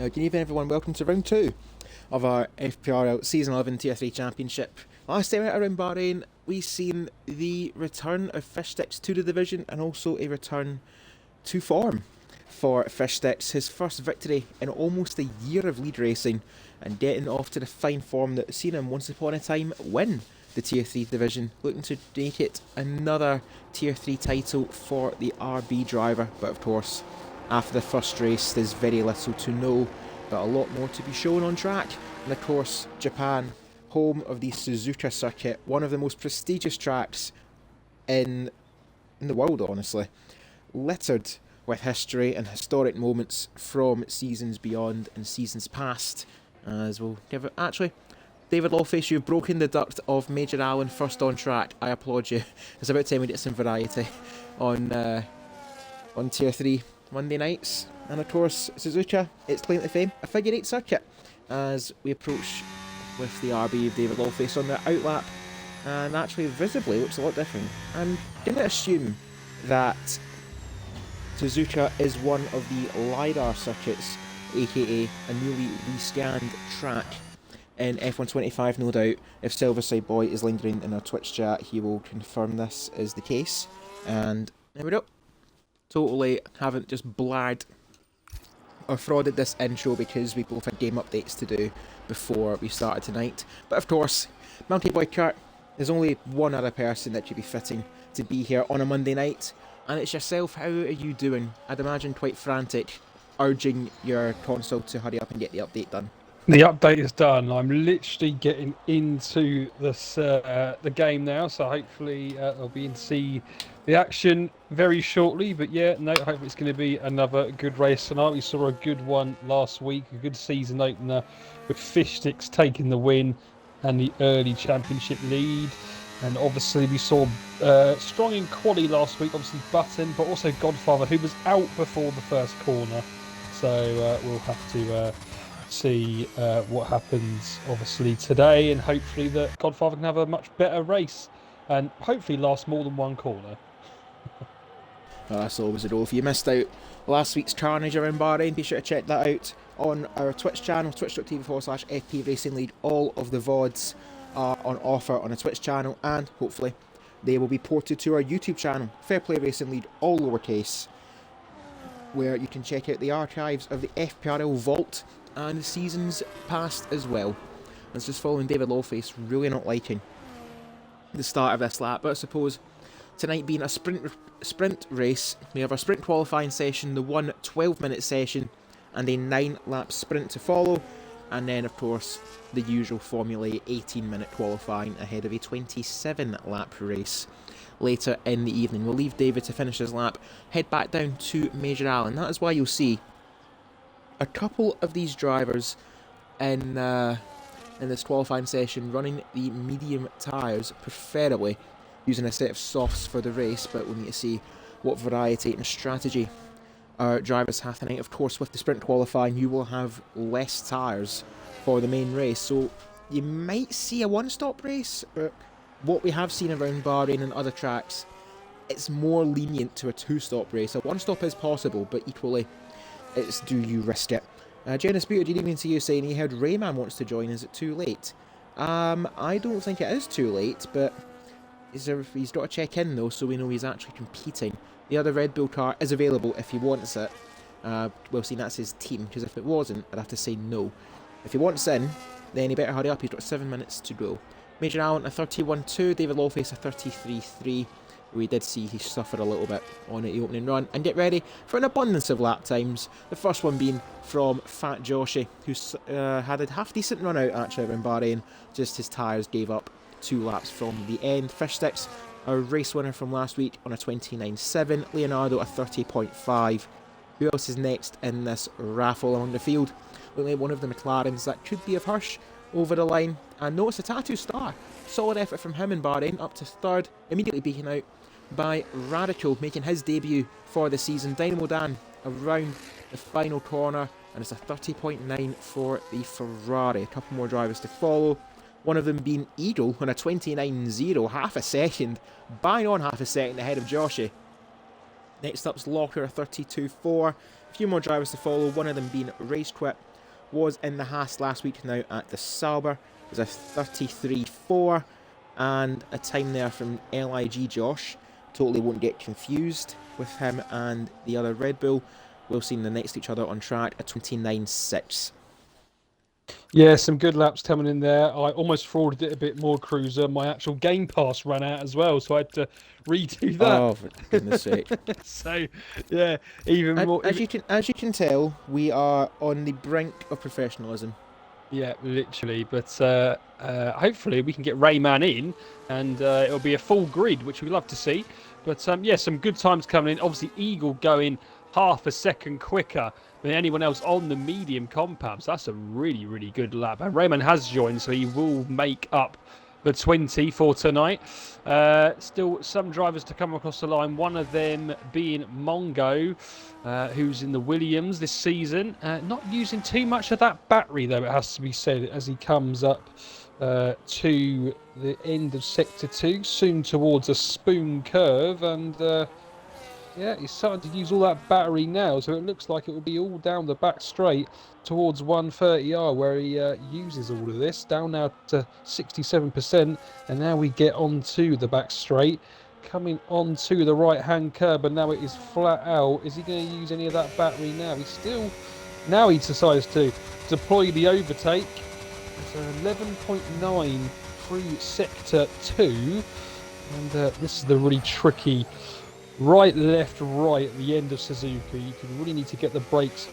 Good evening everyone, welcome to round 2 of our FPRL Season 11 Tier 3 Championship. Last time out around Bahrain, we've seen the return of Fish Sticks to the division and also a return to form for Fish Sticks. His first victory in almost a year of lead racing and getting off to the fine form that has seen him once upon a time win the Tier 3 division, looking to make it another Tier 3 title for the RB driver. But of course, after the first race, there's very little to know, but a lot more to be shown on track. And of course, Japan, home of the Suzuka circuit, one of the most prestigious tracks in the world, honestly. Littered with history and historic moments from seasons beyond and seasons past. As we'll give it, actually, David Lawface, you've broken the duct of Major Allen first on track. I applaud you. It's about time we get some variety on Tier 3 Monday nights. And of course, Suzuka, its claim to fame, a figure 8 circuit, as we approach with the RB of David Lawface on the outlap, and actually visibly looks a lot different. I'm going to assume that Suzuka is one of the LiDAR circuits, aka a newly rescanned track in F125, no doubt. If Silverside Boy is lingering in our Twitch chat, he will confirm this is the case. And there we go. Totally haven't just blagged or frauded this intro because we both had game updates to do before we started tonight. But of course, Mounty Boy Kurt, there's only one other person that should be fitting to be here on a Monday night, and it's yourself. How are you doing? I'd imagine quite frantic, urging your console to hurry up and get the update done. The update is done. I'm literally getting into this the game now, so hopefully I'll be in to see the action very shortly. But yeah, no, hopefully it's going to be another good race tonight. We saw a good one last week, a good season opener with Fish Sticks taking the win and the early championship lead. And obviously we saw strong in quali last week, obviously Button, but also Godfather, who was out before the first corner. So we'll have to see what happens obviously today, and hopefully that Godfather can have a much better race and hopefully last more than one corner. That's always a goal. If you missed out last week's carnage around Bahrain, be sure to check that out on our Twitch channel, twitch.tv/FP Racing League. All of the VODs are on offer on a Twitch channel, and hopefully they will be ported to our YouTube channel, Fair Play Racing League, all lowercase, where you can check out the archives of the FPRL Vault and the seasons past as well. It's just following David Lawface, really not liking the start of this lap. But I suppose tonight being a sprint race, we have our sprint qualifying session, the 1 12-minute session, and a 9-lap sprint to follow, and then of course the usual Formula 18-minute qualifying ahead of a 27-lap race later in the evening. We'll leave David to finish his lap, head back down to Major Allen. That is why you'll see a couple of these drivers in this qualifying session running the medium tyres, preferably using a set of softs for the race, but we'll need to see what variety and strategy our drivers have tonight. Of course, with the sprint qualifying, you will have less tyres for the main race, so you might see a one-stop race, but what we have seen around Bahrain and other tracks, it's more lenient to a two-stop race. A one-stop is possible, but equally, it's do you risk it? Janice Beauty, good evening to you, saying he heard Rayman wants to join. Is it too late? I don't think it is too late, but he's got to check in though, so we know he's actually competing. The other Red Bull car is available if he wants it. We'll see, that's his team, because if it wasn't, I'd have to say no. If he wants in, then he better hurry up. He's got 7 minutes to go. Major Allen a 31.2, David Lawface a 33.3. We did see he suffered a little bit on the opening run. And get ready for an abundance of lap times. The first one being from Fat Joshy, who had a half-decent run out actually around Bahrain. Just his tyres gave up 2 laps from the end. Fish Sticks, our race winner from last week, on a 29.7. Leonardo a 30.5. Who else is next in this raffle along the field? Only one of the McLarens that could be of Hirsch over the line. And notice a Tattoo Star. Solid effort from him in Bahrain, up to 3rd, immediately beaten out by Radical, making his debut for the season. Dynamo Dan around the final corner, and it's a 30.9 for the Ferrari. A couple more drivers to follow, one of them being Eagle on a 29.0, half a second, bang on half a second ahead of Joshy. Next up's Locker, a 32.4. A few more drivers to follow, one of them being Race Quit was in the Haas last week, now at the Sauber. It was a 33.4, and a time there from LIG Josh. Totally won't get confused with him and the other Red Bull. We'll see them next to each other on track, a 29.6. Yeah, some good laps coming in there. I almost frauded it a bit more, Cruiser. My actual Game Pass ran out as well, so I had to redo that. Oh, for goodness sake. So, yeah, even more... As you can tell, we are on the brink of professionalism. Yeah, literally. But hopefully we can get Rayman in, and it'll be a full grid, which we'd love to see. But yeah, some good times coming in. Obviously, Eagle going half a second quicker than anyone else on the medium compound. So that's a really, really good lap. And Rayman has joined, so he will make up the 20 for tonight. Still some drivers to come across the line. One of them being Mongo, who's in the Williams this season. Not using too much of that battery, though, it has to be said, as he comes up to the end of Sector 2, soon towards a spoon curve. And yeah, he's starting to use all that battery now, so it looks like it will be all down the back straight towards 130R, where he uses all of this, down now to 67%, and now we get onto the back straight, coming onto the right-hand curb, and now it is flat out. Is he going to use any of that battery now? Now he decides to deploy the overtake. It's 11.9 through Sector 2, and this is the really tricky right, left, right at the end of Suzuka. You can really need to get the brakes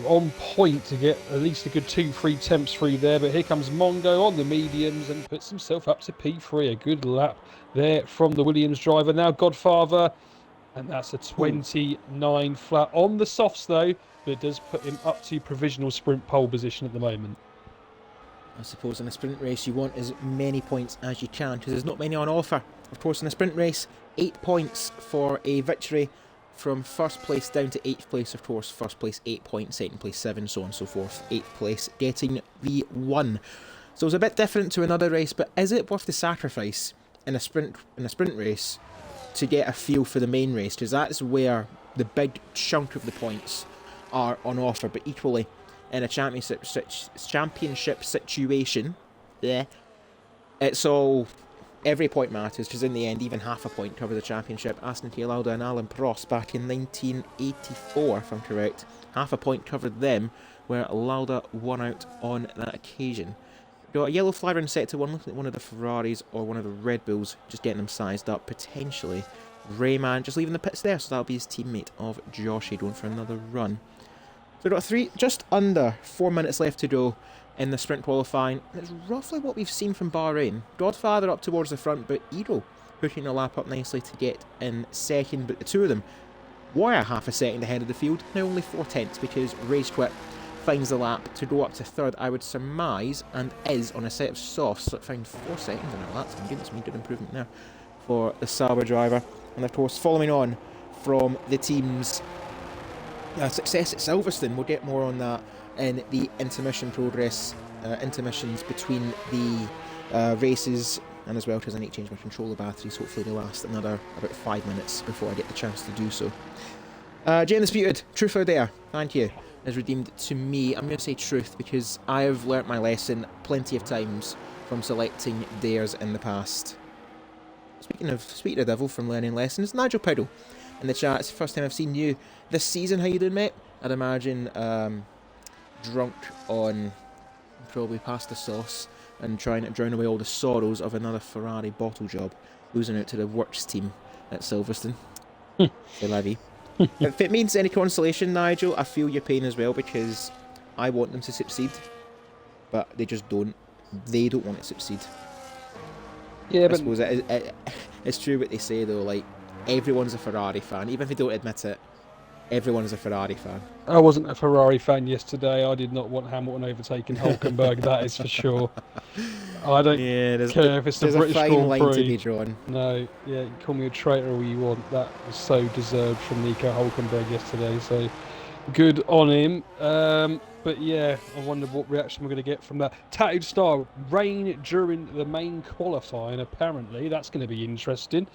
on point to get at least a good 2-3 temps through there. But here comes Mongo on the mediums and puts himself up to P3. A good lap there from the Williams driver. Now Godfather, and that's a 29 flat on the softs though, but it does put him up to provisional sprint pole position at the moment. I suppose in a sprint race you want as many points as you can, because there's not many on offer. Of course, in a sprint race, 8 points for a victory, from first place down to 8th place. Of course, first place 8 points, second place 7, so on and so forth. 8th place getting the 1. So it's a bit different to another race, but is it worth the sacrifice in a sprint race to get a feel for the main race? Because that's where the big chunk of the points are on offer. But equally, in a championship situation, it's all... Every point matters, because in the end, even half a point covers the championship. Aston T. Lauda and Alan Prost back in 1984, if I'm correct. Half a point covered them, where Lauda won out on that occasion. Got a yellow flag in Sector 1, looking at one of the Ferraris or one of the Red Bulls, just getting them sized up, potentially. Rayman just leaving the pits there, so that'll be his teammate of Joshy going for another run. So we've got just under 4 minutes left to go in the sprint qualifying. It's roughly what we've seen from Bahrain. Godfather up towards the front, but Edo hooking a lap up nicely to get in second. But the two of them were half a second ahead of the field, now only 4/10, because Rage Quit finds the lap to go up to third, I would surmise, and is on a set of softs, so it found 4 seconds in our laps. My goodness me, good improvement there for the Sauber driver. And of course, following on from the team's success at Silverstone, we'll get more on that in the intermission progress, intermissions between the races, and as well, because I need to change my controller batteries. Hopefully they last another about 5 minutes before I get the chance to do so. Jane Disputed, truth or dare, thank you, is redeemed to me. I'm going to say truth, because I have learnt my lesson plenty of times from selecting dares in the past. Speaking of devil from learning lessons, Nigel Piddle in the chat. It's the first time I've seen you this season. How you doing, mate? I'd imagine drunk on probably pasta sauce and trying to drown away all the sorrows of another Ferrari bottle job, losing out to the works team at Silverstone. Levy. If it means any consolation, Nigel, I feel your pain as well, because I want them to succeed, but they just don't. They don't want to succeed. Yeah, but I suppose it's true what they say though. Like, everyone's a Ferrari fan, even if they don't admit it. Everyone's a Ferrari fan. I wasn't a Ferrari fan yesterday. I did not want Hamilton overtaking Hulkenberg, that is for sure. I don't care if it's the British Grand Prix. There's a fine line to be drawn. No, yeah, you can call me a traitor all you want. That was so deserved from Nico Hulkenberg yesterday, so good on him. But yeah, I wonder what reaction we're going to get from that. Tattooed Star, rain during the main qualifying, apparently. That's going to be interesting.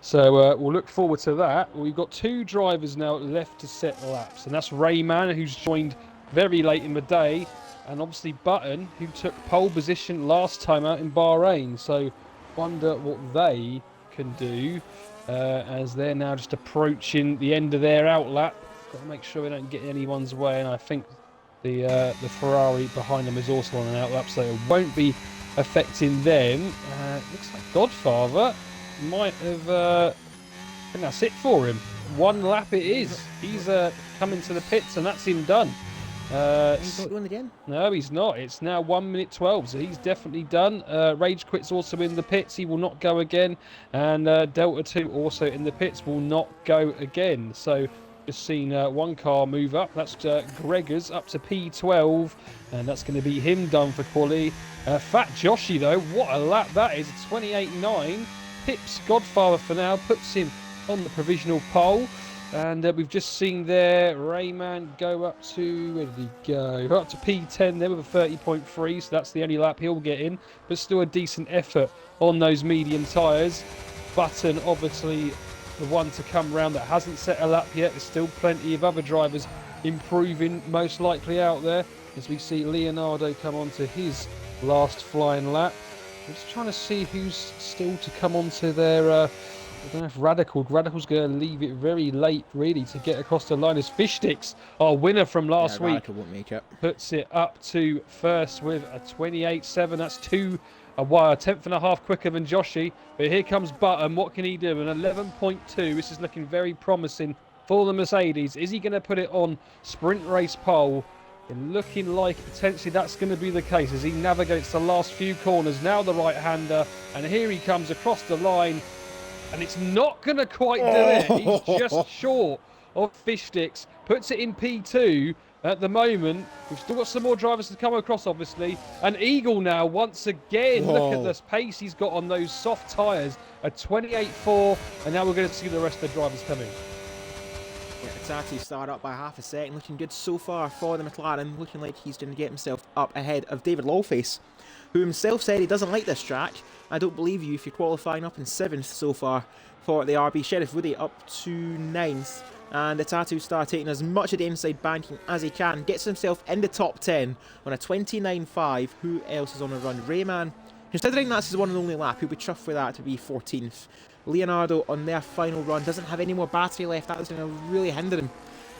So we'll look forward to that. We've got 2 drivers now left to set laps, and that's Rayman, who's joined very late in the day, and obviously Button, who took pole position last time out in Bahrain. So wonder what they can do as they're now just approaching the end of their outlap. Got to make sure we don't get anyone's way, and I think the Ferrari behind them is also on an outlap, so it won't be affecting them. Looks like Godfather might have. I think that's it for him. One lap it is. He's coming to the pits, and that's him done. He's not going again? No, he's not. It's now 1 minute 12, so he's definitely done. Rage Quit's also in the pits. He will not go again. And Delta 2 also in the pits will not go again. So just seen one car move up. That's Gregor's up to P12, and that's going to be him done for quali. Fat Joshy, though, what a lap that is. 28.9. Pips Godfather for now, puts him on the provisional pole. And we've just seen there Rayman go up to, where did he go? Up to P10 there with a 30.3, so that's the only lap he'll get in. But still a decent effort on those medium tyres. Button, obviously, the one to come round that hasn't set a lap yet. There's still plenty of other drivers improving, most likely out there. As we see Leonardo come on to his last flying lap. I'm just trying to see who's still to come onto their... I don't know if Radical's going to leave it very late, really, to get across the line. As Fishsticks, our winner from last week, Radical won't make it. Puts it up to first with a 28.7. That's a tenth and a half quicker than Joshy. But here comes Button. What can he do? An 11.2. This is looking very promising for the Mercedes. Is he going to put it on sprint race pole? And looking like potentially that's going to be the case as he navigates the last few corners. Now the right-hander. And here he comes across the line. And it's not going to quite do it. He's just short of Fishsticks. Puts it in P2 at the moment. We've still got some more drivers to come across, obviously. And Eagle now, once again, look at this pace he's got on those soft tyres. A 28.4. And now we're going to see the rest of the drivers coming. Yeah, it's actually started up by half a second. Looking good so far for the McLaren. Looking like he's going to get himself up ahead of David Lawface, who himself said he doesn't like this track. I don't believe you if you're qualifying up in 7th so far for the RB. Sheriff Woody up to 9th. And the Tattoo Star taking as much of the inside banking as he can. Gets himself in the top 10 on a 29.5. Who else is on a run? Rayman, considering that's his one and only lap, he'll be chuffed with that to be 14th. Leonardo on their final run doesn't have any more battery left. That is going to really hinder him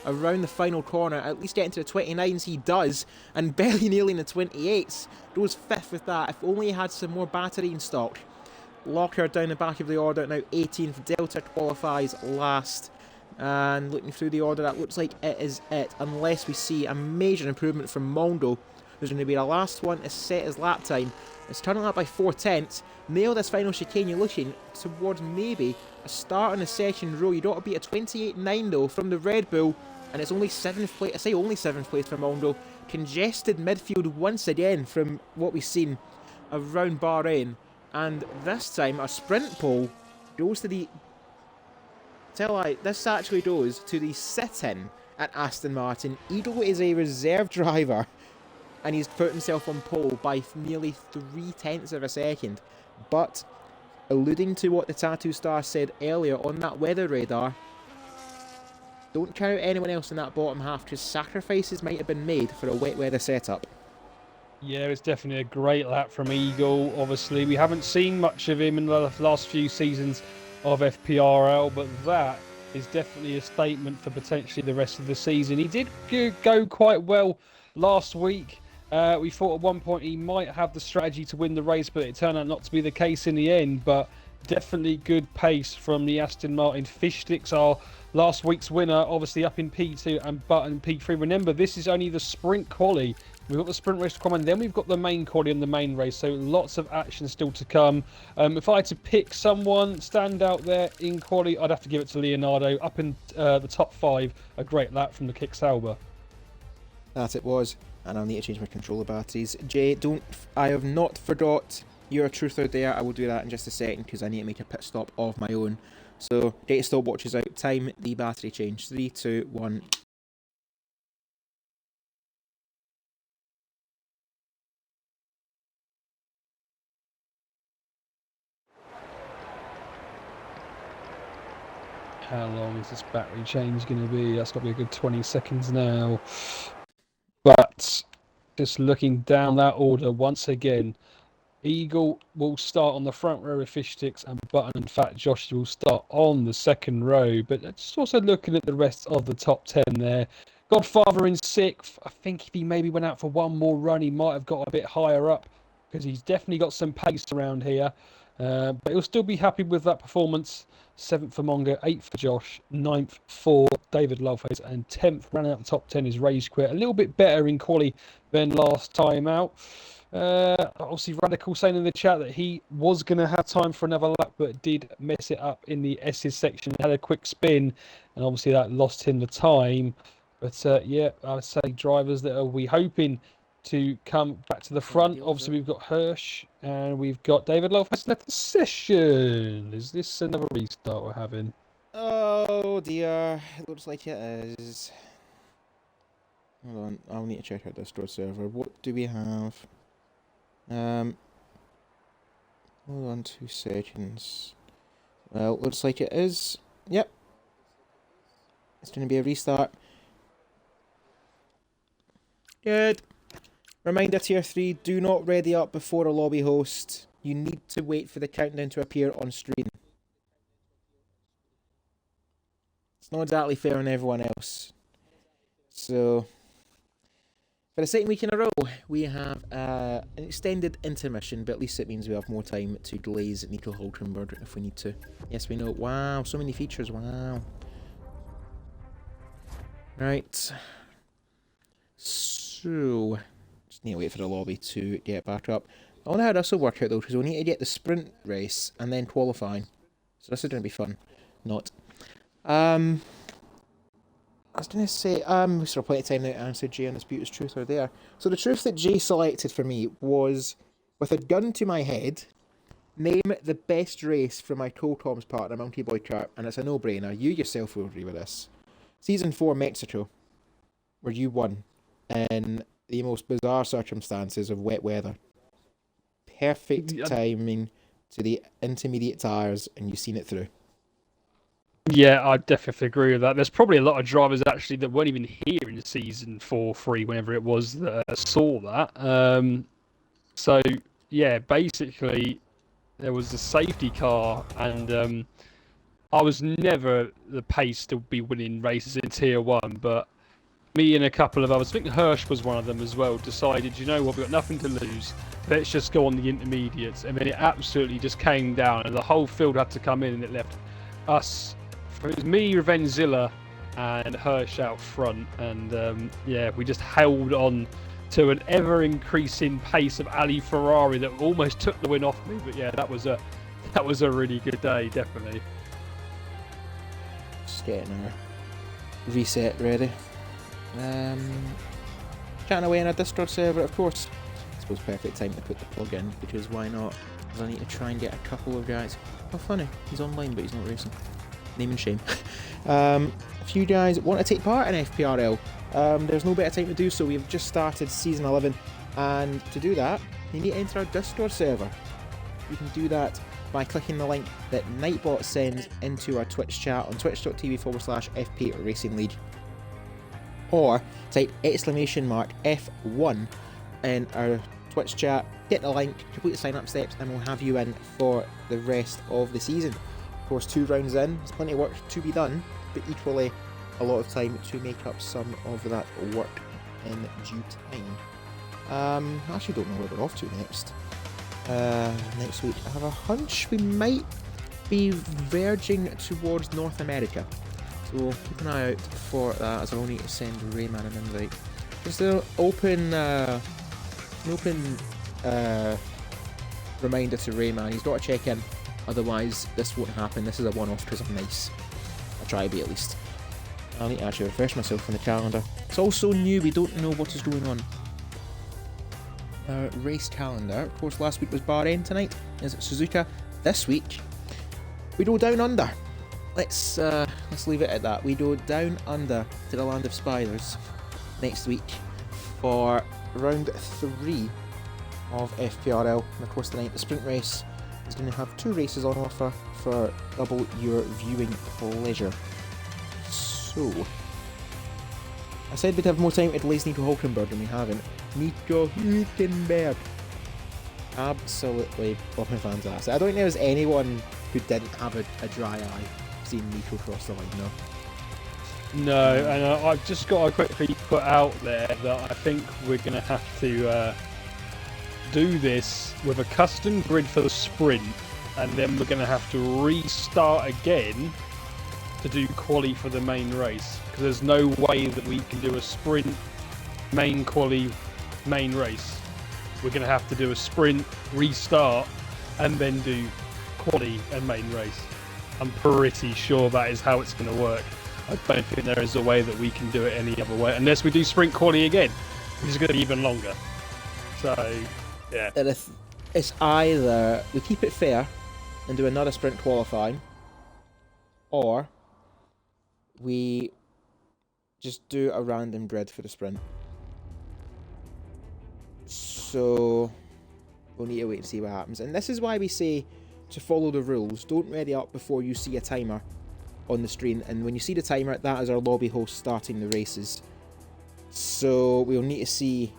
around the final corner, at least getting to the 29s he does, and barely nailing the 28s. Goes 5th with that. If only he had some more battery in stock. Locker down the back of the order, now 18th. Delta qualifies last. And looking through the order, that looks like it is it, unless we see a major improvement from Mondo, who's going to be the last one to set his lap time. It's turning up by 4/10. Nail this final chicane, you're looking towards maybe a start on the second row. You don't want to beat a 28.9 though from the Red Bull. And it's only 7th place, I say only 7th place for Mondo. Congested midfield once again from what we've seen around Bahrain. And this time, a sprint pole goes to the... this actually goes to the sit-in at Aston Martin. Eagle is a reserve driver, and he's put himself on pole by nearly 0.3 of a second. But, alluding to what the Tattoo Star said earlier on that weather radar, don't count anyone else in that bottom half, because sacrifices might have been made for a wet weather setup. Yeah, it's definitely a great lap from Eagle. Obviously, we haven't seen much of him in the last few seasons of FPRL, but that is definitely a statement for potentially the rest of the season. He did go quite well last week. We thought at one point he might have the strategy to win the race, but it turned out not to be the case in the end. But definitely good pace from the Aston Martin. Fishsticks are last week's winner, obviously up in P2 and Button P3. Remember, this is only the sprint quali. We've got the sprint race to come, and then we've got the main quali and the main race, so lots of action still to come. If I had to pick someone stand out there in quali, I'd have to give it to Leonardo. Up in the top 5, a great lap from the Kick Sauber. That it was, and I'll need to change my controller batteries. Jay, I have not forgot your truther there. I will do that in just a second because I need to make a pit stop of my own. So, get stopwatches out, time the battery change. 3, 2, 1. How long is this battery change going to be? That's got to be a good 20 seconds now. But Just looking down that order once again. Eagle will start on the front row of Fish Sticks, and Button and Fat Josh will start on the second row. But just also looking at the rest of the top 10 there. Godfather in sixth. I think if he maybe went out for one more run, he might have got a bit higher up because he's definitely got some pace around here. But he'll still be happy with that performance. 7th for Mongo, 8th for Josh, 9th for David Loveface, and 10th round out the top 10 is Rage Quit. A little bit better in quali than last time out. Obviously, Radical saying in the chat that he was going to have time for another lap, but did mess it up in the S's section. Had a quick spin, and obviously that lost him the time. But yeah, I would say drivers that are we hoping to come back to the front. Obviously, we've got Hirsch and we've got David Loveface left the session. Is this another restart we're having? Oh dear, it looks like it is. Hold on, I'll need to check out this Discord server. What do we have? Hold on 2 seconds. Well, looks like it is. Yep. It's going to be a restart. Good. Reminder, Tier 3, do not ready up before a lobby host. You need to wait for the countdown to appear on screen. It's not exactly fair on everyone else. So, for the second week in a row, we have an extended intermission, but at least it means we have more time to glaze Nico Hulkenberg if we need to. Yes, we know. Wow, so many features. Wow. Right. So, just need to wait for the lobby to get back up. I wonder how this will work out though, because we'll need to get the sprint race and then qualifying. So this is going to be fun. Not. I was going to say, we still have plenty of time now to answer Jay and Undisputed Truth are there. So the truth that Jay selected for me was, with a gun to my head, name the best race for my Toll-Tom's partner, Monkey Boy Kart, and it's a no-brainer. You yourself will agree with this. Season 4 Mexico, where you won in the most bizarre circumstances of wet weather. Perfect timing to the intermediate tyres, and you've seen it through. Yeah, I definitely agree with that. There's probably a lot of drivers actually that weren't even here in season 4-3, whenever it was, that saw that. So yeah, basically there was a safety car, and I was never the pace to be winning races in Tier 1, but me and a couple of others, I think Hirsch was one of them as well, decided, you know what, we've got nothing to lose, let's just go on the intermediates. And then it absolutely just came down, and the whole field had to come in, and it left us, it was me, Revenzilla, and Hirsch out front. And yeah, we just held on to an ever-increasing pace of Ali Ferrari that almost took the win off me. But yeah, that was a really good day, definitely. Just getting our reset ready. Chatting away in a Discord server, of course. I suppose perfect time to put the plug in, because why not? Because I need to try and get a couple of guys. Oh, funny, he's online, but he's not racing. Name and shame. A few guys want to take part in FPRL. There's no better time to do so. We've just started Season 11, and to do that, you need to enter our Discord server. You can do that by clicking the link that Nightbot sends into our Twitch chat on twitch.tv/FP Racing League. Or type !F1 in our Twitch chat, get the link, complete the sign up steps, and we'll have you in for the rest of the season. Of course, 2 rounds in, there's plenty of work to be done, but equally a lot of time to make up some of that work in due time. I actually don't know where we're off to next. Next week, I have a hunch we might be verging towards North America. So keep an eye out for that, as I will need to send Rayman an invite. Just an open reminder to Rayman, he's got to check in, otherwise this won't happen. This is a one-off because I'm nice. I'll try to be at least. I'll need to actually refresh myself on the calendar. It's all so new, we don't know what is going on. Race calendar, of course last week was Bahrain, tonight is Suzuka. This week, we go down under. Let's leave it at that. We go down under to the land of spiders next week for round 3 of FPRL. And of course tonight the sprint race is going to have 2 races on offer for double your viewing pleasure. So, I said we'd have more time to glaze Nico Hulkenberg, and we haven't. Nico Hülkenberg. Absolutely fucking fantastic. I don't think there was anyone who didn't have a dry eye seeing Nico cross the line, no. No, and I've just got to quickly put out there that I think we're going to have to do this with a custom grid for the sprint, and then we're going to have to restart again to do quali for the main race, because there's no way that we can do a sprint, main quali, main race. We're going to have to do a sprint, restart, and then do quali and main race. I'm pretty sure that is how it's going to work. I don't think there is a way that we can do it any other way, unless we do sprint quali again, which is going to be even longer. So, yeah. And if it's either we keep it fair and do another sprint qualifying, or we just do a random grid for the sprint. So we'll need to wait and see what happens. And this is why we say to follow the rules. Don't ready up before you see a timer on the screen. And when you see the timer, that is our lobby host starting the races. So we'll need to see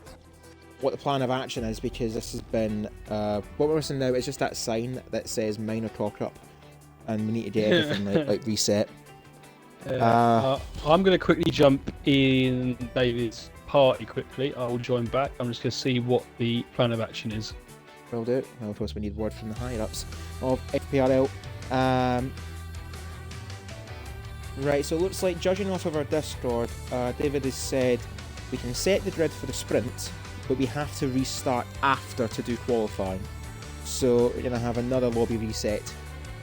what the plan of action is, because this has been what we're missing now is just that sign that says minor cock up, and we need to get everything like reset. I'm going to quickly jump in David's party quickly. I will join back. I'm just going to see what the plan of action is. Will do. Well, of course, we need word from the higher ups of FPRL. Right, so it looks like, judging off of our Discord, David has said we can set the grid for the sprint, but we have to restart after to do qualifying. So we're going to have another lobby reset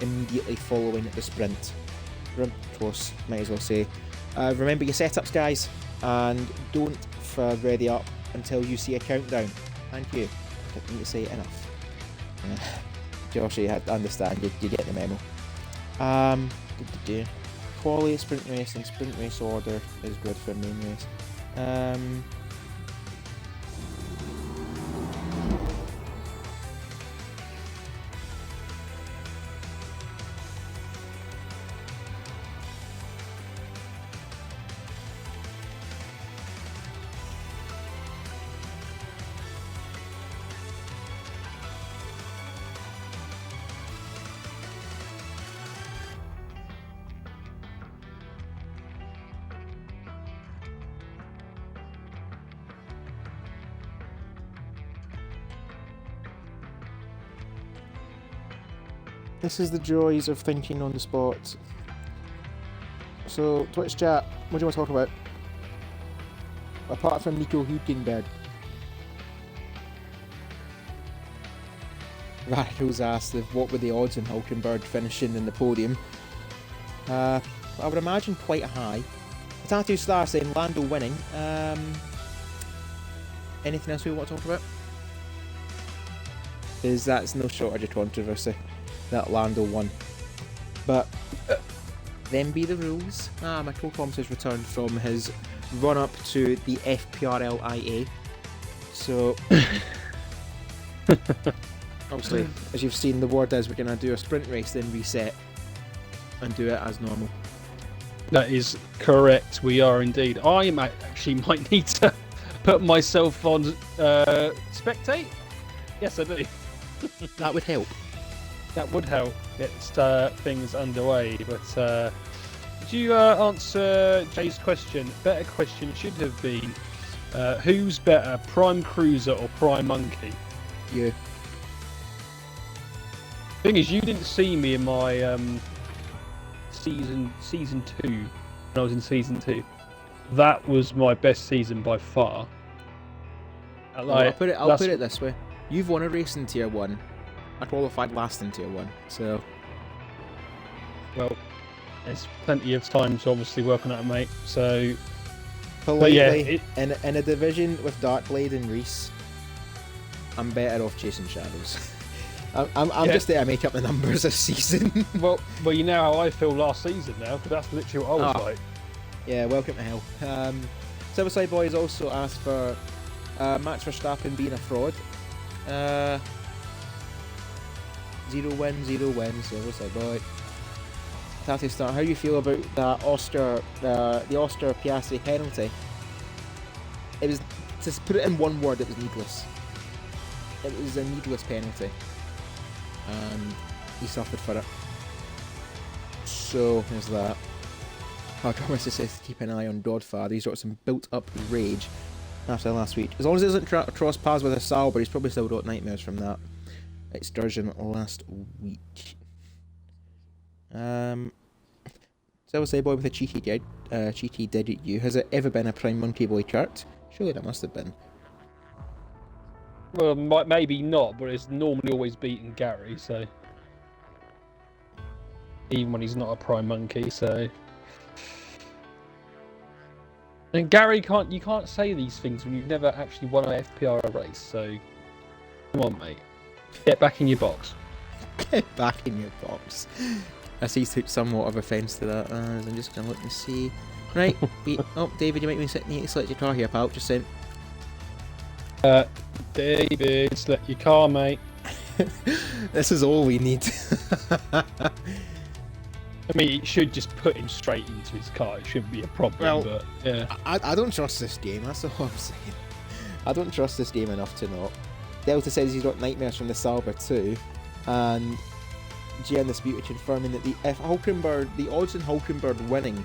immediately following the sprint. Of course, might as well say, remember your setups, guys, and don't ready up until you see a countdown. Thank you. I don't need to say it enough. Josh, you understand, you get the memo. Quali, sprint race, and sprint race order is good for main race. This is the joys of thinking on the spot. So, Twitch chat, what do you want to talk about? Apart from Nico Hülkenberg. Radicals asked what were the odds on Hülkenberg finishing in the podium. I would imagine quite high. Tattoo Star saying Lando winning. Anything else we want to talk about? That's no shortage of controversy. That Lando won. But them be the rules. My co-comms has returned from his run-up to the FPRL IA. So, obviously, as you've seen, the word is we're going to do a sprint race, then reset, and do it as normal. That is correct. We are indeed. I actually might need to put myself on spectate. Yes, I do. That would help. That would help get things underway. But did you answer Jay's question? Better question should have been, who's better, Prime Cruiser or Prime Monkey? You. Thing is, you didn't see me in my season 2 when I was in season 2. That was my best season by far. I'll put it this way: you've won a race in Tier 1. I qualified last in Tier 1, so... Well, there's plenty of time to obviously work on that, mate, so... Politely, in a division with Darkblade and Reese, I'm better off chasing shadows. I'm just there to make up the numbers this season. well, you know how I feel last season now, because that's literally what I was like. Yeah, welcome to hell. Silverside Boys also asked for Max Verstappen being a fraud. 0 wins, Silverside Boy. Tattoo Star, how do you feel about the Oscar Piastri penalty? It was to put it in one word, it was needless. It was a needless penalty, and he suffered for it. So there's that. Our drummer says to keep an eye on Dodfather. He's got some built-up rage after last week. As long as he doesn't cross paths with a Sauber, he's probably still got nightmares from that excursion last week. So I will say, boy with a cheeky digit you. Has it ever been a Prime Monkey Boy chart? Surely that must have been. Well, maybe not, but it's normally always beaten Gary, so even when he's not a Prime Monkey, so. And Gary you can't say these things when you've never actually won an FPRL race, so come on, mate. Get back in your box. Get back in your box. I see took somewhat of offence to that. I'm just going to look and see. Right, David, you might need to select your car here, pal. Just saying. David, select your car, mate. This is all we need. I mean, it should just put him straight into his car. It shouldn't be a problem, well, but yeah. I don't trust this game, that's all I'm saying. I don't trust this game enough to not. Delta says he's got nightmares from the Sauber too, and G Undisputed confirming that the odds in Hulkenberg winning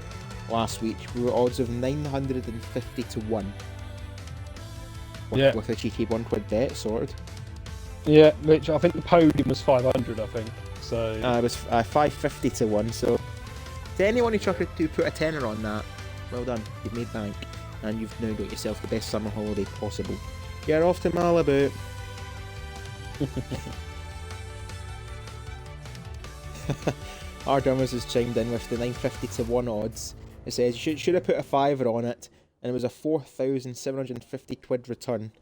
last week were odds of 950 to 1. With a cheeky £1 bet sorted. Yeah, which I think the podium was 500, I think. So it was 550 to 1, so to anyone who tried to put a tenner on that, well done, you've made bank, and you've now got yourself the best summer holiday possible. You're off to Malibu. Our Drummers has chimed in with the 950 to 1 odds. It says you should have put a fiver on it, and it was a 4,750 quid return.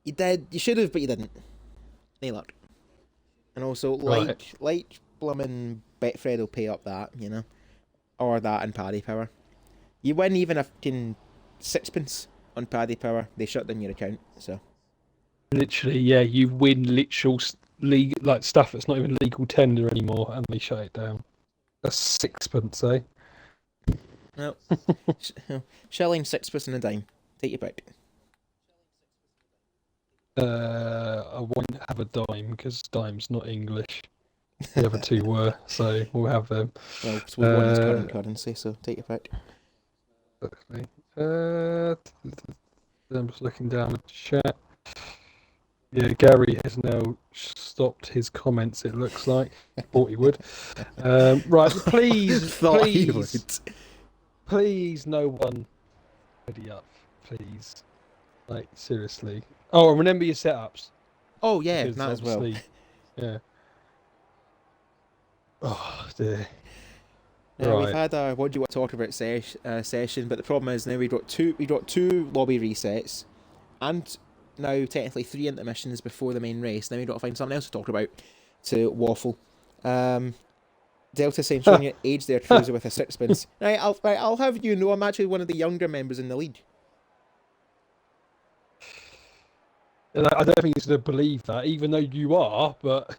You did, you should have, but you didn't. No luck. And also, like bloomin' Betfred will pay up that, you know, or that and Paddy Power. You win even a fucking sixpence on Paddy Power, they shut down your account. So literally, yeah, you win literal like stuff that's not even legal tender anymore, and they shut it down. A sixpence, eh? No, shilling, sixpence, and a dime. Take your pick. I won't have a dime because dime's not English. The other two were, so we'll have them. Well, so one is current currency, so take your pick. Okay. I'm just looking down the chat. Yeah, Gary has now stopped his comments, it looks like. Thought he would. Right, please, no one ready up, please. Like, seriously. Oh, and remember your setups. Oh, yeah, that as well. Yeah. Oh, dear. Right. We've had our what do you want to talk about session, but the problem is now we got two lobby resets, and now technically 3 intermissions before the main race. Now we've got to find something else to talk about to waffle. Delta saying showing your age there, Trouser with a sixpence. Right, I'll have you know I'm actually one of the younger members in the lead. And I don't think he's going to believe that, even though you are, but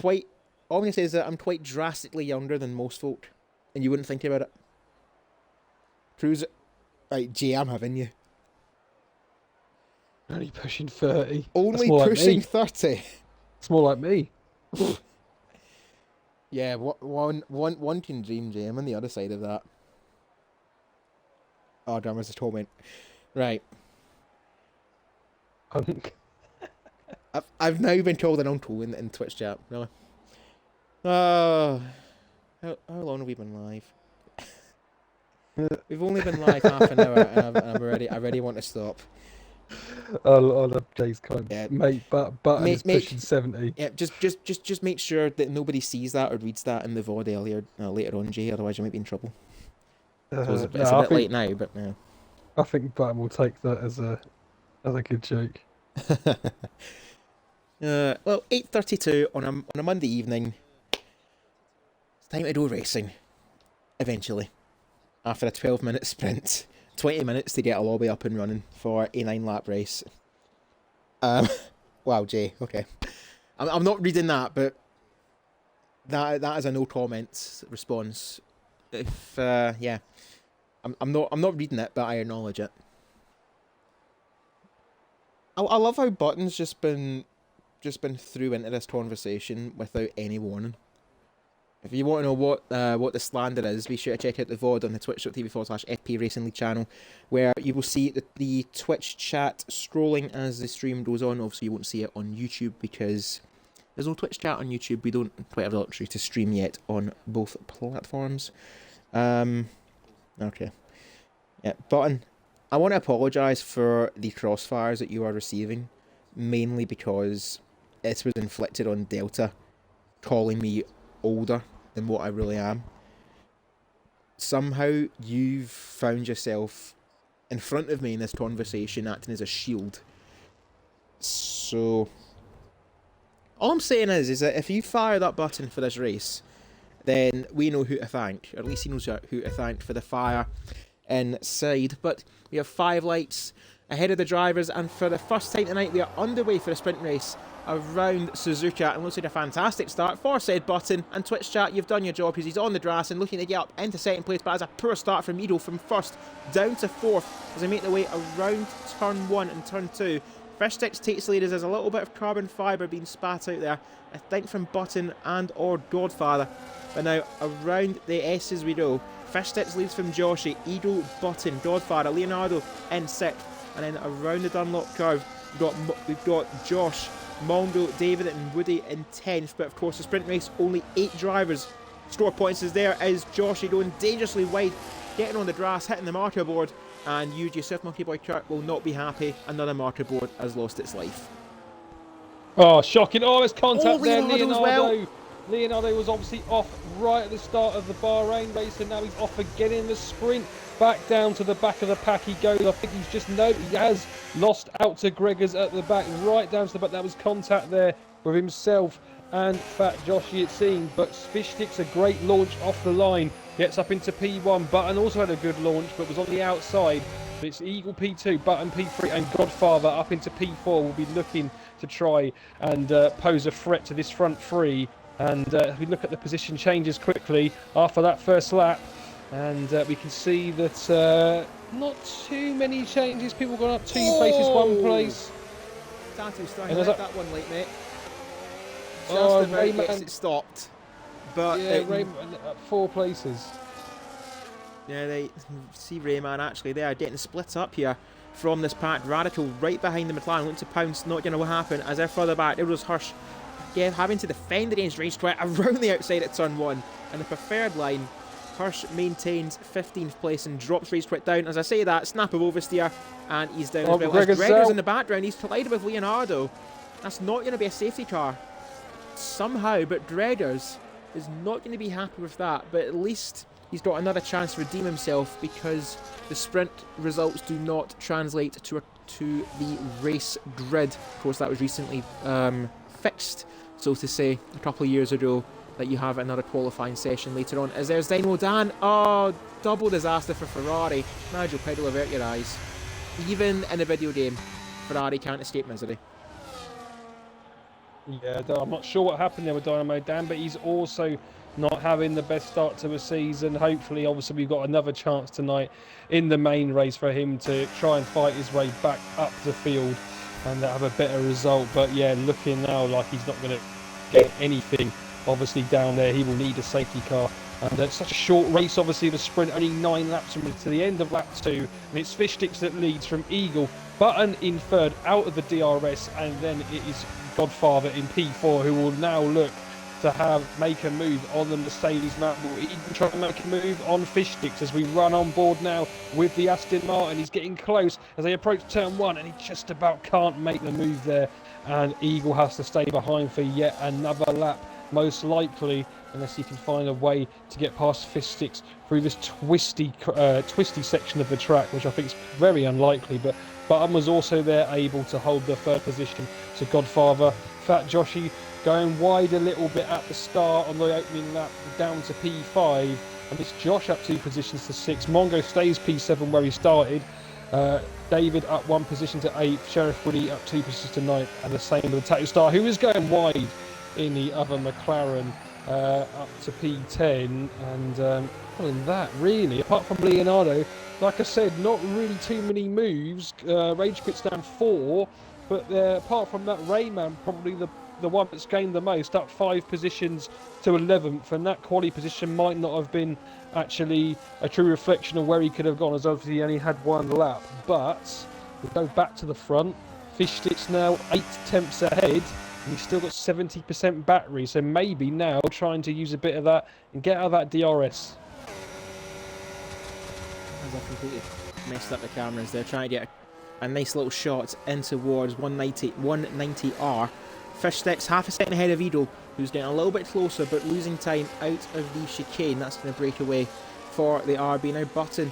all I'm going to say is that I'm quite drastically younger than most folk, and you wouldn't think about it. Cruise it. Right, Jay, I'm having you. Only pushing 30. Only pushing 30? It's more like me. Yeah, one can dream, Jay. I'm on the other side of that. Oh, damn, it's a torment. Right. I've now been told an uncle in Twitch chat. Really? How long have we been live? We've only been live half an hour, and I already want to stop. I love Jay's comments. Yeah. Mate, but is pushing 70. Yeah, just make sure that nobody sees that or reads that in the VOD later on, Jay. Otherwise, you might be in trouble. It's a bit late now, but yeah. I think Button will take that as a good joke. Well, 8:32 on a Monday evening. It's time to go racing. Eventually, after a 12-minute sprint, 20 minutes to get a lobby up and running for a 9-lap race. Wow, Jay. Okay, I'm not reading that, but that is a no comments response. If yeah, I'm not reading it, but I acknowledge it. I love how Button's just been through into this conversation without any warning. If you want to know what the slander is, be sure to check out the VOD on the twitch.tv/FP Racing League channel, where you will see the Twitch chat scrolling as the stream goes on. Obviously, you won't see it on YouTube because there's no Twitch chat on YouTube. We don't quite have the luxury to stream yet on both platforms. Okay. Yeah, Button, I want to apologise for the crossfires that you are receiving, mainly because it was inflicted on Delta, calling me older than what I really am. Somehow you've found yourself in front of me in this conversation acting as a shield. So all I'm saying is that if you fire that button for this race, then we know who to thank, or at least he knows who to thank for the fire inside. But we have 5 lights ahead of the drivers, and for the first time tonight we are underway for a sprint race around Suzuka, and looks like a fantastic start for said Button. And Twitch chat, you've done your job because he's on the grass and looking to get up into second place, but has a poor start from Edo from first down to fourth as they make their way around turn 1 and turn 2. Fish Sticks takes the lead as there's a little bit of carbon fibre being spat out there, I think from Button and or Godfather. But now around the S's we go. Fish Sticks leads from Joshy, Edo, Button, Godfather, Leonardo in 6th, and then around the Dunlop curve we've got Josh, Mongo, David and Woody in 10th. But of course the sprint race, only 8 drivers score points as there is Joshy going dangerously wide, getting on the grass, hitting the marker board, and you, yourself, Monkey Boy Kirk, will not be happy. Another marker board has lost its life. Oh, shocking. Oh, there's contact there, Leonardo as well. Leonardo was obviously off right at the start of the Bahrain race, and now he's off again in the sprint. Back down to the back of the pack he goes. I think he has lost out to Gregors at the back, right down to the back. That was contact there with himself and Fat Joshy, it seemed. But Fish Sticks, a great launch off the line, gets up into P1. Button also had a good launch, but was on the outside. But it's Eagle P2, Button P3, and Godfather up into P4 will be looking to try and pose a threat to this front 3. And if we look at the position changes quickly after that first lap, and we can see that not too many changes. People gone up 2 places, 1 place. Tatu's starting to let that one late, mate. Just Oh, about Rayman gets it stopped. But yeah, Rayman at 4 places. Yeah, they see Rayman actually there getting split up here from this pack. Radical right behind the McLaren, looking to pounce, not going to happen as they're further back. It was Hirsch having to defend against Range Twit around the outside at turn 1, and the preferred line. Hirsch maintains 15th place and drops Race Twit down. As I say that, snap of oversteer, and he's down as well. As Gregor's in the background, he's collided with Leonardo. That's not going to be a safety car somehow, but Gregors is not going to be happy with that. But at least he's got another chance to redeem himself, because the sprint results do not translate to the race grid. Of course, that was recently fixed, so to say, a couple of years ago, that you have another qualifying session later on. As there's Dynamo Dan. Oh, double disaster for Ferrari. Nigel Pedal, avert your eyes. Even in a video game, Ferrari can't escape misery. Yeah, I'm not sure what happened there with Dynamo Dan, but he's also not having the best start to a season. Hopefully, obviously, we've got another chance tonight in the main race for him to try and fight his way back up the field and have a better result. But yeah, looking now like he's not going to get anything. Obviously down there, he will need a safety car. And it's such a short race, obviously, the sprint, only 9 laps to the end of lap 2. And it's Fish Sticks that leads from Eagle. Button in 3rd, out of the DRS. And then it is Godfather in P4, who will now look to make a move on the Mercedes map. Will even try to make a move on Fish Sticks as we run on board now with the Aston Martin. He's getting close as they approach turn 1, and he just about can't make the move there. And Eagle has to stay behind for yet another lap, most likely, unless he can find a way to get past Fish Sticks through this twisty section of the track, which I think is very unlikely. But Button was also there, able to hold the 3rd position to Godfather. Fat Joshy going wide a little bit at the start on the opening lap, down to P5, and it's Josh up 2 positions to 6. Mongo stays P7 where he started. David up 1 position to 8th. Sheriff Woody up 2 positions to 9th, and the same with the Tattoo Star, who is going wide in the other McLaren, up to P10. And other than that, really, apart from Leonardo, like I said, not really too many moves. Rage Quit's down 4. But apart from that, Rayman probably the one that's gained the most, up 5 positions to 11th, and that quali position might not have been actually a true reflection of where he could have gone, as obviously he only had 1 lap. But we go back to the front. Fishstick's now 8 tenths ahead, and he's still got 70% battery, so maybe now trying to use a bit of that and get out of that DRS. As I completely messed up the cameras there, trying to get a nice little shot in towards 190R. Fishstick's half a second ahead of Edel, who's getting a little bit closer but losing time out of the chicane. That's going to break away for the RB. Now Button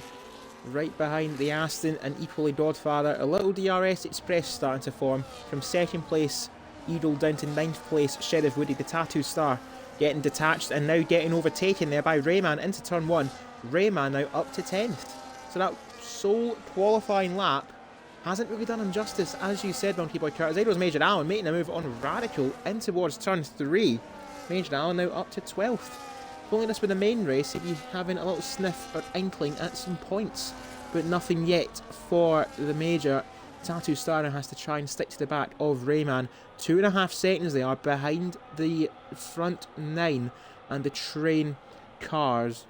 right behind the Aston, and equally Dodfather. A little DRS Express starting to form. From second place Edel down to 9th place Sheriff Woody, the Tattoo Star, getting detached and now getting overtaken there by Rayman into turn 1. Rayman now up to 10th. So that sole qualifying lap hasn't really done him justice, as you said, Monkey Boy Curtis. There was Major Allen making a move on Radical in towards turn 3. Major Allen now up to 12th. If only this were the main race, he'd be having a little sniff or inkling at some points, but nothing yet for the Major. Tattoo Star now has to try and stick to the back of Rayman. 2.5 seconds they are behind the front 9 and the train cars.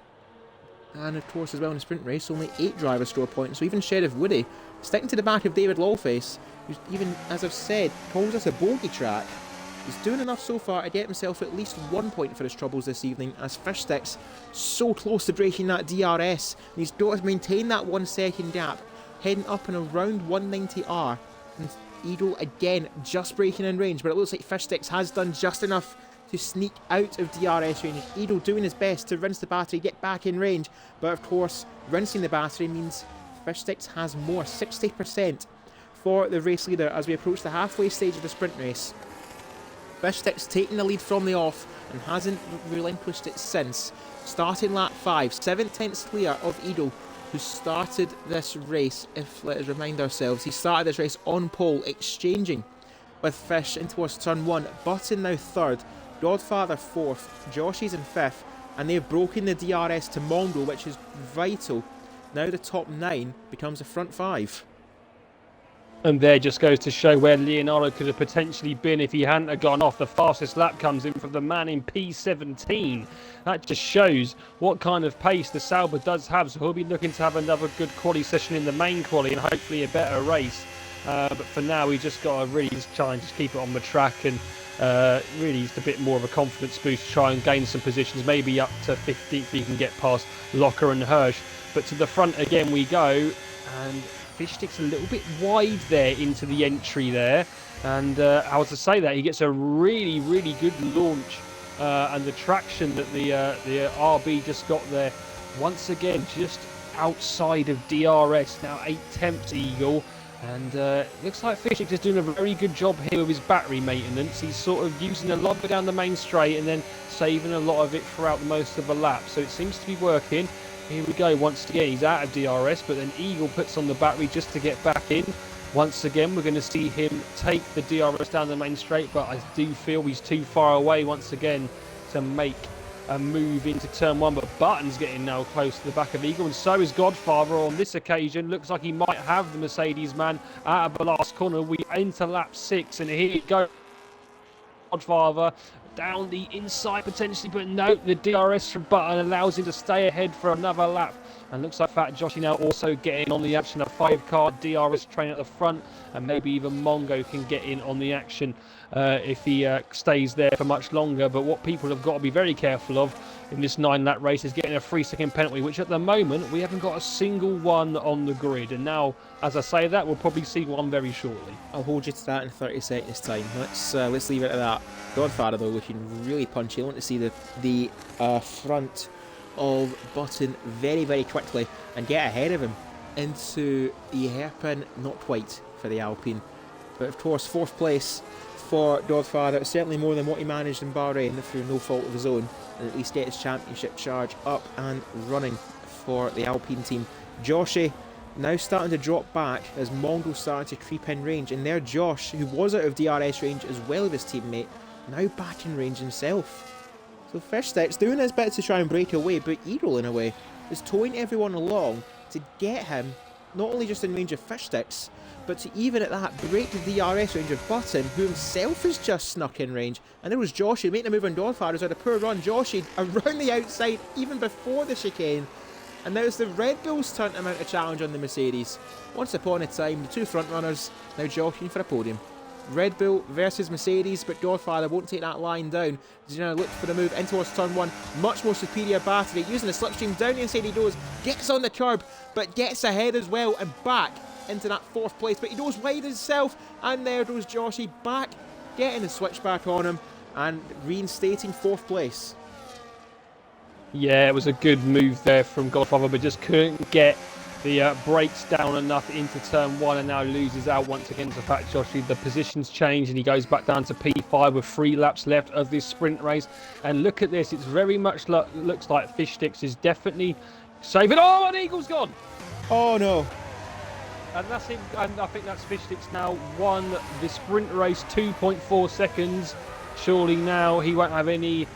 And of course, as well in the sprint race, only 8 drivers score points. So even Sheriff Woody sticking to the back of David Lawface, who's even, as I've said, calls us a bogey track. He's doing enough so far to get himself at least 1 point for his troubles this evening, as Fishstick's so close to breaking that DRS. And he's got to maintain that 1 second gap, heading up and around 190R. And Edel again just breaking in range, but it looks like Fishsticks has done just enough to sneak out of DRS range. Edel doing his best to rinse the battery, get back in range, but of course rinsing the battery means Fishsticks has more, 60% for the race leader as we approach the halfway stage of the sprint race. Fishsticks taking the lead from the off and hasn't relinquished it since. Starting lap 5, 7/10 clear of Edel, who started this race. If let us remind ourselves, he started this race on pole, exchanging with Fish in towards turn 1. Button now 3rd, Godfather 4th, Joshy's in 5th, and they've broken the DRS to Mongo, which is vital. Now the top 9 becomes the front 5. And there just goes to show where Leonardo could have potentially been if he hadn't have gone off. The fastest lap comes in from the man in P17. That just shows what kind of pace the Sauber does have. So he'll be looking to have another good quali session in the main quali and hopefully a better race. But for now, we just got to really just try and just keep it on the track and really just a bit more of a confidence boost to try and gain some positions. Maybe up to 15th you can get past Locker and Hirsch. But to the front again we go, and Fishstick's a little bit wide there into the entry there, and I was to say that he gets a really good launch, and the traction that the RB just got there, once again just outside of DRS. Now 8/10 Eagle, and looks like Fishstick is doing a very good job here with his battery maintenance. He's sort of using a lot of it down the main straight and then saving a lot of it throughout the most of the lap, so it seems to be working. Here we go, once again he's out of DRS, but then Eagle puts on the battery just to get back in. Once again we're going to see him take the DRS down the main straight, but I do feel he's too far away once again to make a move into turn 1. But Button's getting now close to the back of Eagle, and so is Godfather on this occasion. Looks like he might have the Mercedes man out of the last corner. We enter lap 6, and here you go, Godfather down the inside potentially, but no, the DRS from Button allows him to stay ahead for another lap. And looks like Fat Joshy now also getting on the action. A 5-car DRS train at the front, and maybe even Mongo can get in on the action if he stays there for much longer. But what people have got to be very careful of in this 9-lap race is getting a 3-second penalty, which at the moment we haven't got a single one on the grid. And now, as I say that, we'll probably see one very shortly. I'll hold you to that in 30 seconds time. Let's leave it at that. Godfather though looking really punchy. I want to see the front of Button very quickly and get ahead of him into the hairpin. Not quite for the Alpine, but of course 4th place for Godfather. Certainly more than what he managed in Bahrain through no fault of his own, and at least get his championship charge up and running for the Alpine team. Joshy now starting to drop back as Mongo starting to creep in range, and there Josh, who was out of DRS range as well as his teammate, now back in range himself. So Fishstick's doing his bit to try and break away, but Edel in a way is towing everyone along to get him not only just in range of fish sticks, but to even at that break the DRS range of Button, who himself has just snuck in range. And there was Joshy making a move on Dodfather, who's had a poor run. Joshy around the outside even before the chicane. And now it's the Red Bull's turn to mount a challenge on the Mercedes. Once upon a time, the two front runners now jockeying for a podium. Red Bull versus Mercedes, but Dodfather won't take that line down. He's going to look for the move in towards turn 1. Much more superior battery, using the slipstream down the inside he goes, gets on the curb, but gets ahead as well and back into that 4th place. But he goes wide himself, and there goes Joshy back, getting the switchback on him and reinstating 4th place. Yeah, it was a good move there from Godfather, but just couldn't get the brakes down enough into turn 1, and now loses out once again to Fat Joshy. The positions change and he goes back down to P5 with 3 laps left of this sprint race. And look at this, it's very much looks like Fish Sticks is definitely saving. Oh, and Eagle's gone! Oh no. And that's him, and I think that's Fish Sticks now won the sprint race 2.4 seconds. Surely now he won't have any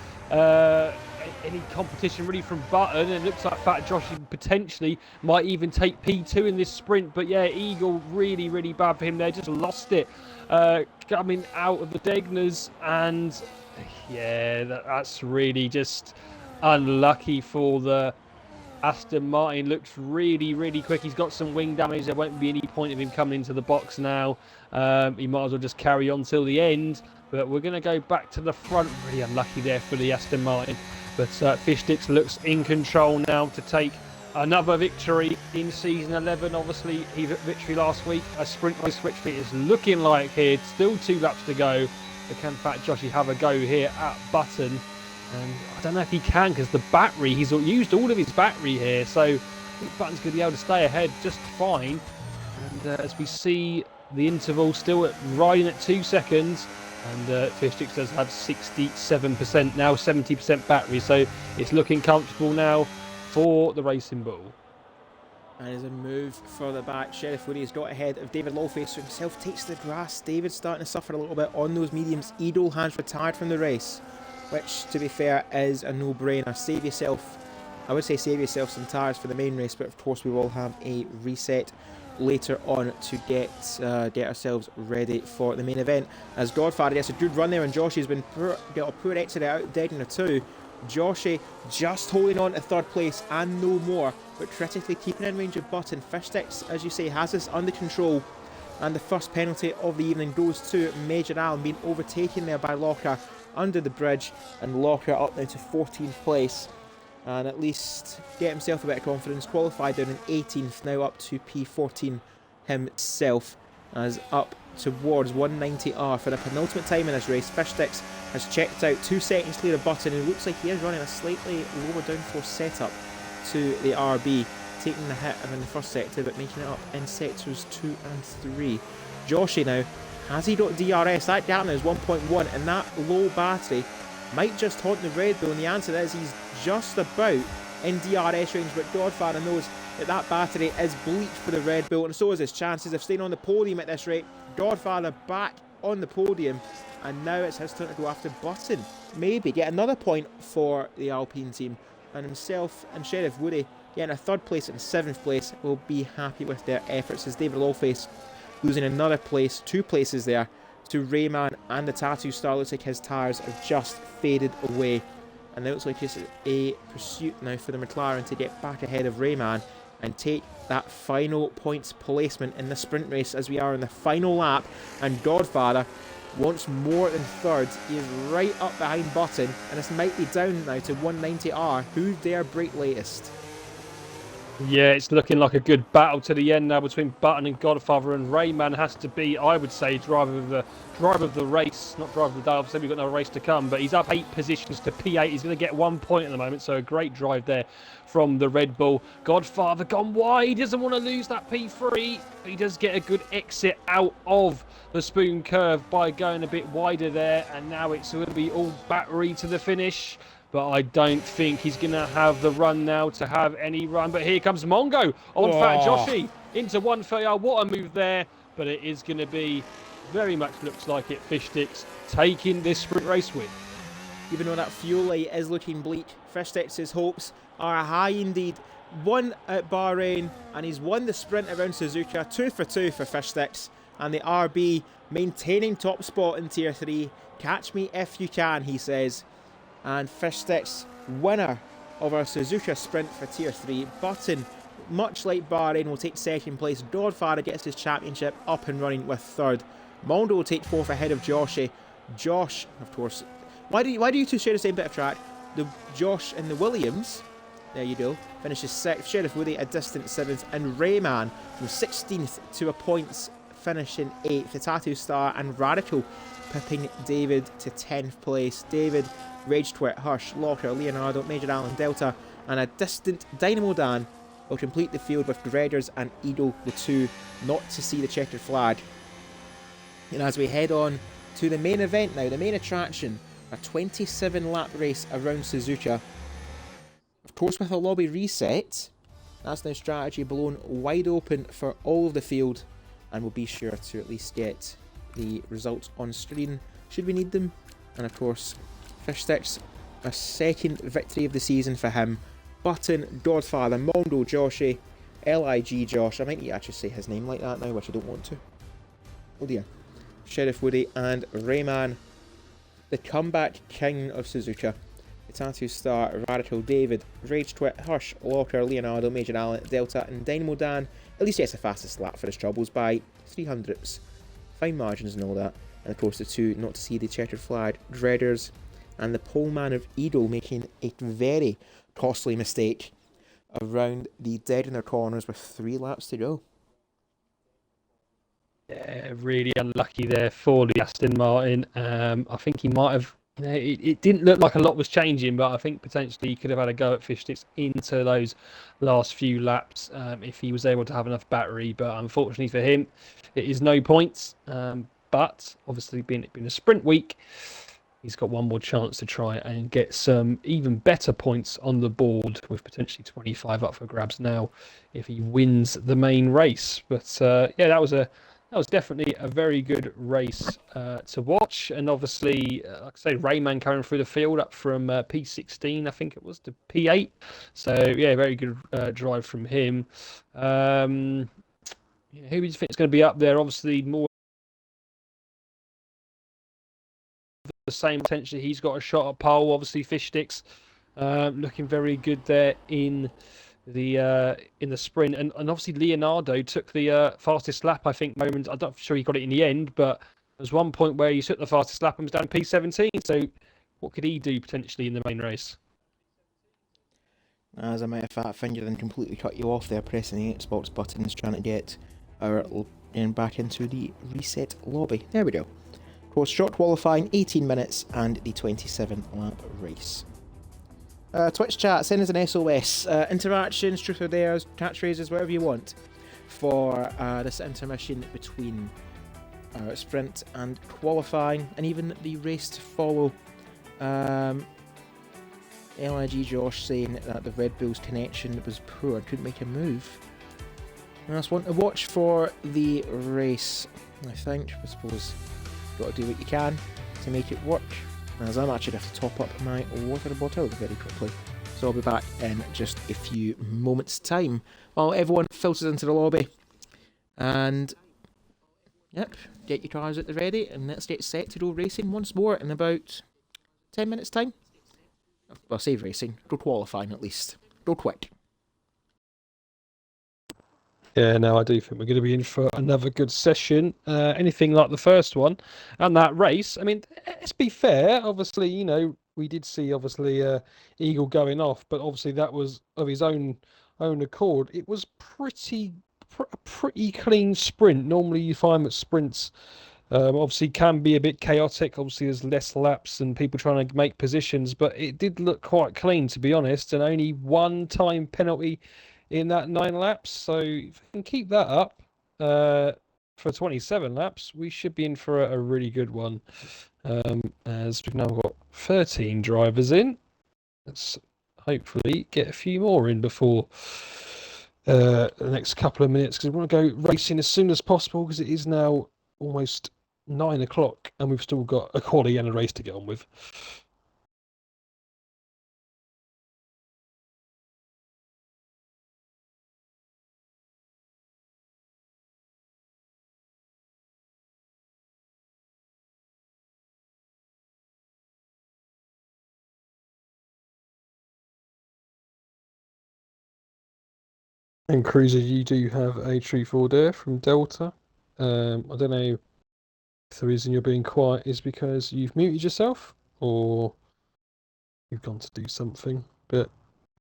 competition really from Button, and it looks like Fat Joshy potentially might even take P2 in this sprint. But yeah, Eagle really, really bad for him there, just lost it coming out of the Degners, and yeah, that's really just unlucky for the Aston Martin. Looks really, really quick. He's got some wing damage. There won't be any point of him coming into the box now. He might as well just carry on till the end. But we're going to go back to the front. Really unlucky there for the Aston Martin. But Fish Sticks looks in control now to take another victory in season 11. Obviously, he got victory last week. A sprint race victory is looking like here. Still 2 laps to go. But can Fat Joshy have a go here at Button? And I don't know if he can, because the battery, he's used all of his battery here. So I think Button's going to be able to stay ahead just fine. And as we see the interval still riding at 2 seconds. And Fish Sticks does have 67%, now 70% battery, so it's looking comfortable now for the Racing Bull. And as a move further back, Sheriff Woody has got ahead of David Lawface, who himself takes the grass. David's starting to suffer a little bit on those mediums. Edo has retired from the race, which, to be fair, is a no-brainer. Save yourself, I would say save yourself some tyres for the main race, but of course we will have a reset later on to get ourselves ready for the main event. As Godfather gets a good run there, and Joshy's been got a poor exit out, dead in a 2. Joshy just holding on to 3rd place and no more, but critically keeping in range of Button. Fish Sticks, as you say, has this under control, and the first penalty of the evening goes to Major Allen, being overtaken there by Locker under the bridge, and Locker up now to 14th place. And at least get himself a bit of confidence. Qualified down in 18th, now up to P14 himself, as up towards 190R for the penultimate time in this race. Fish Sticks has checked out 2 seconds clear of Button, and it looks like he is running a slightly lower downforce setup to the RB, taking the hit in the first sector but making it up in sectors 2 and 3. Joshy now, has he got DRS? That gap now is 1.1, and that low battery might just haunt the Red Bull, and the answer is he's just about in DRS range, but Godfather knows that that battery is bleak for the Red Bull, and so is his chances of staying on the podium at this rate. Godfather back on the podium, and now it's his turn to go after Button. Maybe get another point for the Alpine team, and himself and Sheriff Woody getting a 3rd place and 7th place will be happy with their efforts, as David Lawface losing another place, 2 places there, to Rayman, and the Tattoo Star. Looks like his tyres have just faded away, and it looks like it's a pursuit now for the McLaren to get back ahead of Rayman and take that final points placement in the sprint race, as we are in the final lap. And Godfather wants more than 3rd. He is right up behind Button, and this might be down now to 190R. Who dare break latest? Yeah, it's looking like a good battle to the end now between Button and Godfather, and Rayman has to be, I would say, driver of the race, not driver of the day. Obviously, we've got another race to come, but he's up 8 positions to P8. He's going to get 1 point at the moment, so a great drive there from the Red Bull. Godfather gone wide. He doesn't want to lose that P3. He does get a good exit out of the spoon curve by going a bit wider there, and now it's going to be all battery to the finish. But I don't think he's going to have the run now to have any run. But here comes Mongo on Fat Joshy into 130R. What a move there. But it is going to be, very much looks like it, Fish Sticks taking this sprint race win. Even though that fuel light is looking bleak, Fish Sticks' hopes are high indeed, won at Bahrain, and he's won the sprint around Suzuka. 2 for 2 for Fish Sticks, and the RB maintaining top spot in Tier 3. Catch me if you can, he says. And Fish Sticks, winner of our Suzuka sprint for Tier 3. Button, much like Bahrain, will take second place. Dodfather gets his championship up and running with third. Mondo will take fourth ahead of Joshy. Josh, of course. Why do you two share the same bit of track? The Josh and the Williams, there you go, finishes sixth. Sheriff Woody a distant seventh, and Rayman from 16th to a points, finishing 8th. The Tattoo Star and Radical pipping David to 10th place. David, Rage Twit, Hush, Locker, Leonardo, Major Allen, Delta, and a distant Dynamo Dan will complete the field with Dreaders and Eagle, the two not to see the checkered flag. And as we head on to the main event now, the main attraction, a 27 lap race around Suzuka. Of course, with a lobby reset, that's now strategy blown wide open for all of the field, and we'll be sure to at least get the results on screen should we need them. And of course, Fish Sticks, a second victory of the season for him. Button, Godfather, Mondo, Joshy, LIG Josh. I might need to actually say his name like that now, which I don't want to. Oh dear. Sheriff Woody and Rayman, the comeback king of Suzuka. The Tattoo Star, Radical, David, Rage Twit, Hush, Locker, Leonardo, Major Allen, Delta, and Dynamo Dan. At least gets the fastest lap for his troubles by 300ths. Fine margins and all that. And of course the two not to see the checkered flag, Dreaders, and the poleman of Edo making a very costly mistake around the dead in their corners with 3 laps to go. Yeah, really unlucky there for the Aston Martin. I think he might have, it didn't look like a lot was changing, but I think potentially he could have had a go at Fish Sticks into those last few laps if he was able to have enough battery. But unfortunately for him, it is no points. But obviously, being a sprint week, he's got one more chance to try and get some even better points on the board, with potentially 25 up for grabs now if he wins the main race. But yeah, that was definitely a very good race to watch. And obviously, like I say, Rayman coming through the field up from P16, I think it was, to P8. So, yeah, very good drive from him. Who do you think is going to be up there? Obviously, more the same potentially. He's got a shot at pole. Obviously, Fish Sticks looking very good there in the sprint, and obviously Leonardo took the fastest lap, I think, moment. I'm not sure he got it in the end, but there's one point where he took the fastest lap and was down P17. So what could he do potentially in the main race? As I might have fat fingered and completely cut you off there, pressing the Xbox buttons, trying to get our back into the reset lobby. There we go. Of course, short qualifying, 18 minutes, and the 27 lap race. Twitch chat, send us an SOS. Interactions, truth or dares, catchphrases, whatever you want for this intermission between sprint and qualifying, and even the race to follow. LIG Josh saying that the Red Bull's connection was poor, couldn't make a move. And that's one to watch for the race, I think. I suppose you've got to do what you can to make it work. As I'm actually going to have to top up my water bottle very quickly. So I'll be back in just a few moments' time while everyone filters into the lobby. And, yep, get your cars at the ready and let's get set to go racing once more in about 10 minutes' time. Well, say racing, go qualifying at least. Go quick. Yeah, no, I do think we're going to be in for another good session. Anything like the first one and that race. I mean, let's be fair. Obviously, we did see Eagle going off, but obviously that was of his own accord. It was a pretty clean sprint. Normally, you find that sprints obviously can be a bit chaotic. Obviously, there's less laps and people trying to make positions, but it did look quite clean, to be honest. And only one time penalty in that 9 laps. So if we can keep that up for 27 laps, we should be in for a really good one. As we've now got 13 drivers in. Let's hopefully get a few more in before the next couple of minutes, because we want to go racing as soon as possible, because it is now almost 9 o'clock and we've still got a quali and a race to get on with. And Cruiser, you do have a truth or dare from Delta. I don't know if the reason you're being quiet is because you've muted yourself or you've gone to do something, but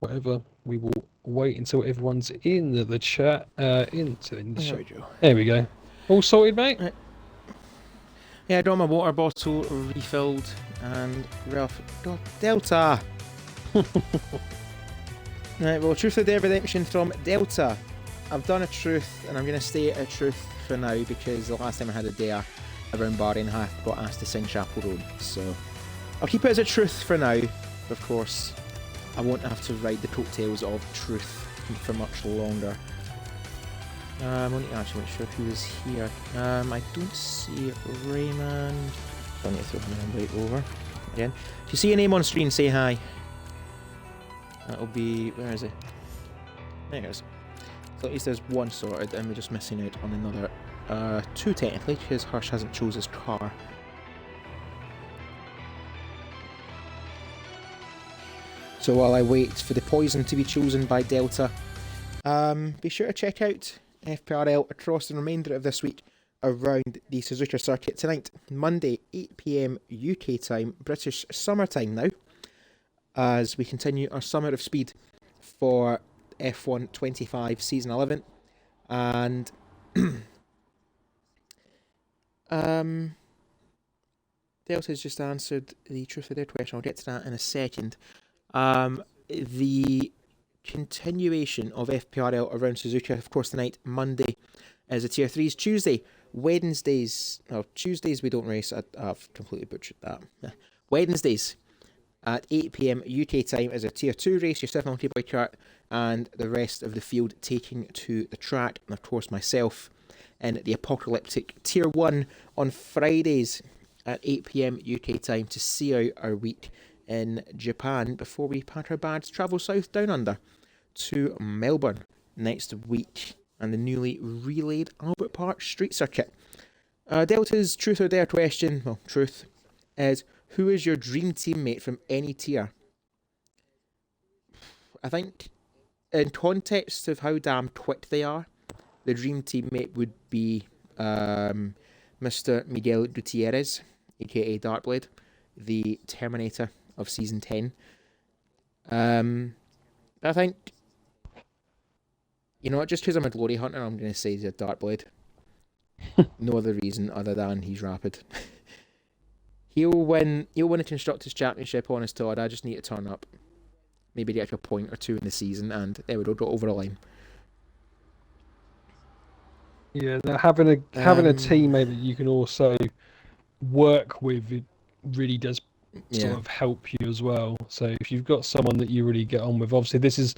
whatever, we will wait until everyone's in the chat. There we go. There we go. All sorted, mate? Right. Yeah, I got my water bottle refilled and Ralph. Oh, Delta! Right, well, Truth or Dare Redemption from Delta. I've done a truth, and I'm going to stay at a truth for now because the last time I had a dare around Bahrain, I got asked to sing Chapel Road. So I'll keep it as a truth for now. Of course, I won't have to ride the coattails of truth for much longer. I want to actually make sure who is here. I don't see Raymond. So I need to throw him right over again. If you see a name on screen, say hi. That'll be... where is it? There it is. So at least there's one sorted, and we're just missing out on another... two technically, because Hirsch hasn't chose his car. So while I wait for the poison to be chosen by Delta, be sure to check out FPRL across the remainder of this week around the Suzuka circuit tonight, Monday, 8 PM UK time, British summer time now, as we continue our Summer of Speed for F1 25 Season 11. And Delta's just answered the truth of their question. I'll get to that in a second. The continuation of FPRL around Suzuka, of course, tonight, Monday, is a Tier 3s. Tuesdays we don't race. I've completely butchered that. Wednesdays at 8 PM UK time is a Tier 2 race, your 7 multi-boy kart, and the rest of the field taking to the track, and of course myself in the apocalyptic Tier 1 on Fridays at 8 PM UK time to see out our week in Japan before we pack our bags, travel south down under to Melbourne next week and the newly relayed Albert Park Street Circuit. Delta's truth or dare question, well, truth, is who is your dream teammate from any tier? I think in context of how damn quick they are, the dream teammate would be Mr. Miguel Gutierrez, aka Darkblade, the Terminator of Season 10. I think, you know what, just because I'm a glory hunter, I'm going to say he's a Darkblade. No other reason other than he's rapid. He'll win a Constructors' Championship on his Todd. I just need to turn up. Maybe get a point or two in the season, and there we go, over the line. Yeah, now having a teammate that you can also work with, it really does sort of help you as well. So if you've got someone that you really get on with, obviously this is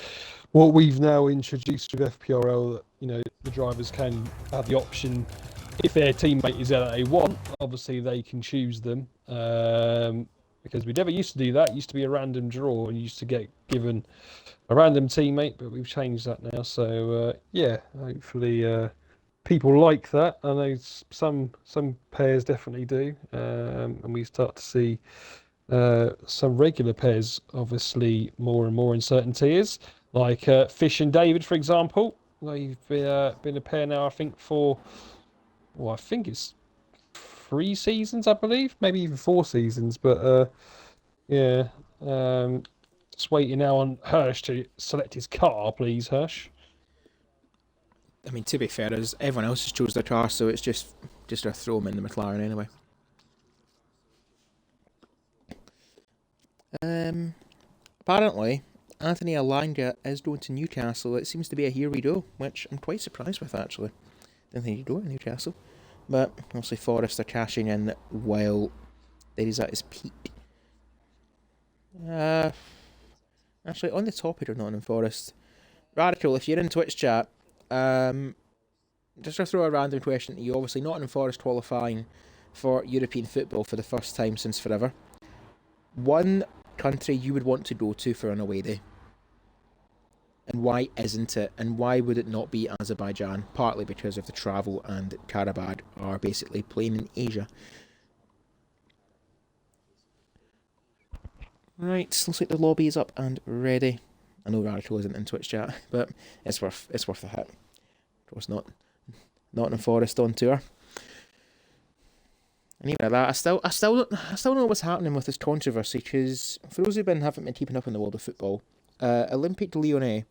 what we've now introduced with FPRL, that, you know, the drivers can have the option, if their teammate is that they want, obviously they can choose them, because we never used to do that. It used to be a random draw and you used to get given a random teammate, but we've changed that now. So yeah, hopefully people like that. I know some pairs definitely do, and we start to see some regular pairs, obviously more and more in certain tiers, like Fish and David, for example. They've been a pair now, I think, for, well, I think it's 3 seasons, I believe, maybe even 4 seasons. But yeah, just waiting now on Hirsch to select his car, please, Hirsch. I mean, to be fair, as everyone else has chose their car, so it's just to throw them in the McLaren anyway. Apparently, Anthony Alanga is going to Newcastle. It seems to be a here we go, which I'm quite surprised with, actually. Didn't think he'd go to Newcastle. But obviously Forrest are cashing in while he's at his peak. Actually, on the topic of Nottingham Forest, Radical, if you're in Twitch chat, just to throw a random question to you. Obviously, Nottingham Forest qualifying for European football for the first time since forever. One country you would want to go to for an away day, and why isn't it? And why would it not be Azerbaijan? Partly because of the travel, and Karabakh are basically playing in Asia. Right, looks like the lobby is up and ready. I know Radical isn't in Twitch chat, but it's worth a hit. Of course, Nottingham Forest on tour. Anyway, that I still don't know what's happening with this controversy, because for those who haven't been keeping up in the world of football, Olympique Lyonnais,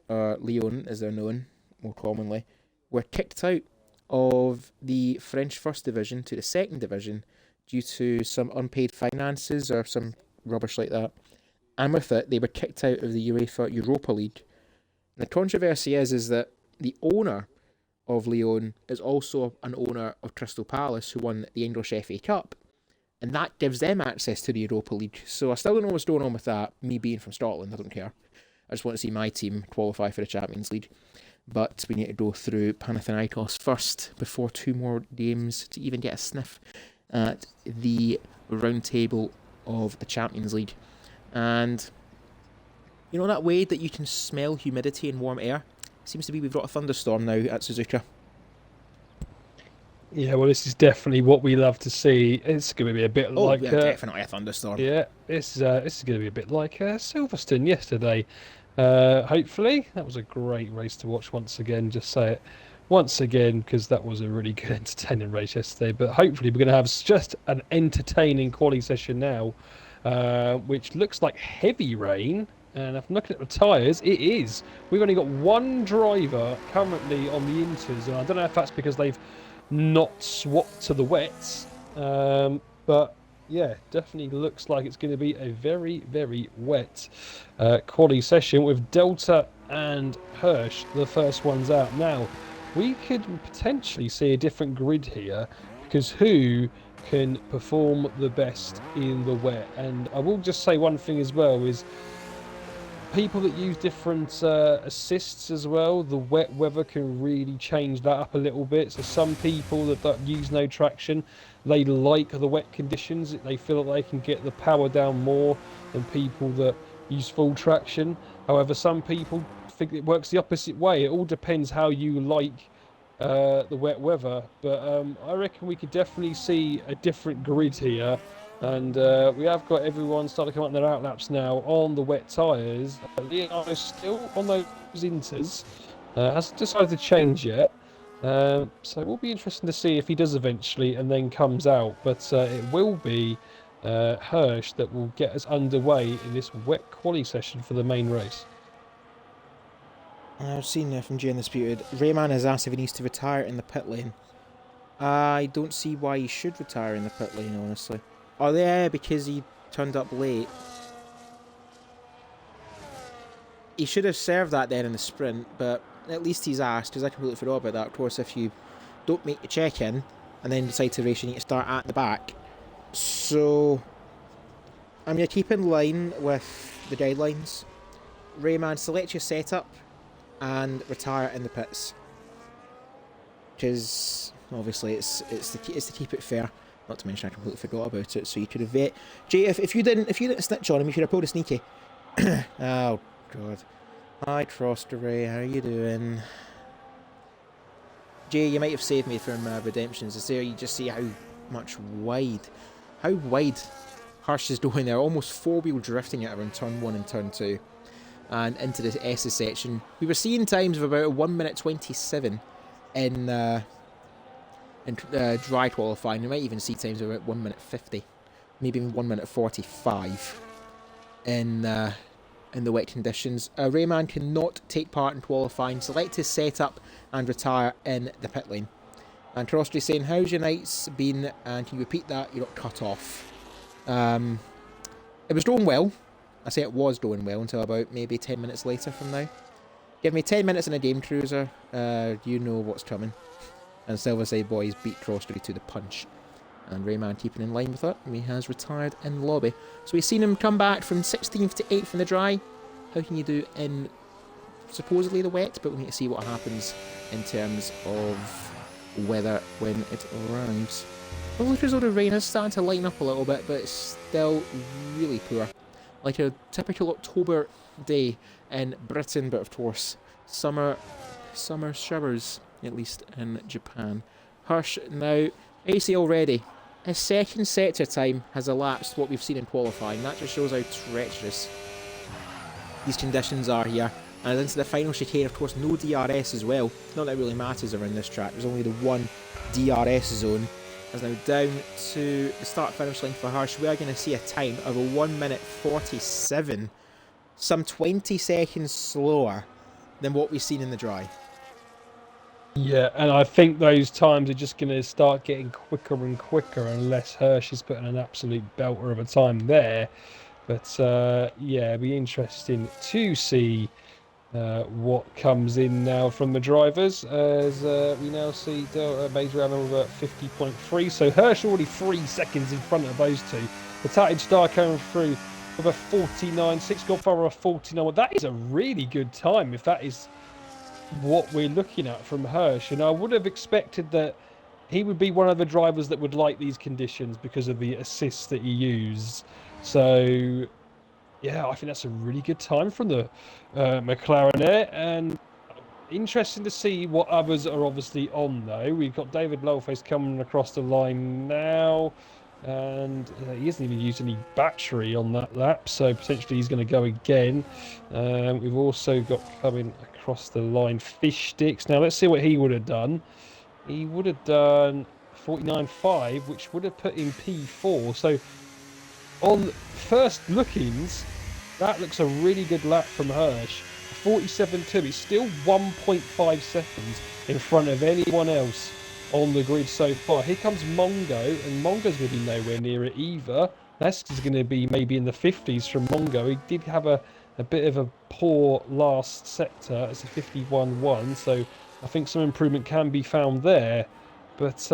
or Lyon as they're known more commonly, were kicked out of the French First Division to the Second Division due to some unpaid finances or some rubbish like that. And with it, they were kicked out of the UEFA Europa League. The controversy is that the owner of Lyon is also an owner of Crystal Palace, who won the English FA Cup, and that gives them access to the Europa League. So I still don't know what's going on with that. Me being from Scotland, I don't care. I just want to see my team qualify for the Champions League. But we need to go through Panathinaikos first before 2 more games to even get a sniff at the round table of the Champions League. And you know that way that you can smell humidity and warm air? Seems to be we've got a thunderstorm now at Suzuka. Yeah, well, this is definitely what we love to see. It's going to be a bit like... yeah, definitely a thunderstorm. Yeah, this is going to be a bit like Silverstone yesterday. Hopefully. That was a great race to watch once again. Just say it once again, because that was a really good, entertaining race yesterday. But hopefully we're going to have just an entertaining quali session now, which looks like heavy rain. And if I'm looking at the tyres, it is. We've only got one driver currently on the Inters, and I don't know if that's because they've not swapped to the wets. But yeah, definitely looks like it's going to be a very, very wet quali session with Delta and Hirsch, the first ones out. Now, we could potentially see a different grid here, because who can perform the best in the wet? And I will just say one thing as well is, people that use different assists as well, the wet weather can really change that up a little bit. So some people that use no traction, they like the wet conditions. They feel that they can get the power down more than people that use full traction. However, some people think it works the opposite way. It all depends how you like the wet weather. But I reckon we could definitely see a different grid here. And we have got everyone starting to come up their outlaps now on the wet tyres. Leonardo's still on those Inters. Hasn't decided to change yet. So it will be interesting to see if he does eventually and then comes out. But it will be Hirsch that will get us underway in this wet quali session for the main race. I've seen from Jay Undisputed. Rayman has asked if he needs to retire in the pit lane. I don't see why he should retire in the pit lane, honestly. Oh yeah, because he turned up late. He should have served that then in the sprint, but at least he's asked, because I completely forgot about that. Of course, if you don't make the check-in and then decide to race, you need to start at the back. So I'm going to keep in line with the guidelines. Rayman, select your setup and retire in the pits, because obviously it's to keep it fair. Not to mention I completely forgot about it, so you could have Jay, if you didn't snitch on him, you should have pulled a sneaky. Oh god. Hi Crossray, how are you doing? Jay, you might have saved me from redemptions. Is there you just see how wide Hirsch is going there, almost 4-wheel drifting it around turn 1 and turn 2 and into the S's section. We were seeing times of about 1 minute 27 in dry qualifying. You might even see times of about 1 minute 50, maybe 1 minute 45 in the wet conditions. Rayman cannot take part in qualifying. Select his setup and retire in the pit lane. And Crosby saying, how's your nights been? And can you repeat that? You got cut off. It was going well. I say it was going well until about maybe 10 minutes later from now. Give me 10 minutes in a game cruiser. You know what's coming. And Silverside Boys beat Crosby to the punch. And Rayman keeping in line with it. He has retired in the lobby. So we've seen him come back from 16th to 8th in the dry. How can you do in supposedly the wet? But we need to see what happens in terms of weather when it arrives. Well, look as though the rain is starting to lighten up a little bit, but it's still really poor. Like a typical October day in Britain, but of course, summer showers, at least in Japan. Hirsch now, AC already. His second sector time has elapsed what we've seen in qualifying. That just shows how treacherous these conditions are here. And into the final chicane, of course, no DRS as well. Not that it really matters around this track. There's only the one DRS zone. As now down to the start-finish line for Hirsch, we are going to see a time of a 1 minute 47, some 20 seconds slower than what we've seen in the dry. Yeah, and I think those times are just going to start getting quicker and quicker unless Hirsch is putting an absolute belter of a time there. But yeah, it'll be interesting to see what comes in now from the drivers, as we now see Delta Major Animal 50.3. So Hirsch already 3 seconds in front of those two. The Tatted Star coming through with a 49, 6 Godfather a 49. Well, that is a really good time if that is what we're looking at from Hirsch. And I would have expected that he would be one of the drivers that would like these conditions because of the assists that he used. So yeah, I think that's a really good time from the McLaren there, and interesting to see what others are obviously on though. We've got David Loweface coming across the line now, and he hasn't even used any battery on that lap, so potentially he's going to go again. We've also got coming across the line Fish Sticks. Now let's see what he would have done. He would have done 49.5, which would have put him P4. So on first lookings, that looks a really good lap from Hirsch. 47.2, it's still 1.5 seconds in front of anyone else on the grid so far. Here comes Mongo, and Mongo's going to be nowhere near it either. That's going to be maybe in the 50s from Mongo. He did have a bit of a poor last sector. It's a 51.1, so I think some improvement can be found there. But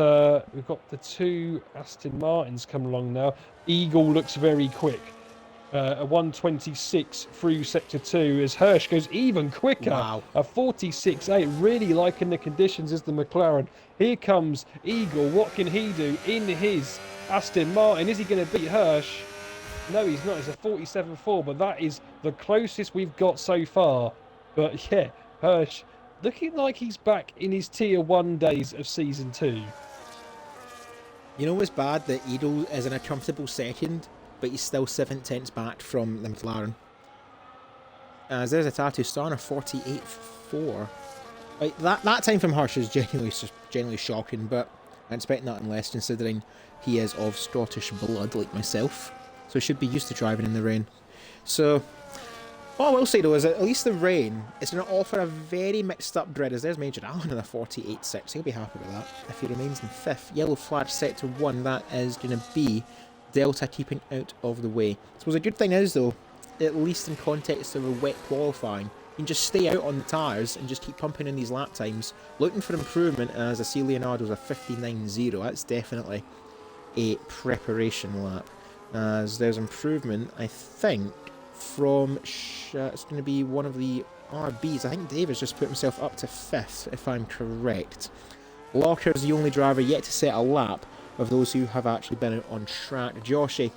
we've got the 2 Aston Martins coming along now. Eagle looks very quick. A 126 through sector 2 as Hirsch goes even quicker. Wow. A 46.8. Really liking the conditions as the McLaren. Here comes Eagle. What can he do in his Aston Martin? Is he going to beat Hirsch? No, he's not. It's a 47.4, but that is the closest we've got so far. But yeah, Hirsch looking like he's back in his tier 1 days of season 2. You know what's bad? That Edo is in a comfortable second, but he's still 7/10 back from the McLaren. As there's a Tattoo Star on a 48.4. Like, that time from Hirsch is genuinely shocking, but I expect nothing less considering he is of Scottish blood like myself. So he should be used to driving in the rain. So what I will say though is that at least the rain is going to offer a very mixed up grid, as there's Major Allen in a 48.6. He'll be happy with that if he remains in 5th. Yellow flag sector 1, that is going to be Delta keeping out of the way. I suppose a good thing is though, at least in context of a wet qualifying, you can just stay out on the tyres and just keep pumping in these lap times, looking for improvement. As I see Leonardo's a 59.0, that's definitely a preparation lap. As there's improvement, I think, from it's going to be one of the RBs. I think David's just put himself up to 5th, if I'm correct. Locker is the only driver yet to set a lap of those who have actually been out on track. Joshy,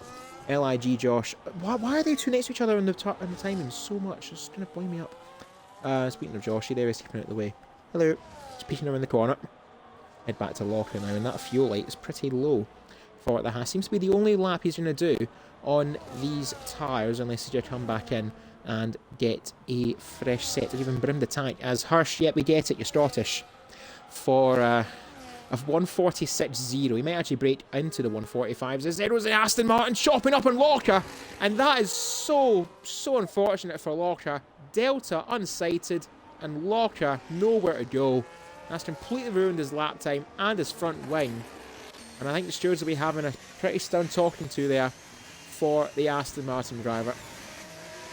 LIG Josh. Why are they two next to each other in the timing so much? It's going to blow me up. Speaking of Joshy, there he's keeping out of the way. Hello. Just peeking around the corner. Head back to Locker now, and that fuel light is pretty low for the Haas. Seems to be the only lap he's going to do on these tyres, unless he's going to come back in and get a fresh set or even brim the tank. As Hirsch, yep, we get it, you're Scottish. For a 146.0. He might actually break into the 145s. As there was the Aston Martin chopping up on Locker, and that is so unfortunate for Locker. Delta unsighted, and Locker nowhere to go. That's completely ruined his lap time and his front wing. And I think the stewards will be having a pretty stern talking to there for the Aston Martin driver.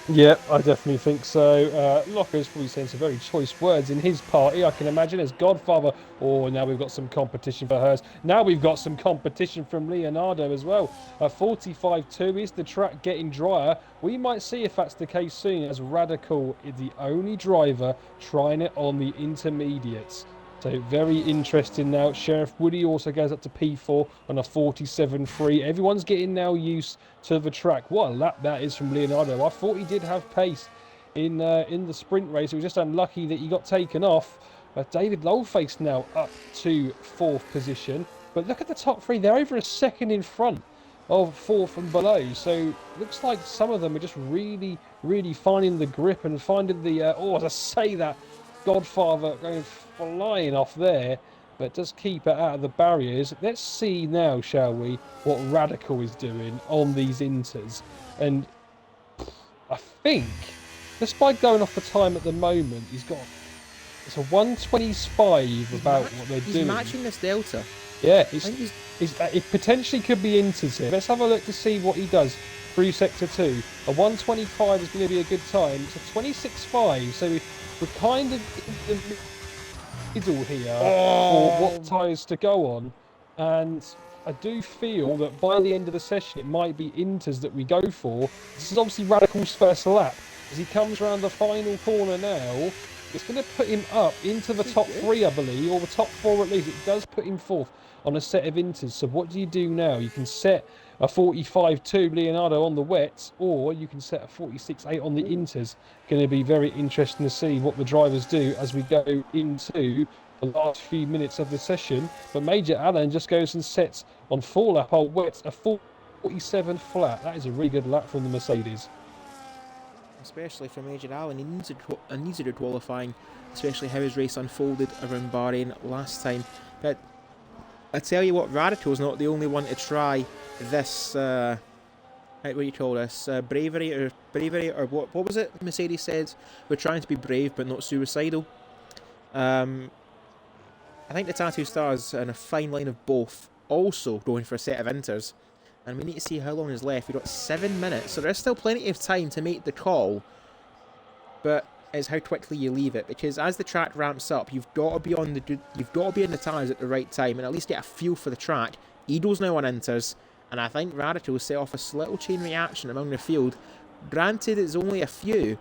Yeah, I definitely think so. Locker's probably saying some very choice words in his party, I can imagine, as Godfather. Oh, now we've got some competition for hers. Now we've got some competition from Leonardo as well. 45.2, is the track getting drier? We might see if that's the case soon, as Radical is the only driver trying it on the intermediates. So very interesting now. Sheriff Woody also goes up to P4 on a 47.3. Everyone's getting now used to the track. What a lap that is from Leonardo. I thought he did have pace in the sprint race. It was just unlucky that he got taken off. David Loweface now up to 4th position. But look at the top 3. They're over a second in front of fourth and below. So looks like some of them are just really, really finding the grip and finding the, as I say that, Godfather going flying off there, but does keep it out of the barriers. Let's see now, shall we, what Radical is doing on these inters. And I think, just by going off the time at the moment, it's a 125 about what they're doing. He's matching this delta. Yeah, it potentially could be inters here. Let's have a look to see what he does through Sector 2. A 125 is going to be a good time. It's a 26.5, so we're kind of in the middle here for what tyres to go on. And I do feel that by the end of the session, it might be inters that we go for. This is obviously Radical's first lap. As he comes around the final corner now, it's going to put him up into the top 3, I believe, or the top 4 at least. It does put him fourth on a set of inters. So what do you do now? You can set a 45.2 Leonardo on the wets, or you can set a 46.8 on the inters. Going to be very interesting to see what the drivers do as we go into the last few minutes of the session. But Major Allen just goes and sets on 4-lap old wets a 47 flat. That is a really good lap from the Mercedes. Especially for Major Allen, he needs a qualifying, especially how his race unfolded around Bahrain last time. But I tell you what, Radical's not the only one to try this. What do you call this? Bravery or what was it? Mercedes said we're trying to be brave but not suicidal. I think the Tattoo Stars are in a fine line of both, also going for a set of inters. And we need to see how long is left. We've got 7 minutes, so there's still plenty of time to make the call. But it's how quickly you leave it, because as the track ramps up, you've got to be in the tyres at the right time and at least get a feel for the track. Edo's now on inters, and I think Radical set off a little chain reaction among the field. Granted, it's only a few,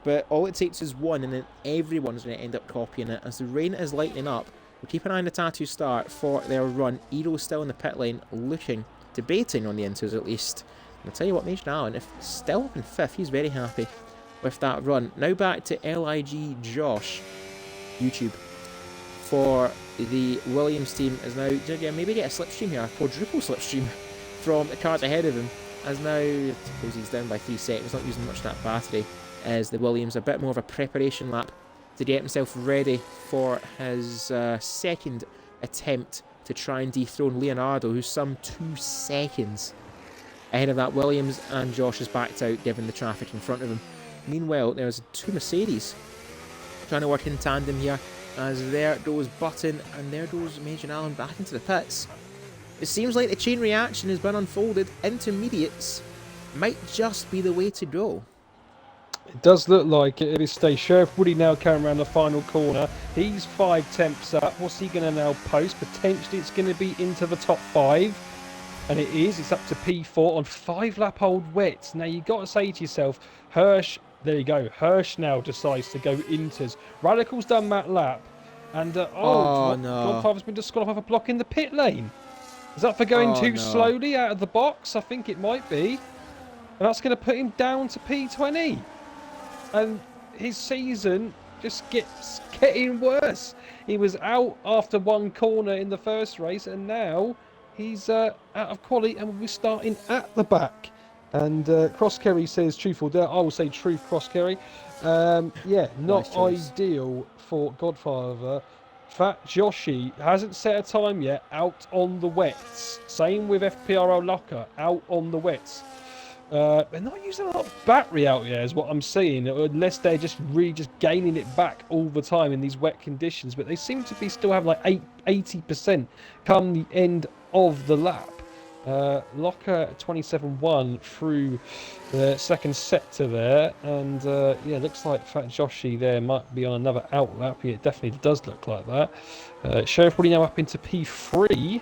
but all it takes is one, and then everyone's going to end up copying it. As the rain is lightening up, we'll keep an eye on the Tattoo Star for their run. Edo's still in the pit lane, debating on the inters at least. And I'll tell you what, Major Allen, if still in 5th, he's very happy with that run. Now back to LIG Josh, YouTube, for the Williams team is now, maybe get a slipstream here, a quadruple slipstream from the cars ahead of him, as now, I suppose he's down by 3 seconds, not using much of that battery, as the Williams a bit more of a preparation lap to get himself ready for his second attempt to try and dethrone Leonardo, who's some 2 seconds ahead of that Williams, and Josh is backed out given the traffic in front of him. Meanwhile, there's 2 Mercedes trying to work in tandem here, as there goes Button and there goes Major Allen back into the pits. It seems like the chain reaction has been unfolded. Intermediates might just be the way to go. It does look like it at this stage. Sheriff Woody now coming around the final corner. He's 5 tenths up. What's he going to now post? Potentially it's going to be into the top 5. And it is. It's up to P4 on 5-lap old wets. Now you've got to say to yourself, Hirsch, there you go. Hirsch now decides to go inters. Radical's done that lap. And, no. Godfather's been disqualified for blocking the pit lane. Is that for going too slowly out of the box? I think it might be. And that's going to put him down to P20. And his season just gets getting worse. He was out after 1 corner in the first race, and now he's out of quality and will be starting at the back. And Cross Kerry says truth or dare. I will say truth, Cross Kerry. Yeah, not nice ideal for Godfather. Fat Joshi hasn't set a time yet, out on the wets. Same with FPRL Locker, out on the wets. They're not using a lot of battery out here, is what I'm seeing, unless they're just gaining it back all the time in these wet conditions. But they seem to be still have like 80% come the end of the lap. Locker 27.1 through the second sector there, and yeah, looks like Fat Joshi there might be on another out lap. Yeah, it definitely does look like that. Sheriff Woody now up into P3,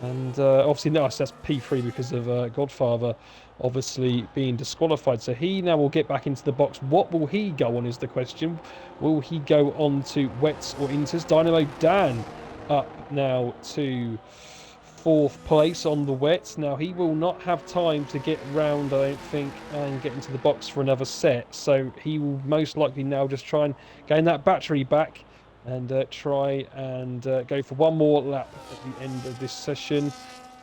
and obviously no, that's P3 because of Godfather obviously being disqualified, so he now will get back into the box. What will he go on is the question. Will he go on to wets or inters? Dynamo Dan up now to 4th place on the wets. Now he will not have time to get round, I don't think, and get into the box for another set, so he will most likely now just try and gain that battery back and try and go for one more lap at the end of this session.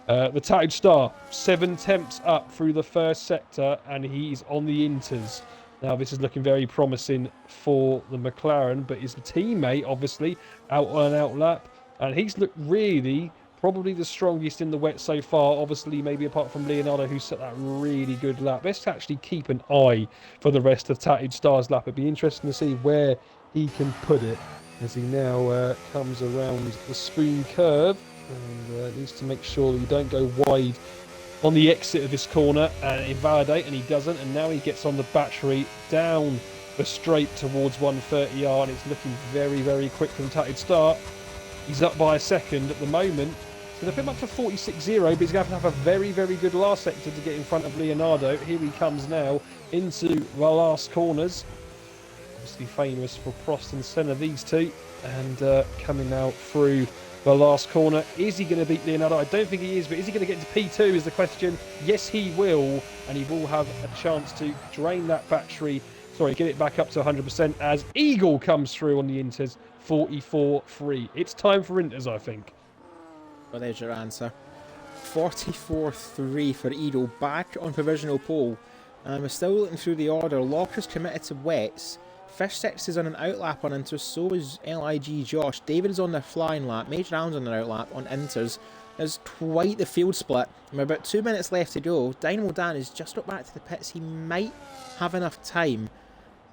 The Tattooed Star, 7 temps up through the first sector, and he's on the inters. Now, this is looking very promising for the McLaren, but his teammate, obviously, out on an out lap, and he's looked really probably the strongest in the wet so far. Obviously, maybe apart from Leonardo, who set that really good lap. Let's actually keep an eye for the rest of Tattooed Star's lap. It'd be interesting to see where he can put it as he now comes around the spoon curve. And needs to make sure that you don't go wide on the exit of this corner and invalidate, and he doesn't. And now he gets on the battery down the straight towards 130R, and it's looking very, very quick from Tattooed Star. He's up by a second at the moment. He's going to put him up to 46.0, but he's going to have a very, very good last sector to get in front of Leonardo. Here he comes now into the last corners. Obviously famous for Prost and Senna, these two, and coming out through the last corner. Is he going to beat Leonardo? I don't think he is, but is he going to get into P2 is the question. Yes, he will, and he will have a chance to drain that battery, get it back up to 100% as Eagle comes through on the Inters, 44.3. It's time for Inters, I think. Well, there's your answer. 44.3 for Eagle, back on provisional pole. And we're still looking through the order. Locker's committed to wets. Fish 6 is on an outlap on inters, so is LIG Josh. David is on their flying lap. Major Allen's on their outlap on inters. There's quite the field split. We're about 2 minutes left to go. Dynamo Dan is just up back to the pits. He might have enough time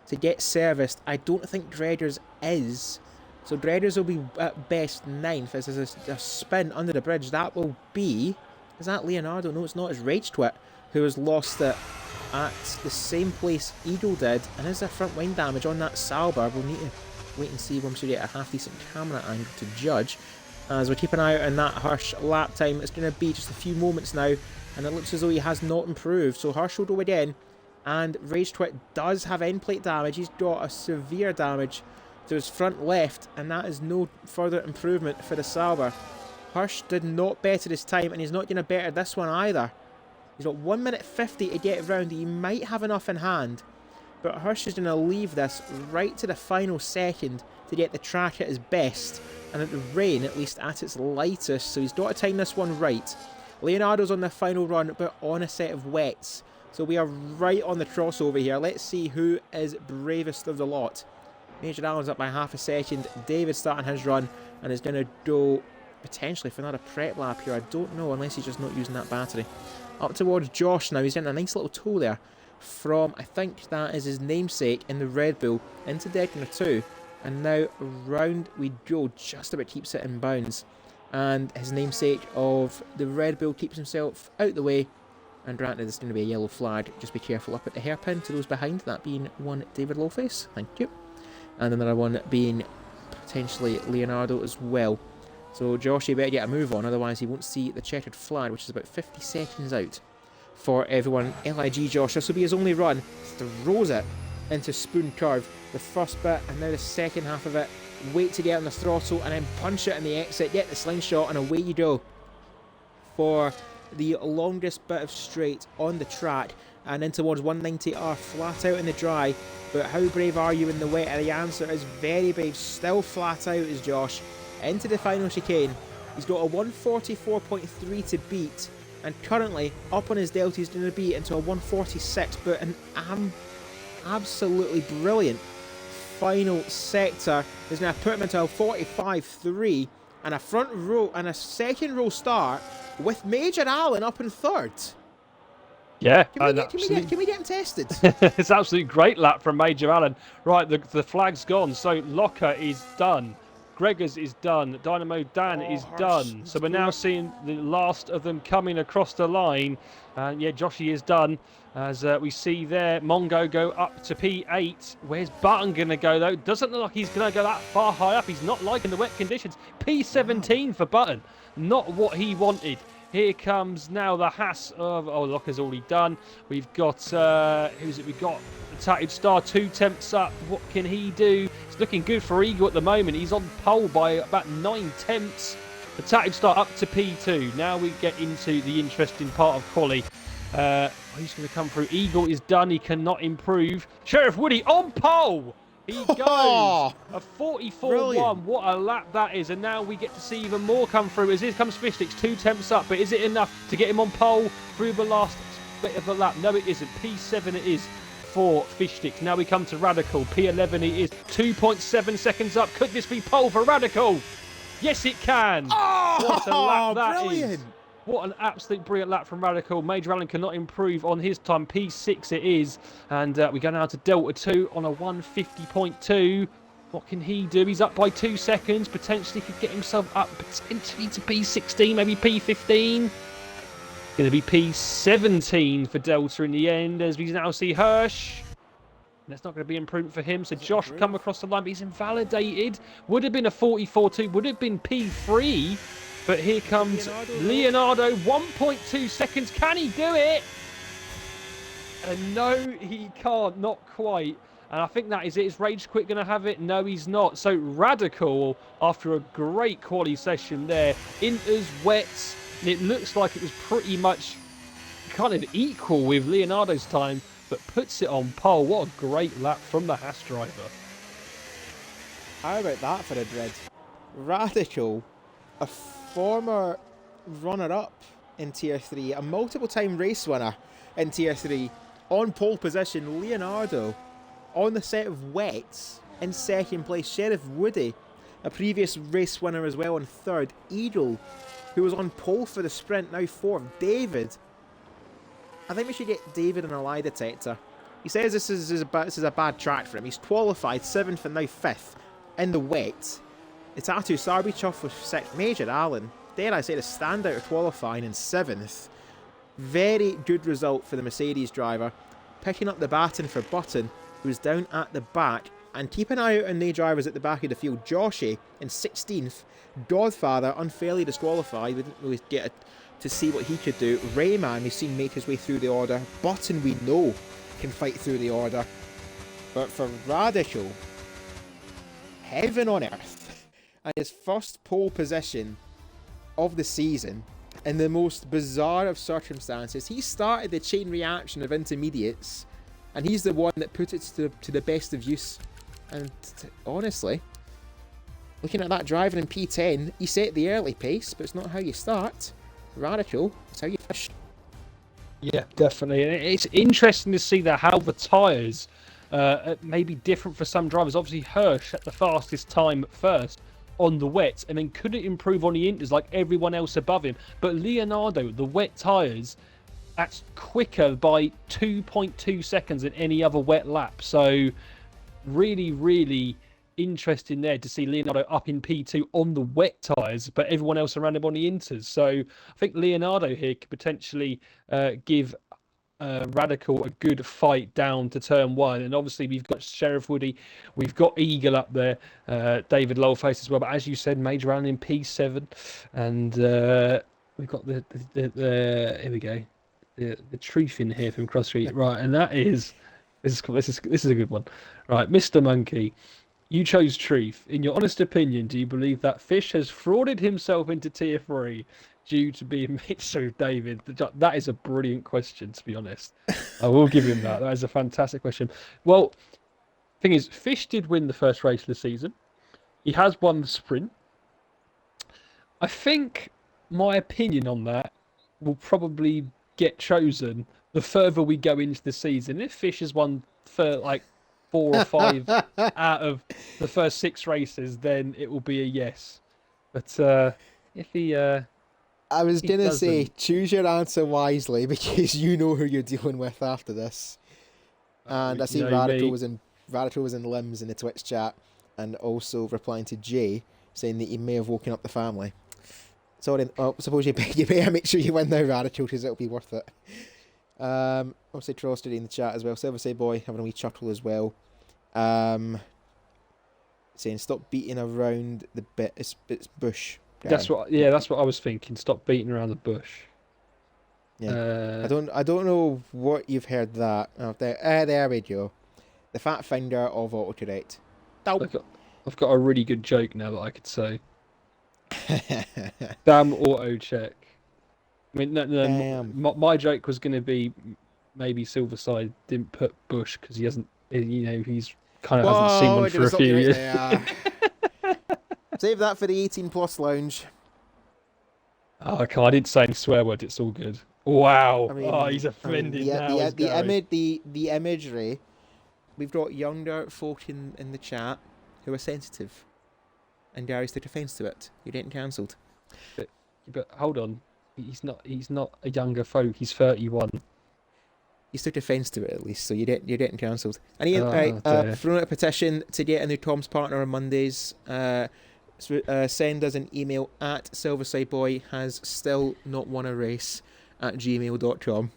to get serviced. I don't think Dredders is. So Dredders will be at best 9th. This is a spin under the bridge. That will be... Is that Leonardo? No, it's not. It's Rage Twit, who has lost it at the same place Eagle did, and is there front wing damage on that Sauber? We'll need to wait and see once we get a half decent camera angle to judge. As we keep an eye out on that Hirsch lap time, it's going to be just a few moments now, and it looks as though he has not improved. So Hirsch will go again, and Rage Twit does have end plate damage. He's got a severe damage to his front left, and that is no further improvement for the Sauber. Hirsch did not better this time, and he's not going to better this one either. He's got 1 minute 50 to get around. He might have enough in hand, but Hirsch is going to leave this right to the final second to get the track at his best, and at the rain at least at its lightest, so he's got to time this one right. Leonardo's on the final run, but on a set of wets, so we are right on the crossover here. Let's see who is bravest of the lot. Major Allen's up by half a second. David's starting his run and is going to go potentially for another prep lap here. I don't know, unless he's just not using that battery. Up towards Josh now. He's getting a nice little toe there from, I think that is his namesake in the Red Bull, into Declan 2. And now round we go. Just about keeps it in bounds. And his namesake of the Red Bull keeps himself out the way. And granted, there's going to be a yellow flag. Just be careful up at the hairpin to those behind. That being one David Lowface. Thank you. And another one being potentially Leonardo as well. So Josh, you better get a move on, otherwise he won't see the checkered flag, which is about 50 seconds out for everyone. LIG Josh, this will be his only run. Throws it into spoon curve. The first bit, and now the second half of it. Wait to get on the throttle, and then punch it in the exit. Get the slingshot, and away you go for the longest bit of straight on the track, and in towards 190R, flat out in the dry. But how brave are you in the wet? And the answer is very brave. Still flat out is Josh. Into the final chicane. He's got a 144.3 to beat, and currently up on his delta he's going to be into a 146, but an absolutely brilliant final sector is going to put him into a 45.3 and a front row and a second row start with Major Allen up in third. Yeah, can we get him tested? It's absolutely great lap from Major Allen. Right, the flag's gone, so Locker is done. Gregors is done. Dynamo Dan is done. So we're now seeing the last of them coming across the line. And yeah, Joshy is done. As we see there, Mongo go up to P8. Where's Button going to go, though? Doesn't look like he's going to go that far high up. He's not liking the wet conditions. P17 for Button. Not what he wanted. Here comes now the Haas of... Oh, Locker's already done. We've got... who's it? We've got Tattooed Star, 2 temps up. What can he do? It's looking good for Eagle at the moment. He's on pole by about 9 temps. The Tattooed Star up to P2. Now we get into the interesting part of quali. Who's going to come through? Eagle is done. He cannot improve. Sheriff Woody on pole. He goes Oh, a 44-1. brilliant. What a lap that is. And now we get to see even more come through as here comes Fishsticks, 2 temps up. But is it enough to get him on pole through the last bit of the lap? No, it isn't. P7 it is for Fishsticks. Now we come to Radical. P11 it is. 2.7 seconds up. Could this be pole for Radical? Yes, it can. Oh, what a lap that brilliant. is. What an absolute brilliant lap from Radical. Major Allen cannot improve on his time. P6 it is. And we go now to Delta 2 on a 150.2. What can he do? He's up by 2 seconds. Potentially could get himself up potentially to P16, maybe P15. Going to be P17 for Delta in the end, as we now see Hirsch. That's not going to be improvement for him. So Josh come across the line, but he's invalidated. Would have been a 44.2. Would have been P3. But here comes Leonardo, 1.2 seconds. Can he do it? And no, he can't. Not quite. And I think that is it. Is Rage Quit going to have it? No, he's not. So Radical, after a great quali session there, enters wets. And it looks like it was pretty much kind of equal with Leonardo's time, but puts it on pole. What a great lap from the Haas driver. How about that for a dread? Radical, a former runner-up in Tier 3, a multiple-time race winner in Tier 3, on pole position. Leonardo on the set of wets in second place. Sheriff Woody, a previous race winner as well, in third. Eagle, who was on pole for the sprint, now fourth. David, I think we should get David an lie detector. He says this is a bad track for him. He's qualified 7th and now 5th in the wet. Itatu Sarbichov was 6th. Major Allen, dare I say, the standout of qualifying in 7th. Very good result for the Mercedes driver. Picking up the baton for Button, who's down at the back. And keep an eye out on the drivers at the back of the field. Joshy in 16th. Godfather unfairly disqualified. We didn't really get to see what he could do. Rayman, we've seen make his way through the order. Button, we know, can fight through the order. But for Radical, heaven on earth. And his first pole position of the season, in the most bizarre of circumstances. He started the chain reaction of intermediates, and he's the one that put it to the best of use. And honestly, looking at that driver in P10, he set the early pace, but it's not how you start. Radical, it's how you finish. Yeah, definitely. And it's interesting to see that how the tyres may be different for some drivers. Obviously, Hirsch at the fastest time first on the wets, and then couldn't improve on the inters like everyone else above him. But Leonardo, the wet tyres, that's quicker by 2.2 seconds than any other wet lap. So really, really interesting there to see Leonardo up in P2 on the wet tyres, but everyone else around him on the inters. So I think Leonardo here could potentially give Radical a good fight down to turn 1. And obviously we've got Sheriff Woody, we've got Eagle up there, David Lowface as well. But as you said, Major Allen in P7, and we've got the here we go, the truth in here from Cross Street, right? And that is this is a good one, right? Mr. Monkey, you chose truth. In your honest opinion, do you believe that Fish has frauded himself into Tier 3 due to being mixed with David? That is a brilliant question, to be honest. I will give him that. That is a fantastic question. Well, thing is, Fish did win the first race of the season. He has won the sprint. I think my opinion on that will probably get chosen the further we go into the season. If Fish has won for like 4 or 5 out of the first 6 races, then it will be a yes. But if he I was going to say, choose your answer wisely, because you know who you're dealing with after this. And I see Radical was in limbs in the Twitch chat, and also replying to Jay, saying that he may have woken up the family. Sorry, I suppose you better make sure you win now, Radical, because it'll be worth it. Obviously Trosted in the chat as well. Silver Say Boy having a wee chuckle as well. Saying stop beating around the bit. It's bush. That's what I was thinking. Stop beating around the bush. Yeah. I don't know what you've heard that. Oh, there we go. The fat finger of autocorrect. I've got a really good joke now that I could say. Damn auto check. I mean, no, my joke was going to be maybe Silverside didn't put Bush because he hasn't. He's Kind of hasn't seen one for a few years. Save that for the 18 plus lounge. Oh, okay, I didn't say any swear word. It's all good. Wow. I mean, He's offended now. The imagery. We've got younger folk in the chat who are sensitive, and Gary's took offence to it. You're getting cancelled. But hold on, he's not a younger folk. He's 31. You took offence to it at least, so you're getting cancelled. And Ian, throwing out a petition to get a new Tom's partner on Mondays. Send us an email at silversideboy has still not won a race at gmail.com.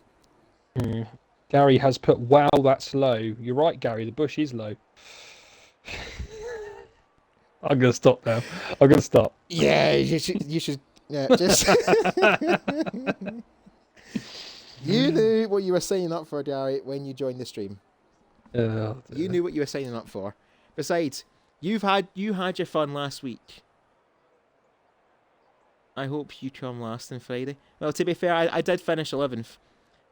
Gary has put, wow, that's low. You're right, Gary, the bush is low. I'm going to stop now. I'm going to stop. Yeah, you should yeah, just... You knew what you were signing up for, Gary, when you joined the stream. You knew what you were signing up for. Besides, you had your fun last week. I hope you come last on Friday. Well, to be fair, I did finish 11th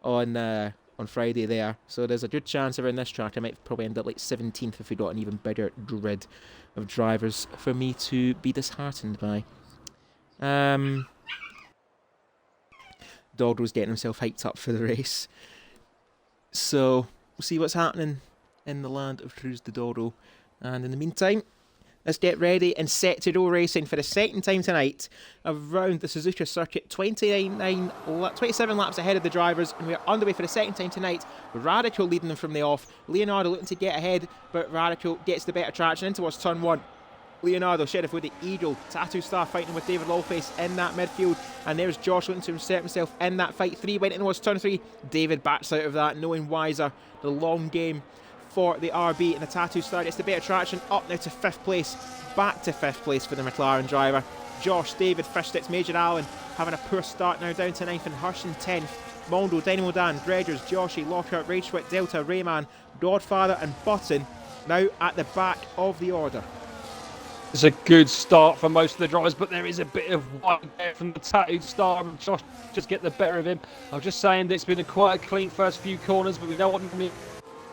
on Friday there, so there's a good chance around this track I might probably end up like 17th if we got an even bigger grid of drivers for me to be disheartened by. Doggo's getting himself hyped up for the race. So, we'll see what's happening in the land of Cruz de Douro. And in the meantime, let's get ready and set to go racing for the second time tonight around the Suzuka circuit. 27 laps ahead of the drivers, and we are underway for the second time tonight. Radical leading them from the off. Leonardo looking to get ahead, but Radical gets the better traction in towards turn 1. Leonardo, Sheriff with the Eagle, Tattoo Star fighting with David Lawface in that midfield, and there's Josh looking to insert himself in that fight. 3 went in towards turn 3. David backs out of that, knowing wiser. The long game for the RB, and the Tattoo Star gets the better traction up now to 5th place, back to 5th place for the McLaren driver. Josh, David, Fishsticks, Major Allen having a poor start now, down to 9th, and Hirsch in 10th. Mondo, Dynamo Dan, Dredgers, Joshy, Lockhart, Ragewit, Delta, Rayman, Godfather and Button now at the back of the order. It's a good start for most of the drivers, but there is a bit of white there from the Tattooed Star, and Josh just get the better of him. I'm just saying that it's been a quite clean first few corners, but we know what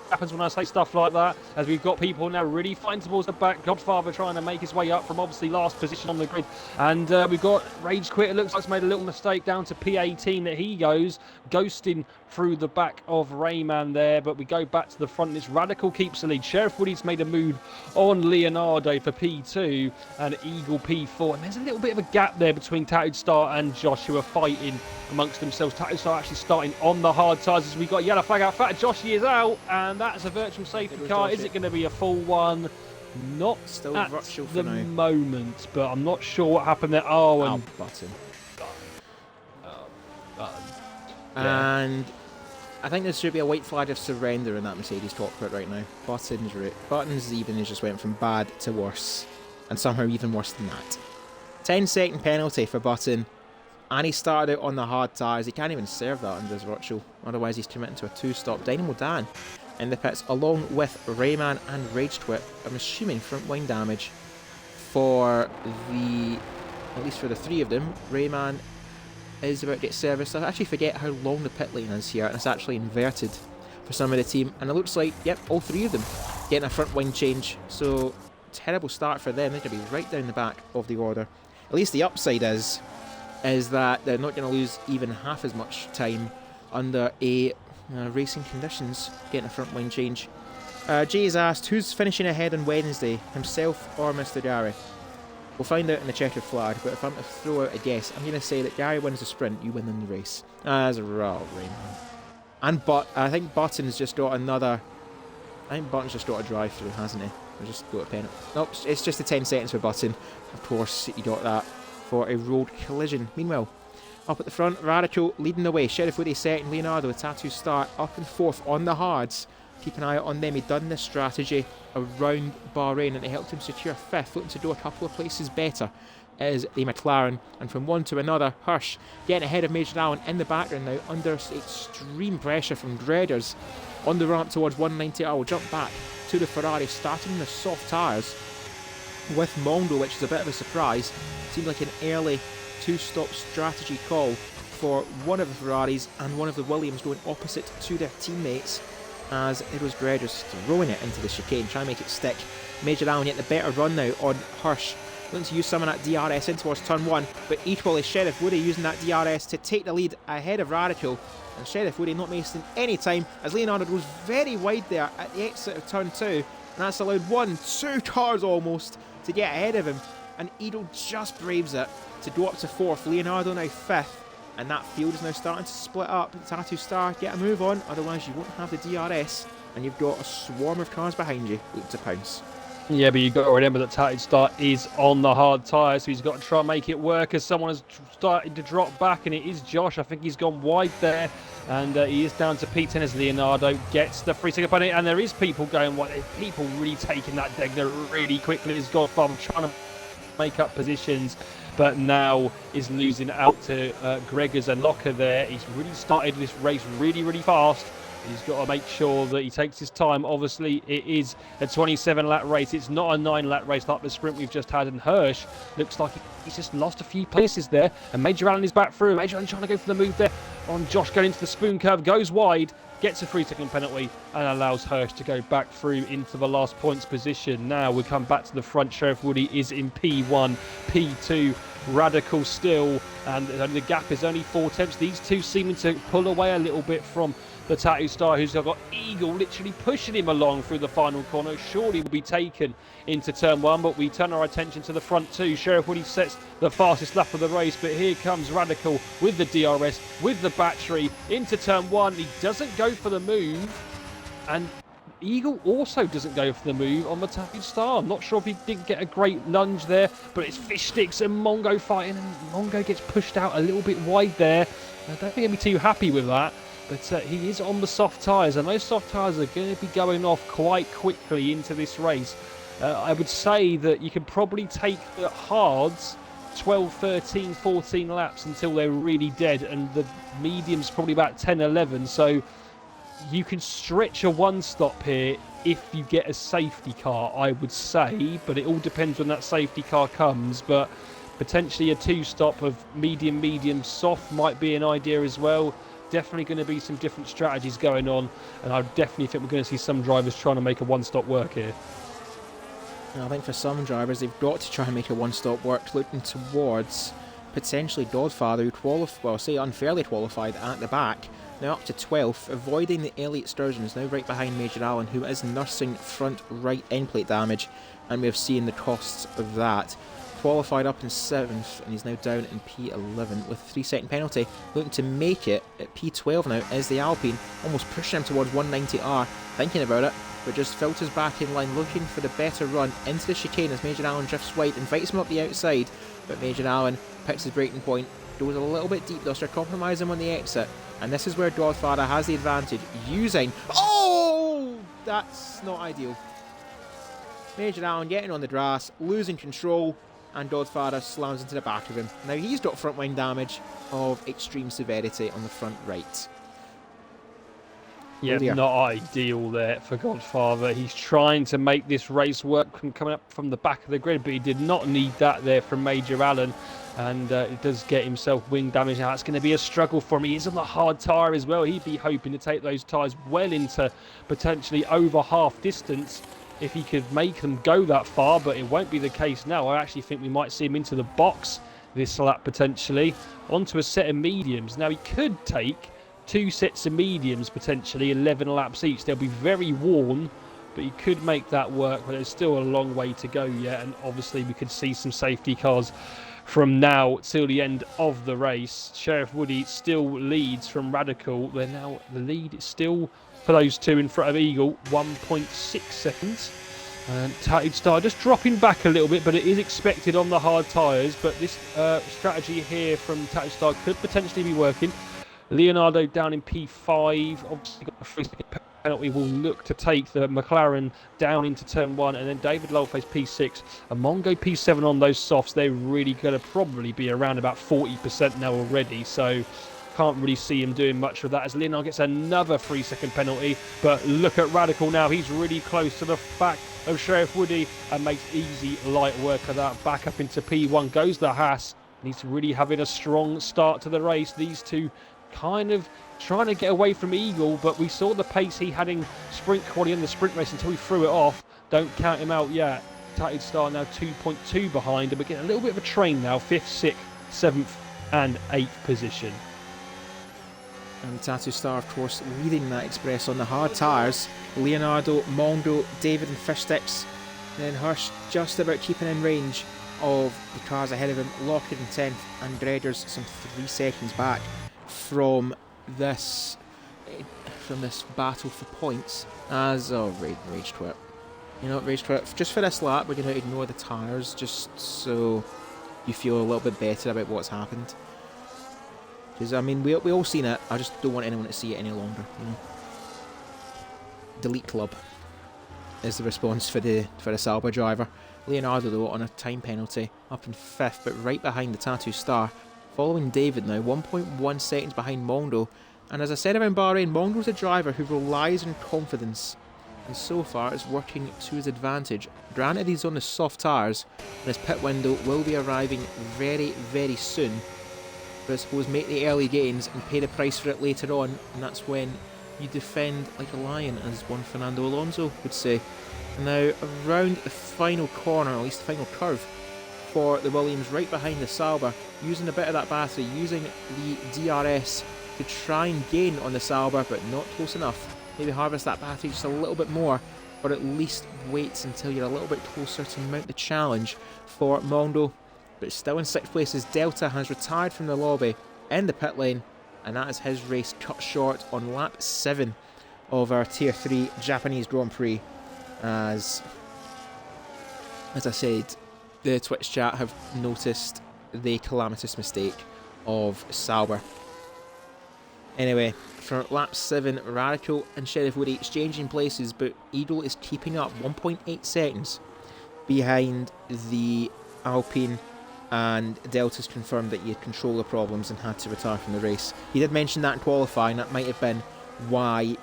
happens when I say stuff like that, as we've got people now really fighting towards the back. Godfather trying to make his way up from obviously last position on the grid, and we've got Rage Quit. It looks like he's made a little mistake down to P18 that he goes ghosting through the back of Rayman there, but we go back to the front. This Radical keeps the lead. Sheriff Woody's made a move on Leonardo for P2 and Eagle P4, and there's a little bit of a gap there between Tattooed Star and Josh, who are fighting amongst themselves. Tattooed Star actually starting on the hard tyres as we got yellow flag out. Fat Joshy is out, and that's a virtual safety car. Is it going to be a full one? Not still at virtual for the moment, but I'm not sure what happened there. Button. And I think there should be a white flag of surrender in that Mercedes cockpit right now. Button's even has just went from bad to worse, and somehow even worse than that. 10-second penalty for Button, and he started out on the hard tyres. He can't even serve that under his virtual, otherwise he's committing to a 2-stop. Dynamo Dan in the pits along with Rayman and Rage Twit. I'm assuming front wing damage for at least for the 3 of them. Rayman is about to get serviced. I actually forget how long the pit lane is here, and it's actually inverted for some of the team, and it looks like, yep, all 3 of them getting a front wing change. So terrible start for them. They're going to be right down the back of the order. At least the upside is that they're not going to lose even half as much time under racing conditions getting a front wing change. Jay's asked, who's finishing ahead on Wednesday, himself or Mr. Gary? We'll find out in the checkered flag, but if I'm to throw out a guess, I'm going to say that Gary wins the sprint, you win in the race. As a result, and I think Button's just got another. I think Button's just got a drive through, hasn't he? Or just got a penalty. Nope, it's just the 10 seconds for Button. Of course, you got that for a road collision. Meanwhile, up at the front, Radical leading the way. Sheriff Woody second, Leonardo with Tattoo Star up and 4th on the hards. Keep an eye out on them. He'd done this strategy around Bahrain, and it helped him secure 5th, looking to do a couple of places better is the McLaren. And from one to another, Hirsch getting ahead of Major Allen in the background now under extreme pressure from Dreaders on the ramp towards 190. I will jump back to the Ferrari, starting in the soft tyres with Mondo, which is a bit of a surprise. Seemed like an early 2-stop strategy call for one of the Ferraris, and one of the Williams going opposite to their teammates. as it was Greg just throwing it into the chicane, trying to make it stick. Major Allen get the better run now on Hirsch. Looking to use some of that DRS in towards turn 1, but equally Sheriff Woody using that DRS to take the lead ahead of Radical. And Sheriff Woody not wasting any time as Leonardo goes very wide there at the exit of turn 2. And that's allowed 2 cars almost to get ahead of him. And Eagle just braves it to go up to 4th. Leonardo now 5th. And that field is now starting to split up. Tattoo Star, get a move on, otherwise you won't have the DRS. And you've got a swarm of cars behind you looking to pounce. Yeah, but you've got to remember that Tattooed Star is on the hard tyres, so he's got to try and make it work as someone has started to drop back, and it is Josh. I think he's gone wide there, and he is down to P10 as Leonardo gets the 3 second penalty, and there is people going wide. People really taking that Degner really quickly as Godfather trying to make up positions, but now is losing out to Gregors and Locker there. He's really started this race really fast. He's got to make sure that he takes his time. Obviously, it is a 27-lap race. It's not a 9-lap race like the sprint we've just had. And Hirsch looks like he's just lost a few places there. And Major Allen is back through. Major Allen trying to go for the move there on Josh going into the spoon curve. Goes wide, gets a 3 second penalty and allows Hirsch to go back through into the last points position. Now we come back to the front. Sheriff Woody is in P1, P2. Radical still, and the gap is only 4 tenths. These two seeming to pull away a little bit from the Tattoo Star, who's got Eagle literally pushing him along through the final corner. Surely will be taken into turn 1, but we turn our attention to the front 2. Sheriff Woody sets the fastest lap of the race, but here comes Radical with the DRS, with the battery into turn 1. He doesn't go for the move, and Eagle also doesn't go for the move on the Tattooed Star. I'm not sure if he didn't get a great lunge there, but it's Fish Sticks and Mongo fighting, and Mongo gets pushed out a little bit wide there. I don't think he'll be too happy with that, but he is on the soft tyres, and those soft tyres are going to be going off quite quickly into this race. I would say that you can probably take the hards 12, 13, 14 laps until they're really dead, and the mediums probably about 10, 11, so you can stretch a 1-stop here if you get a safety car, I would say, but it all depends when that safety car comes. But potentially a 2-stop of medium, soft might be an idea as well. Definitely going to be some different strategies going on, and I definitely think we're going to see some drivers trying to make a 1-stop work here. I think for some drivers, they've got to try and make a 1-stop work, looking towards potentially Godfather, who unfairly qualified at the back. Now up to 12th, avoiding the Elliott Sturgeons, now right behind Major Allen, who is nursing front right end plate damage, and we have seen the costs of that. Qualified up in 7th, and he's now down in P11 with a 3 second penalty. Looking to make it at P12 now is the Alpine, almost pushing him towards 190R, thinking about it, but just filters back in line, looking for the better run into the chicane as Major Allen drifts wide, invites him up the outside, but Major Allen picks his braking point, goes a little bit deep though, so compromise him on the exit. And this is where Godfather has the advantage, using... Oh! That's not ideal. Major Allen getting on the grass, losing control, and Godfather slams into the back of him. Now he's got front wing damage of extreme severity on the front right. Yeah, not ideal there for Godfather. He's trying to make this race work from coming up from the back of the grid, but he did not need that there from Major Allen. And it does get himself wing damage. Now it's going to be a struggle for him. He is on the hard tyre as well. He'd be hoping to take those tyres well into potentially over half distance if he could make them go that far, but it won't be the case now. I actually think we might see him into the box this lap potentially, onto a set of mediums. Now he could take 2 sets of mediums, potentially 11 laps each. They'll be very worn, but he could make that work, but there's still a long way to go yet, and obviously we could see some safety cars from now till the end of the race. Sheriff Woody still leads from Radical. They're now, the lead is still for those two in front of Eagle, 1.6 seconds. And Tattooed Star just dropping back a little bit, but it is expected on the hard tyres. But this strategy here from Tattooed Star could potentially be working. Leonardo down in P5, obviously got a 3 second penalty, will look to take the McLaren down into turn 1, and then David Loveface P6 and Mongo P7 on those softs. They're really going to probably be around about 40% now already, so can't really see him doing much with that as Leonardo gets another 3 second penalty. But look at Radical now, he's really close to the back of Sheriff Woody and makes easy light work of that. Back up into P1 goes the Haas, and he's really having a strong start to the race. These two kind of trying to get away from Eagle, but we saw the pace he had in sprint quality in the sprint race until he threw it off. Don't count him out yet. Tattooed Star now 2.2 behind, and we're getting a little bit of a train now, 5th, 6th, 7th and 8th position. And Tattoo Star, of course, leading that express on the hard tyres. Leonardo, Mondo, David and Fishsticks. Then Hirsch just about keeping in range of the cars ahead of him. Lockett in 10th and Dredders some 3 seconds back from this battle for points. As Rage Quit. You know what, Rage Quit, just for this lap we're going to ignore the tyres just so you feel a little bit better about what's happened. Because, I mean, we all seen it. I just don't want anyone to see it any longer, you know. Delete club is the response for the Sauber driver. Leonardo, though, on a time penalty, up in 5th, but right behind the Tattoo Star. Following David now, 1.1 seconds behind Mondo. And as I said around Bahrain, Mondo's a driver who relies on confidence. And so far, it's working to his advantage. Granted, he's on the soft tyres, and his pit window will be arriving very, very soon. But I suppose make the early gains and pay the price for it later on, and that's when you defend like a lion, as one Fernando Alonso would say. And now around the final corner, or at least the final curve for the Williams, right behind the Sauber, using a bit of that battery, using the DRS to try and gain on the Sauber, but not close enough. Maybe harvest that battery just a little bit more, or at least wait until you're a little bit closer to mount the challenge for Mondo. But still in 6th place as Delta has retired from the lobby in the pit lane, and that is his race cut short on lap 7 of our Tier 3 Japanese Grand Prix. As I said, the Twitch chat have noticed the calamitous mistake of Sauber. Anyway, for lap 7, Radical and Sheriff Woody exchanging places, but Eagle is keeping up 1.8 seconds behind the Alpine, and Delta's confirmed that he had controller problems and had to retire from the race. He did mention that in qualifying, that might have been why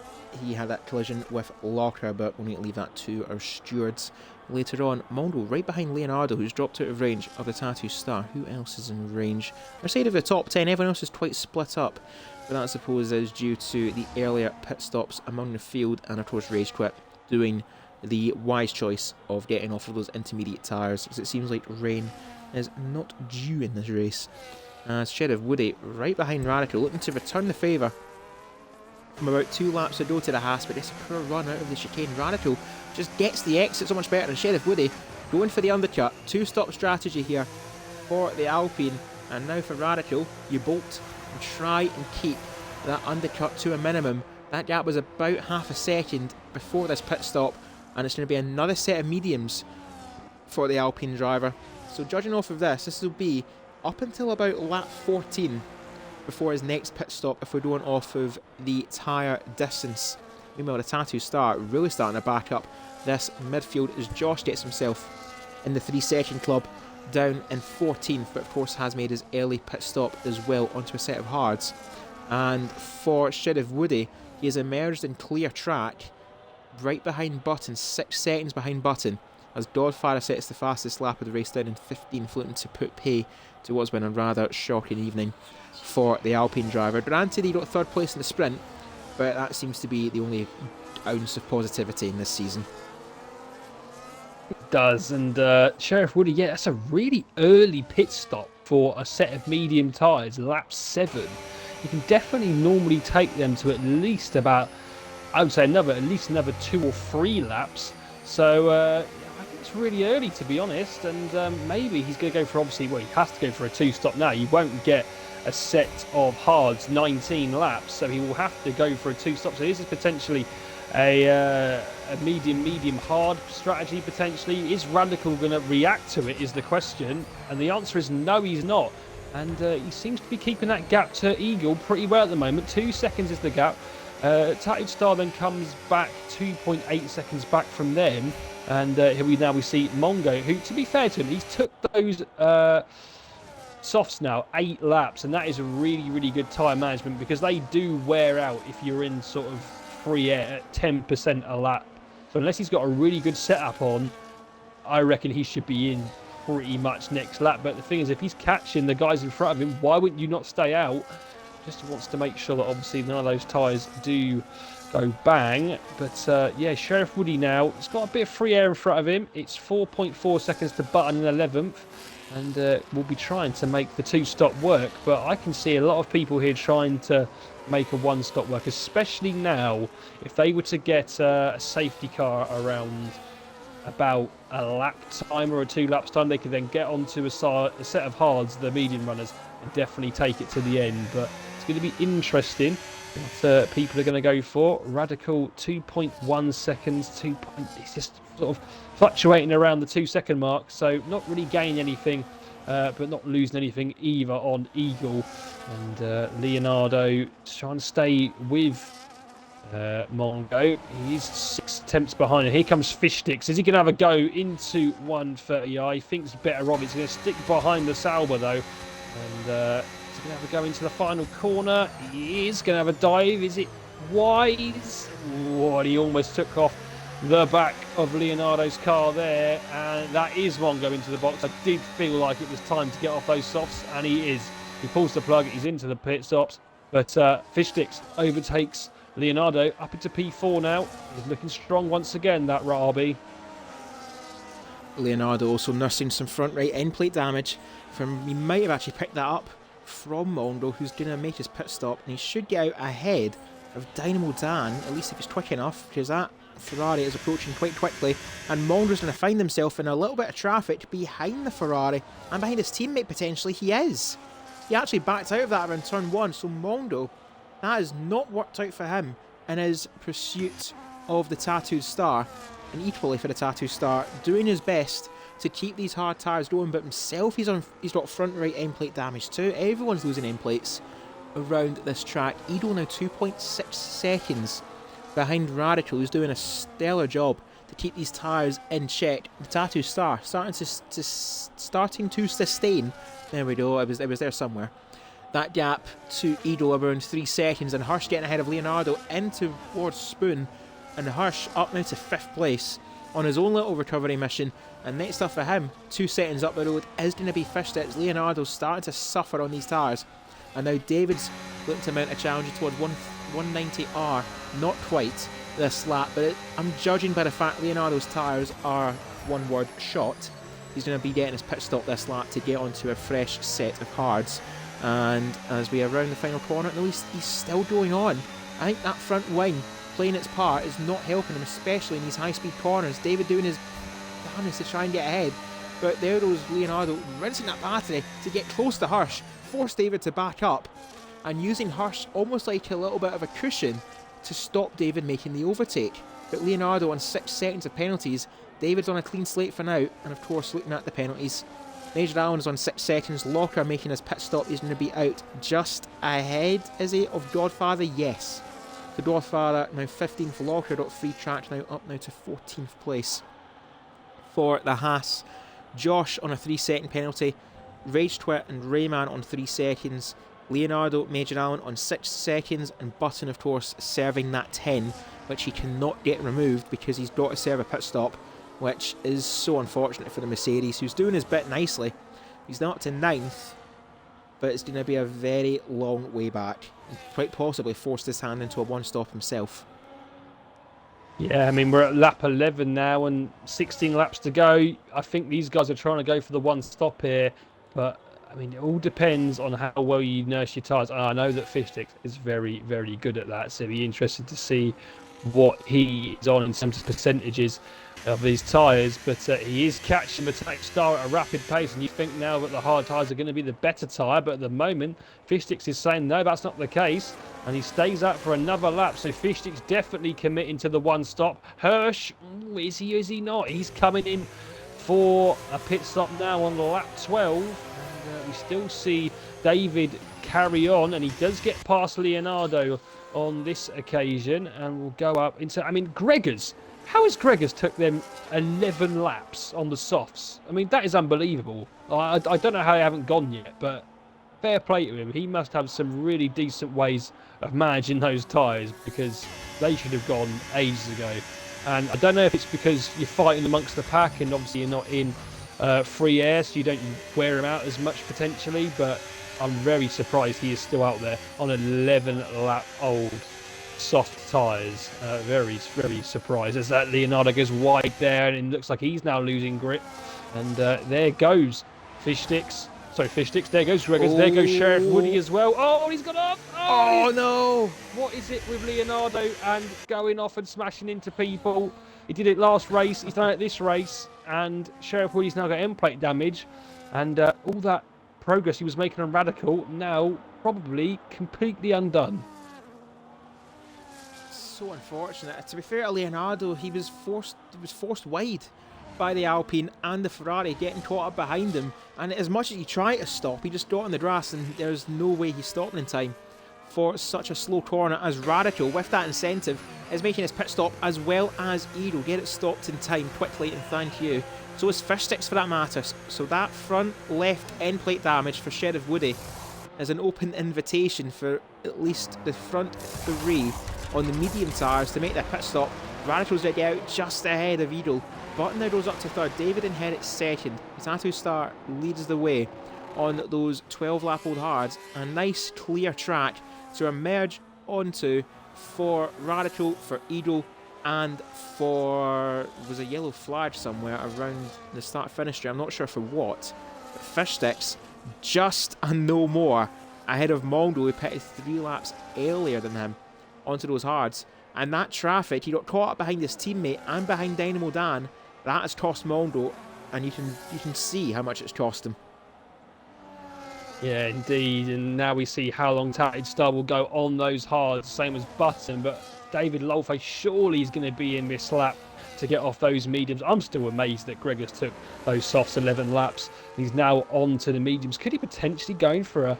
he had that collision with Locker, but we'll need to leave that to our stewards later on. Mondo right behind Leonardo, who's dropped out of range of the Tattoo Star. Who else is in range? Outside of the top 10, everyone else is quite split up, but that I suppose is due to the earlier pit stops among the field, and of course Rage Quit doing the wise choice of getting off of those intermediate tyres, as it seems like rain is not due in this race. As Sheriff Woody right behind Radical, looking to return the favour from about 2 laps ago to the Haas, but it's a poor run out of the chicane. Radical just gets the exit so much better, and Sheriff Woody going for the undercut. 2-stop strategy here for the Alpine, and now for Radical, you bolt and try and keep that undercut to a minimum. That gap was about half a second before this pit stop, and it's going to be another set of mediums for the Alpine driver. So judging off of this will be up until about lap 14 before his next pit stop, if we're going off of the tyre distance. Meanwhile, the Tattoo Star really starting to back up this midfield as Josh gets himself in the 3-second club down in 14th, but of course has made his early pit stop as well onto a set of hards. And for Sheriff Woody, he has emerged in clear track right behind Button, 6 seconds behind Button, as Godfather sets the fastest lap of the race down in 15th, looking to put pay to what's been a rather shocking evening for the Alpine driver. Granted, he got 3rd place in the sprint, but that seems to be the only ounce of positivity in this season. It does, and Sheriff Woody, yeah, that's a really early pit stop for a set of medium tyres, lap 7. You can definitely normally take them to at least about, I would say at least another 2 or 3 laps. So I think it's really early, to be honest, and maybe he's going to go for, obviously, well, he has to go for a 2-stop now. You won't get a set of hards 19 laps, so he will have to go for a 2-stop. So this is potentially a medium hard strategy potentially. Is Radical going to react to it is the question, and the answer is no, he's not. And he seems to be keeping that gap to Eagle pretty well at the moment. 2 seconds is the gap. Tattooed Star then comes back 2.8 seconds back from them, and here we see Mongo, who, to be fair to him, he's took those softs now 8 laps, and that is a really good tyre management, because they do wear out if you're in sort of free air at 10% a lap. So unless he's got a really good setup on, I reckon he should be in pretty much next lap. But the thing is, if he's catching the guys in front of him, why wouldn't you not stay out Just wants to make sure that obviously none of those tyres do go bang. But yeah, Sheriff Woody now, it's got a bit of free air in front of him. It's 4.4 seconds to Button in 11th. And we'll be trying to make the 2-stop work. But I can see a lot of people here trying to make a 1-stop work, especially now. If they were to get a safety car around about a lap time or a 2 laps time, they could then get onto a set of hards, the medium runners, and definitely take it to the end. But it's going to be interesting what people are going to go for. Radical 2.1 seconds, it's just sort of fluctuating around the 2-second mark, so not really gaining anything, but not losing anything either on Eagle. And Leonardo trying to stay with Mongo. He's 6 attempts behind, and here comes Fish Sticks. Is he going to have a go into 130i? He thinks better of it. He's going to stick behind the Sauber though, and he's going to have a go into the final corner. He is going to have a dive. Is it wide? Oh, and he almost took off the back of Leonardo's car there, and that is Mongo into the box. I did feel like it was time to get off those softs, and he is. He pulls the plug. He's into the pit stops, but Fish Sticks overtakes Leonardo up into P4 now. He's looking strong once again, that Rabi. Leonardo also nursing some front right end plate damage. He might have actually picked that up from Mondo, who's going to make his pit stop, and he should get out ahead of Dynamo Dan, at least if he's quick enough, because that Ferrari is approaching quite quickly, and Mondo's going to find himself in a little bit of traffic behind the Ferrari, and behind his teammate potentially. He actually backed out of that around turn 1, so Mondo, that has not worked out for him in his pursuit of the Tattooed Star, and equally for the Tattooed Star, doing his best to keep these hard tyres going, but himself, he's got front right end plate damage too. Everyone's losing end plates around this track. Edo now 2.6 seconds behind Radical, who's doing a stellar job to keep these tyres in check. The Tattoo Star starting to sustain. There we go. It was there somewhere. That gap to Edo around 3 seconds, and Hirsch getting ahead of Leonardo into towards Spoon, and Hirsch up now to 5th place on his own little recovery mission. And next up for him, 2 seconds up the road, is going to be Fish Sticks. Leonardo's starting to suffer on these tyres, and now David's looking to mount a challenge towards 190R. Not quite this lap, but I'm judging by the fact Leonardo's tyres are one word shot. He's going to be getting his pit stop this lap to get onto a fresh set of hards. And as we are around the final corner, no, he's still going on. I think that front wing playing its part is not helping him, especially in these high-speed corners. David doing his damnedest to try and get ahead, but there goes Leonardo rinsing that battery to get close to Hirsch, force David to back up, and using Hirsch almost like a little bit of a cushion to stop David making the overtake. But Leonardo on 6 seconds of penalties. David's on a clean slate for now, and of course looking at the penalties. Major Allen is on 6 seconds. Locker making his pit stop. He's going to be out just ahead, is he, of Godfather? Yes. The Godfather now 15th. Locker got free track now, up now to 14th place for the Haas. Josh on a 3-second penalty. Rage Twit and Rayman on 3 seconds. Leonardo, Major Allen on 6 seconds, and Button, of course, serving that 10, which he cannot get removed because he's got to serve a pit stop, which is so unfortunate for the Mercedes, who's doing his bit nicely. He's not up to 9th, but it's going to be a very long way back. He quite possibly forced his hand into a one-stop himself. Yeah, I mean, we're at lap 11 now and 16 laps to go. I think these guys are trying to go for the one-stop here, but I mean, it all depends on how well you nurse your tyres. I know that Fish Sticks is very, very good at that, so it'll be interesting to see what he is on in terms of percentages of these tyres, but he is catching the Tattooed Star at a rapid pace, and you think now that the hard tyres are going to be the better tyre, but at the moment Fish Sticks is saying no, that's not the case, and he stays out for another lap. So Fish Sticks definitely committing to the one stop. Hirsch, is he not? He's coming in for a pit stop now on lap 12, and we still see David carry on, and he does get past Leonardo on this occasion, and will go up into, I mean, Gregors. How has Gregors took them 11 laps on the softs? I mean, that is unbelievable. I don't know how they haven't gone yet, but fair play to him. He must have some really decent ways of managing those tyres, because they should have gone ages ago. And I don't know if it's because you're fighting amongst the pack and obviously you're not in free air, so you don't wear them out as much potentially, but I'm very surprised he is still out there on 11-lap-old soft tyres. Very, very surprised as that Leonardo goes wide there, and it looks like he's now losing grip. And there goes Fish Sticks. Sorry, Fish Sticks. There goes Gregors. There goes Sheriff Woody as well. Oh, he's got up. Oh no! What is it with Leonardo and going off and smashing into people? He did it last race. He's done it this race. And Sheriff Woody's now got end plate damage. And all that progress he was making on Radical now probably completely undone. So unfortunate. To be fair to Leonardo, he was forced wide by the Alpine and the Ferrari, getting caught up behind him. And as much as he tried to stop, he just got on the grass, and there's no way he's stopping in time for such a slow corner as Radical, with that incentive, is making his pit stop, as well as Edo get it stopped in time quickly, and thank you. So is Fish Sticks for that matter. So that front left end plate damage for Sheriff Woody is an open invitation for at least the front three on the medium tyres to make their pit stop. Radical's ready out just ahead of Edo. Button now goes up to third. David inherits second. Tattoo Star leads the way on those 12-lap-old hards. A nice clear track to emerge onto for Radical, for Edo, and for... was a yellow flag somewhere around the start-finish straight. I'm not sure for what. But Fish Sticks just a no more ahead of Mondo, who pitted 3 laps earlier than him onto those hards. And that traffic, he got caught up behind his teammate and behind Dynamo Dan. That has cost Mondo, and you can see how much it's cost him. Yeah, indeed. And now we see how long Tatted Star will go on those hards, same as Button. But David Lolfe surely is going to be in this lap to get off those mediums. I'm still amazed that Gregors took those softs 11 laps. He's now on to the mediums. Could he potentially go for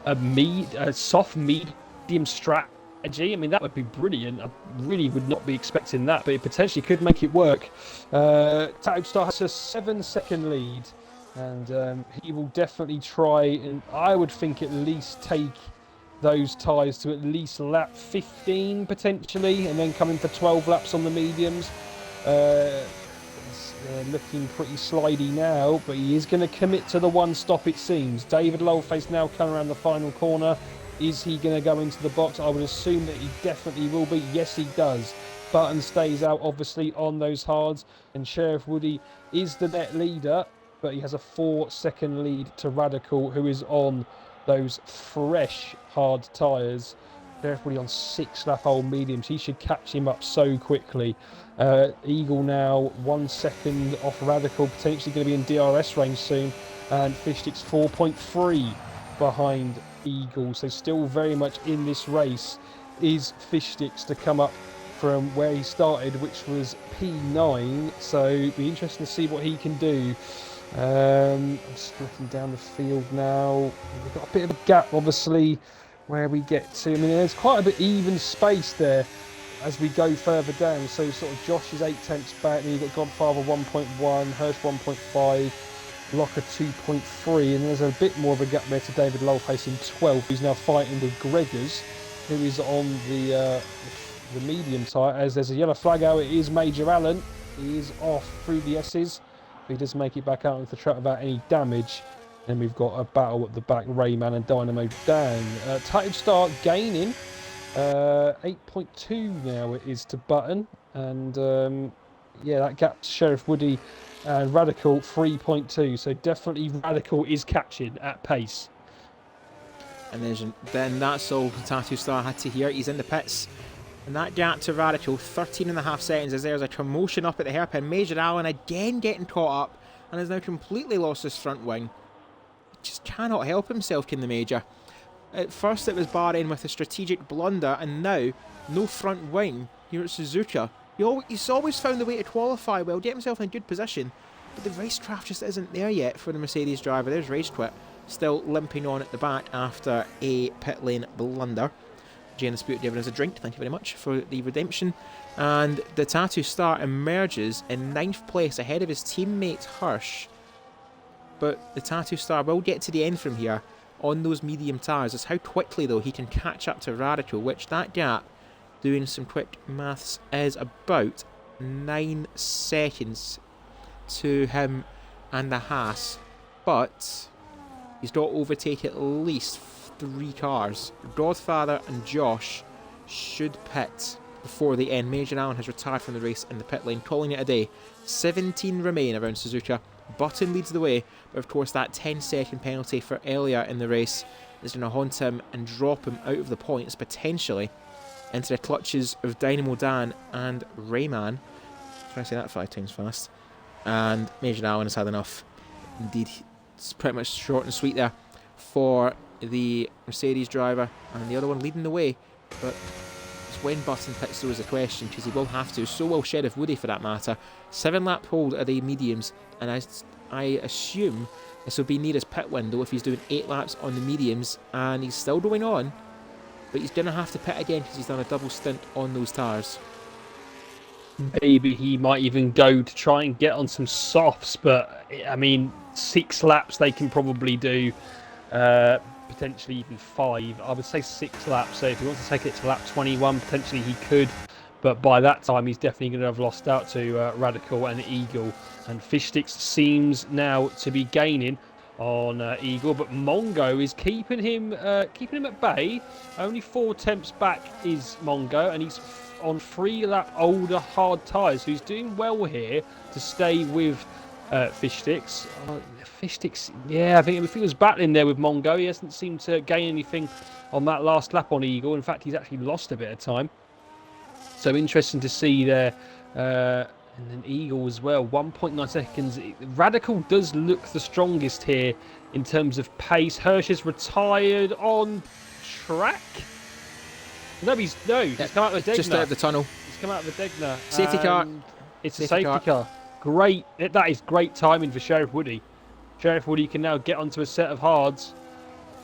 a soft medium strat? I mean, that would be brilliant. I really would not be expecting that, but it potentially could make it work. Tattoo Star has a 7-second lead, and he will definitely try, and I would think at least take those tyres to at least lap 15 potentially, and then come in for 12 laps on the mediums. It's looking pretty slidey now, but he is going to commit to the one stop, it seems. David Lolface now coming around the final corner. Is he going to go into the box? I would assume that he definitely will be. Yes, he does. Button stays out, obviously, on those hards. And Sheriff Woody is the net leader, but he has a 4-second lead to Radical, who is on those fresh hard tyres. Sheriff Woody on 6-lap-old mediums. He should catch him up so quickly. Eagle now 1 second off Radical, potentially going to be in DRS range soon. And Fish Sticks 4.3 behind Eagle, so still very much in this race is Fish Sticks to come up from where he started, which was P9, so it'll be interesting to see what he can do. I'm just looking down the field now. We've got a bit of a gap, obviously, where we get to. I mean, there's quite a bit even space there as we go further down, so sort of Josh is 8 tenths back, then you've got Godfather 1.1, Hirsch 1.5, Locker 2.3, and there's a bit more of a gap there to David Lolface in 12th, who's now fighting with Gregors, who is on the medium tyre. As there's a yellow flag out, it is Major Allen. He is off through the S's. He does make it back out into the track without any damage. Then we've got a battle at the back, Rayman and Dynamo Dan. Tattoo Star gaining 8.2 now it is to Button, and yeah, that gap to Sheriff Woody and Radical 3.2, so definitely Radical is catching at pace. And then that's all Tattoo Star had to hear. He's in the pits, and that gap to Radical, 13.5 seconds, as there's a commotion up at the hairpin. Major Allen again getting caught up and has now completely lost his front wing. Just cannot help himself, can the Major. At first it was Bahrain with a strategic blunder, and now no front wing here at Suzuka. He's always found a way to qualify well, get himself in a good position, but the racecraft just isn't there yet for the Mercedes driver. There's Rage Quit, still limping on at the back after a pit lane blunder. Jane Disputed giving us a drink, thank you very much for the redemption. And the Tattoo Star emerges in 9th place ahead of his teammate Hirsch. But the Tattoo Star will get to the end from here on those medium tyres. It's how quickly, though, he can catch up to Radical, which that gap, doing some quick maths, is about 9 seconds to him and the Haas. But He's got to overtake at least 3 cars. Godfather and Josh should pit before the end. Major Allen has retired from the race in the pit lane, calling it a day. 17 remain around Suzuka. Button leads the way, but of course that 10-second penalty for earlier in the race is going to haunt him and drop him out of the points, potentially into the clutches of Dynamo Dan and Rayman. Try to say that 5 times fast. And Major Allen has had enough. Indeed, it's pretty much short and sweet there for the Mercedes driver, and the other one leading the way. But it's when Button pits through is a question, because he will have to. So will Sheriff Woody, for that matter. 7-lap hold are the mediums, and I assume this will be near his pit window if he's doing 8 laps on the mediums, and he's still going on. But he's going to have to pit again because he's done a double stint on those tyres. Maybe he might even go to try and get on some softs, but I mean, 6 laps they can probably do, potentially even 5. I would say 6 laps, so if he wants to take it to lap 21, potentially he could, but by that time he's definitely going to have lost out to Radical and Eagle, and Fishsticks seems now to be gaining on Eagle, but Mongo is keeping him at bay. Only 4 attempts back is Mongo, and he's on 3-lap older hard tyres, so he's doing well here to stay with Fishsticks. Fishsticks, yeah, I think if he was battling there with Mongo, he hasn't seemed to gain anything on that last lap on Eagle. In fact, he's actually lost a bit of time. So interesting to see there. And then Eagle as well, 1.9 seconds. Radical does look the strongest here in terms of pace. Hirsch is retired on track. No, he's come out of the Degner. Just out of the tunnel. He's come out of the Degner. Safety car. It's a safety car. Great. That is great timing for Sheriff Woody. Sheriff Woody can now get onto a set of hards.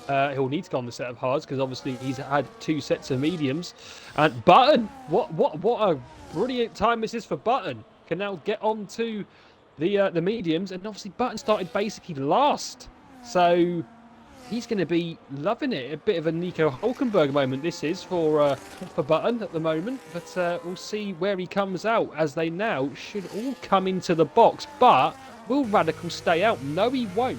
He'll need to go on the set of hards because obviously he's had 2 sets of mediums. And Button, what a brilliant time this is for Button. Can now get on to the mediums, and obviously Button started basically last, so he's going to be loving it. A bit of a Nico Hulkenberg moment this is for Button at the moment, but we'll see where he comes out, as they now should all come into the box. But will Radical stay out? No, he won't.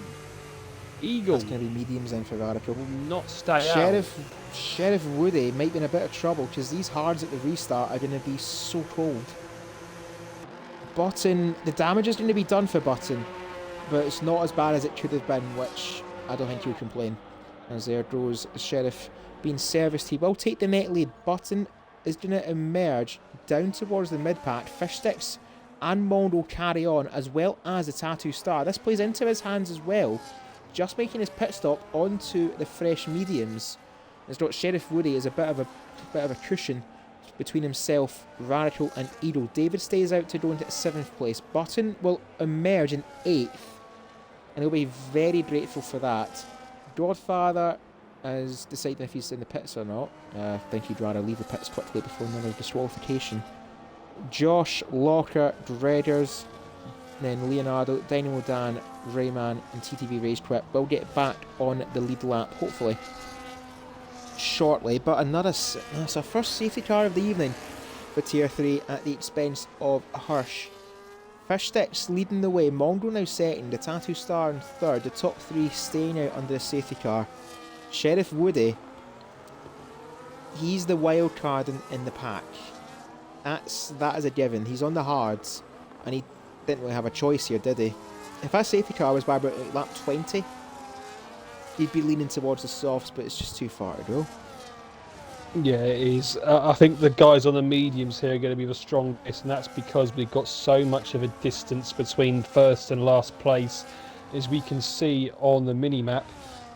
Eagle. It's going to be mediums in for Radical. Will not stay out. Sheriff Woody might be in a bit of trouble because these hards at the restart are going to be so cold. Button, the damage is going to be done for Button, but it's not as bad as it could have been, which I don't think he'll complain. As there goes Sheriff being serviced. He will take the net lead. Button is going to emerge down towards the mid-pack. Fishsticks and Mold will carry on, as well as the Tattoo Star. This plays into his hands as well, just making his pit stop onto the fresh mediums. It's got Sheriff Woody as a bit of a cushion between himself, Radical and Eagle. David stays out to go into 7th place. Button will emerge in 8th, and he'll be very grateful for that. Godfather is deciding if he's in the pits or not. I think he'd rather leave the pits quickly before another disqualification. Josh, Locker, Gregors, then Leonardo, Dynamo Dan, Rayman and TTV Rage Quit will get back on the lead lap, hopefully shortly. But that's our first safety car of the evening for Tier 3 at the expense of Hirsch. Fishsticks leading the way, Mongo now second, the Tattoo Star in 3rd, the top 3 staying out under the safety car. Sheriff Woody, he's the wild card in the pack. That is a given. He's on the hards, and he didn't really have a choice here, did he? If that safety car was by about lap 20, he'd be leaning towards the softs, but it's just too far to go. Yeah, it is. I think the guys on the mediums here are going to be the strongest, and that's because we've got so much of a distance between first and last place. As we can see on the mini-map,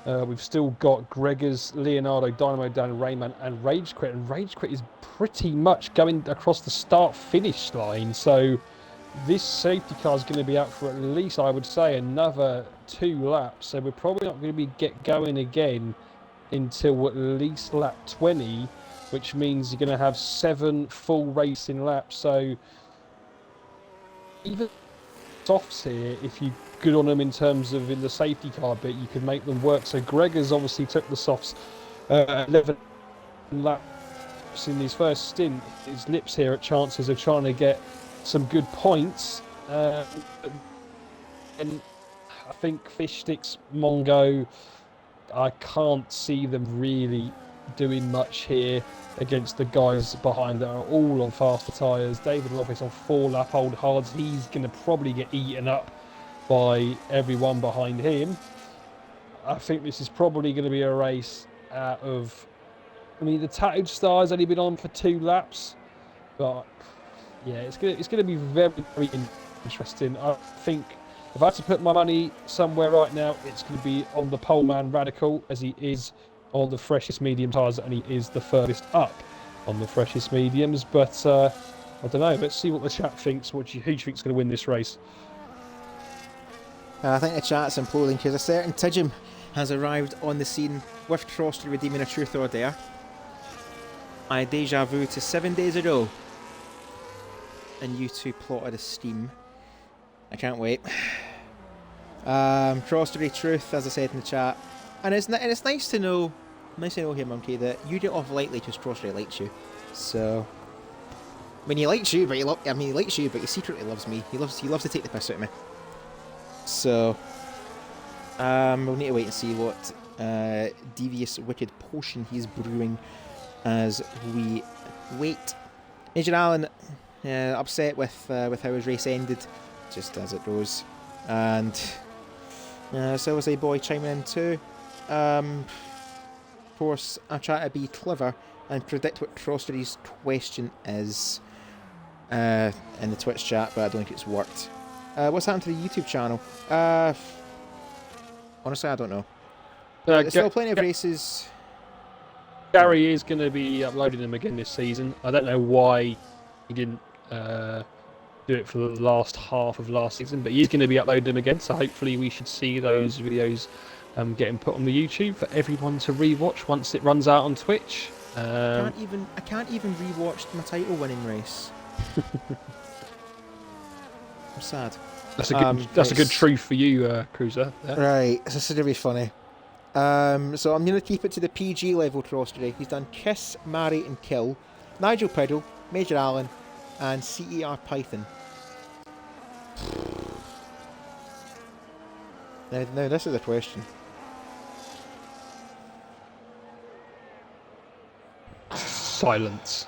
we've still got Gregors, Leonardo, Dynamo Dan, Rayman and Rage Quit, and Rage Quit is pretty much going across the start-finish line, so this safety car is going to be out for at least, I would say, another 2 laps, so we're probably not going to get going again until at least lap 20, which means you're going to have 7 full racing laps. So even softs here, if you good on them in terms of in the safety car bit, you could make them work. So Gregors obviously took the softs 11 laps in his first stint. His lips here at chances of trying to get some good points, and I think Fish Sticks, Mongo, I can't see them really doing much here against the guys behind that are all on faster tyres. David Lopez on 4-lap old hards. He's going to probably get eaten up by everyone behind him. I think this is probably going to be a race out of... I mean, the Tattooed Star's only been on for 2 laps. But, yeah, it's going to be very, very interesting. I think if I had to put my money somewhere right now, it's going to be on the poleman Radical, as he is on the freshest medium tyres, and he is the furthest up on the freshest mediums. But I don't know. Let's see what the chat thinks. Who do you think's going to win this race? I think the chat's imploding because a certain Tidjum has arrived on the scene with Troster redeeming a truth or dare. I deja vu to 7 days ago, and you two plotted a steam. I can't wait. Trostery truth, as I said in the chat, and it's nice to know here, Monkey, that you get off lightly because Trostery likes you. So, I mean, he likes you, but he likes you, but he secretly loves me. He loves to take the piss out of me. So, we'll need to wait and see what devious, wicked potion he's brewing as we wait. Major Allen upset with how his race ended, just as it goes, and Silverside Boy chiming in too. Of course, I try to be clever and predict what Trostery's question is in the Twitch chat, but I don't think it's worked. What's happened to the YouTube channel? Honestly, I don't know. There's still plenty of races. Gary is going to be uploading them again this season. I don't know why he didn't do it for the last half of last season, but he's going to be uploading them again. So hopefully we should see those videos getting put on the YouTube for everyone to rewatch once it runs out on Twitch. I can't even rewatch my title winning race. I'm sad. That's a good truth for you, Cruiser. Yeah. Right, this is going to be funny. So I'm going to keep it to the PG level Trostery. He's done Kiss, Marry and Kill, Nigel Piddle, Major Allen and CER Python. Now this is the question. Silence.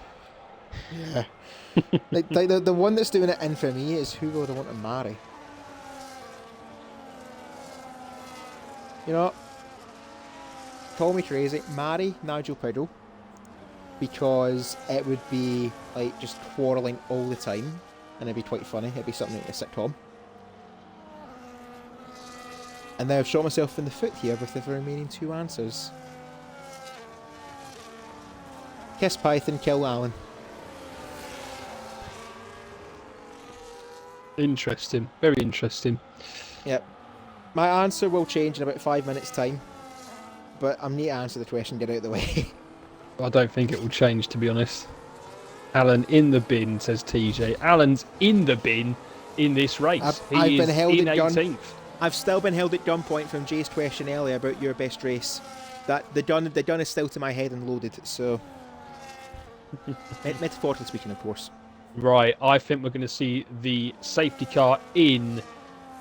Yeah. like the one that's doing it in for me is who would I want to marry? You know, call me crazy. Marry Nigel Piddle, because it would be like just quarrelling all the time, and it'd be quite funny. It'd be something like a sitcom. And now I've shot myself in the foot here with the remaining 2 answers. Kiss Python, kill Alan. Interesting. Very interesting. Yep. My answer will change in about 5 minutes' time, but I need to answer the question, get out of the way. I don't think it will change, to be honest. Alan in the bin, says TJ. Alan's in the bin in this race. I've been held in at 18th. I've still been held at gunpoint from Jay's question earlier about your best race. That the gun is still to my head and loaded, so metaphorically speaking, of course. Right, I think we're going to see the safety car in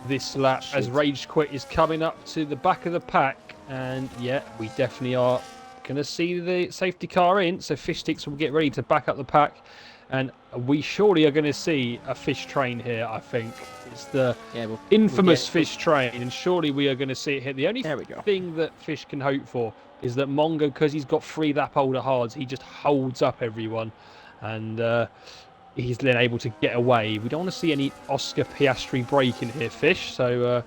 this lap as Rage Quit is coming up to the back of the pack, and yeah, we definitely are going to see the safety car in. So Fish Sticks will get ready to back up the pack, and we surely are going to see a fish train here. I think it's the infamous fish train, and surely we are going to see it here. The only thing that Fish can hope for is that Mongo, because he's got 3-lap older hards, he just holds up everyone, and he's then able to get away. We don't want to see any Oscar Piastri break in here, Fish, so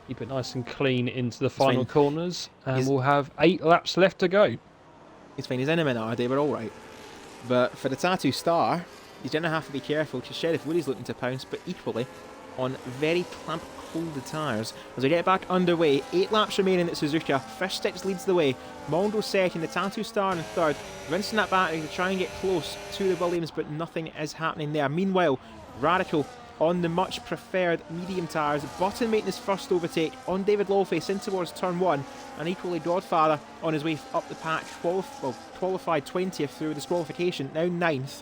keep it nice and clean into the final corners, and we'll have 8 laps left to go. It's fine, he's in a minute, are they? We're all right. But for the Tattoo Star, he's going to have to be careful because Sheriff Woody's looking to pounce, but equally on very clamp cold tyres. As we get back underway, 8 laps remaining at Suzuka. Fish Sticks leads the way. Mondo second, the Tattoo Star in third. Rinsing that battery to try and get close to the Williams, but nothing is happening there. Meanwhile, Radical on the much preferred medium tyres. Button making his first overtake on David Lawface in towards turn 1, and equally Godfather on his way up the patch, qualified 20th through disqualification, now 9th,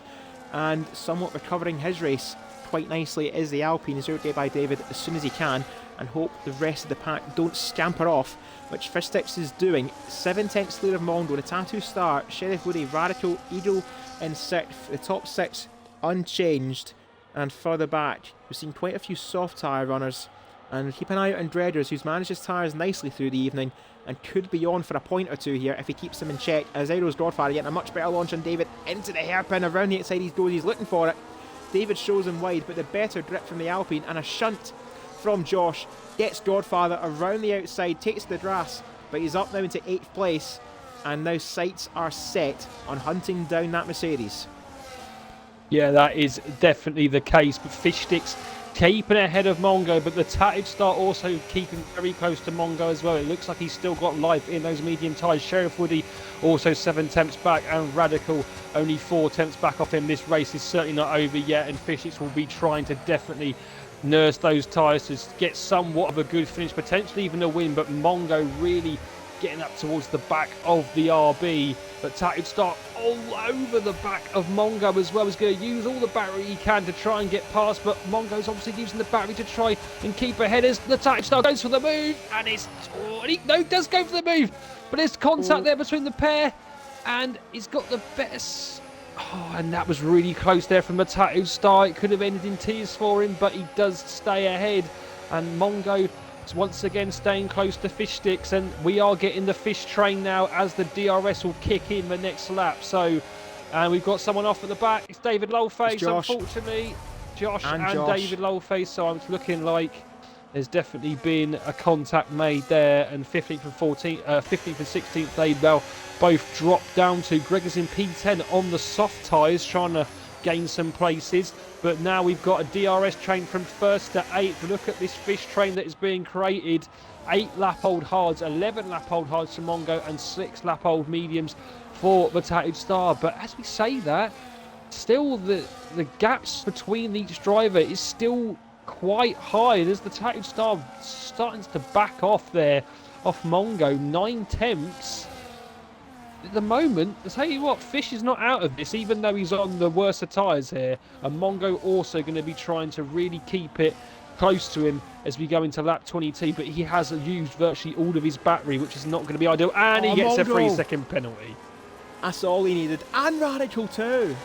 and somewhat recovering his race quite nicely is the Alpine. He's out there by David as soon as he can. and hope the rest of the pack don't scamper off, which Fish Sticks is doing. 7/10 clear of Mondo, the Tattoo Star, Sheriff Woody, Radical, Eagle in 6th. The top 6 unchanged, and further back we've seen quite a few soft tyre runners. And keep an eye out on Dreaders, who's managed his tyres nicely through the evening and could be on for a point or two here if he keeps them in check. As Aero's Godfather getting a much better launch on David into the hairpin. Around the outside he goes, he's looking for it. David shows him wide, but the better grip from the Alpine, and a shunt from Josh gets Godfather around the outside, takes the grass, but he's up now into 8th place, and now sights are set on hunting down that Mercedes. Yeah, that is definitely the case, but Fish Sticks keeping ahead of Mongo, but the Tattooed Star also keeping very close to Mongo as well. It looks like he's still got life in those medium tyres. Sheriff Woody also 7 tenths back, and Radical only 4 tenths back off him. This race is certainly not over yet, and Fish Sticks will be trying to definitely nurse those tyres to get somewhat of a good finish, potentially even a win, but Mongo really getting up towards the back of the RB, but Tattooed Star all over the back of Mongo as well. He's going to use all the battery he can to try and get past, but Mongo's obviously using the battery to try and keep ahead as the Tattooed Star goes for the move, and does go for the move, but there's contact there between the pair, and he's got the best. Oh, and that was really close there from the Tattooed Star. It could have ended in tears for him, but he does stay ahead, and Mongo once again staying close to Fish Sticks, and we are getting the Fish train now as the DRS will kick in the next lap. So, and we've got someone off at the back. It's David Lowface, unfortunately. Josh and David Lowface. So it's looking like there's definitely been a contact made there, and 15th and 16th they now both dropped down to. Gregor's in P10 on the soft tyres, trying to gain some places, but now we've got a DRS train from 1st to 8th. Look at this Fish train that is being created. 8 lap-old hards, 11 lap-old hards for Mongo, and 6 lap-old mediums for the Tattooed Star. But as we say that, still the gaps between each driver is still quite high. There's the Tattooed Star starting to back off there, off Mongo, 9 tenths. At the moment, I'll tell you what, Fish is not out of this, even though he's on the worst of tyres here. And Mongo also going to be trying to really keep it close to him as we go into lap 22. But he has used virtually all of his battery, which is not going to be ideal. And he gets a 3-second penalty. That's all he needed. And Radical too.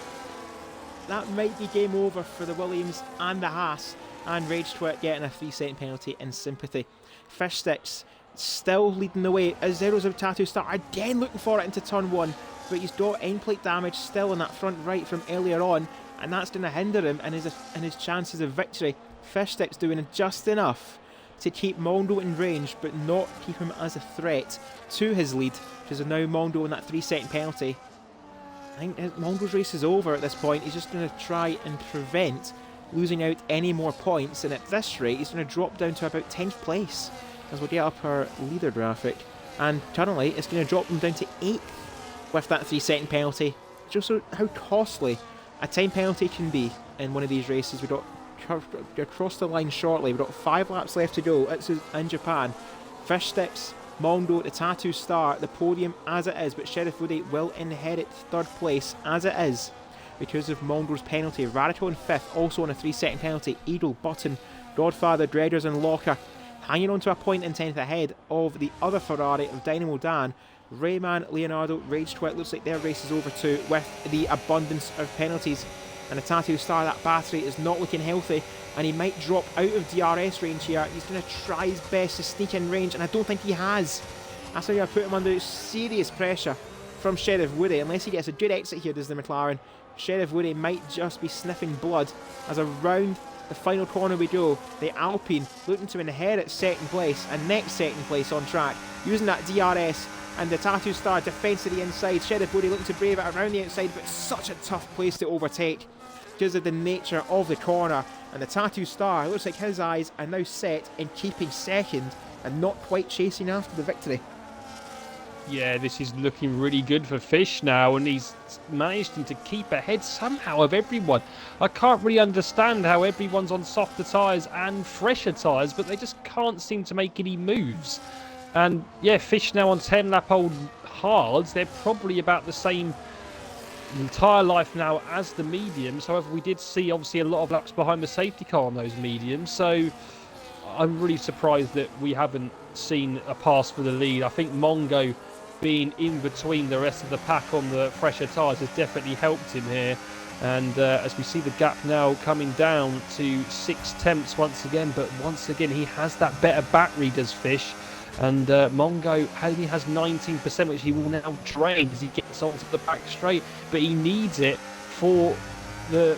That might be game over for the Williams and the Haas. And Rage Twit getting a 3-second penalty in sympathy. Fish Sticks still leading the way as Zero's of Tattoo Star again looking for it into turn 1, but he's got end plate damage still on that front right from earlier on, and that's going to hinder him and his chances of victory. Fish Sticks doing just enough to keep Mondo in range, but not keep him as a threat to his lead, because now Mondo on that 3-second penalty. I think Mondo's race is over at this point. He's just going to try and prevent losing out any more points, and at this rate he's going to drop down to about 10th place as we'll get up our leader graphic, and currently it's going to drop them down to 8th with that 3-second penalty. Just so how costly a time penalty can be in one of these races. We've got across the line shortly. We've got 5 laps left to go. It's in Japan. Fish Sticks, Mondo, the Tattoo Star, the podium as it is, but Sheriff Woody will inherit 3rd place as it is because of Mondo's penalty. Radical in 5th, also on a 3-second penalty. Eagle, Button, Godfather, Dreaders and Locker hanging on to a point in 10th ahead of the other Ferrari of Dynamo Dan. Rayman, Leonardo, Rage Twit, looks like their race is over too with the abundance of penalties. And the Tattoo Star, that battery is not looking healthy, and he might drop out of DRS range here. He's going to try his best to sneak in range, and I don't think he has. That's going to put him under serious pressure from Sheriff Woody. Unless he gets a good exit here, does the McLaren. Sheriff Woody might just be sniffing blood as around the final corner we go. The Alpine looking to inherit 2nd place and next 2nd place on track, using that DRS, and the Tattoo Star defence to the inside. Sheriff Woody looking to brave it around the outside, but such a tough place to overtake because of the nature of the corner. And the Tattoo Star, looks like his eyes are now set in keeping 2nd and not quite chasing after the victory. Yeah, this is looking really good for Fish now, and he's managed to keep ahead somehow of everyone. I can't really understand how everyone's on softer tyres and fresher tyres, but they just can't seem to make any moves. And yeah, Fish now on 10 lap old hards. They're probably about the same tyre life now as the mediums. However, we did see obviously a lot of laps behind the safety car on those mediums, so I'm really surprised that we haven't seen a pass for the lead. I think Mongo being in between the rest of the pack on the fresher tyres has definitely helped him here. And as we see the gap now coming down to 6 tenths once again, but once again he has that better battery, does Fish. And Mongo only has 19%, which he will now drain as he gets onto the back straight. But he needs it for the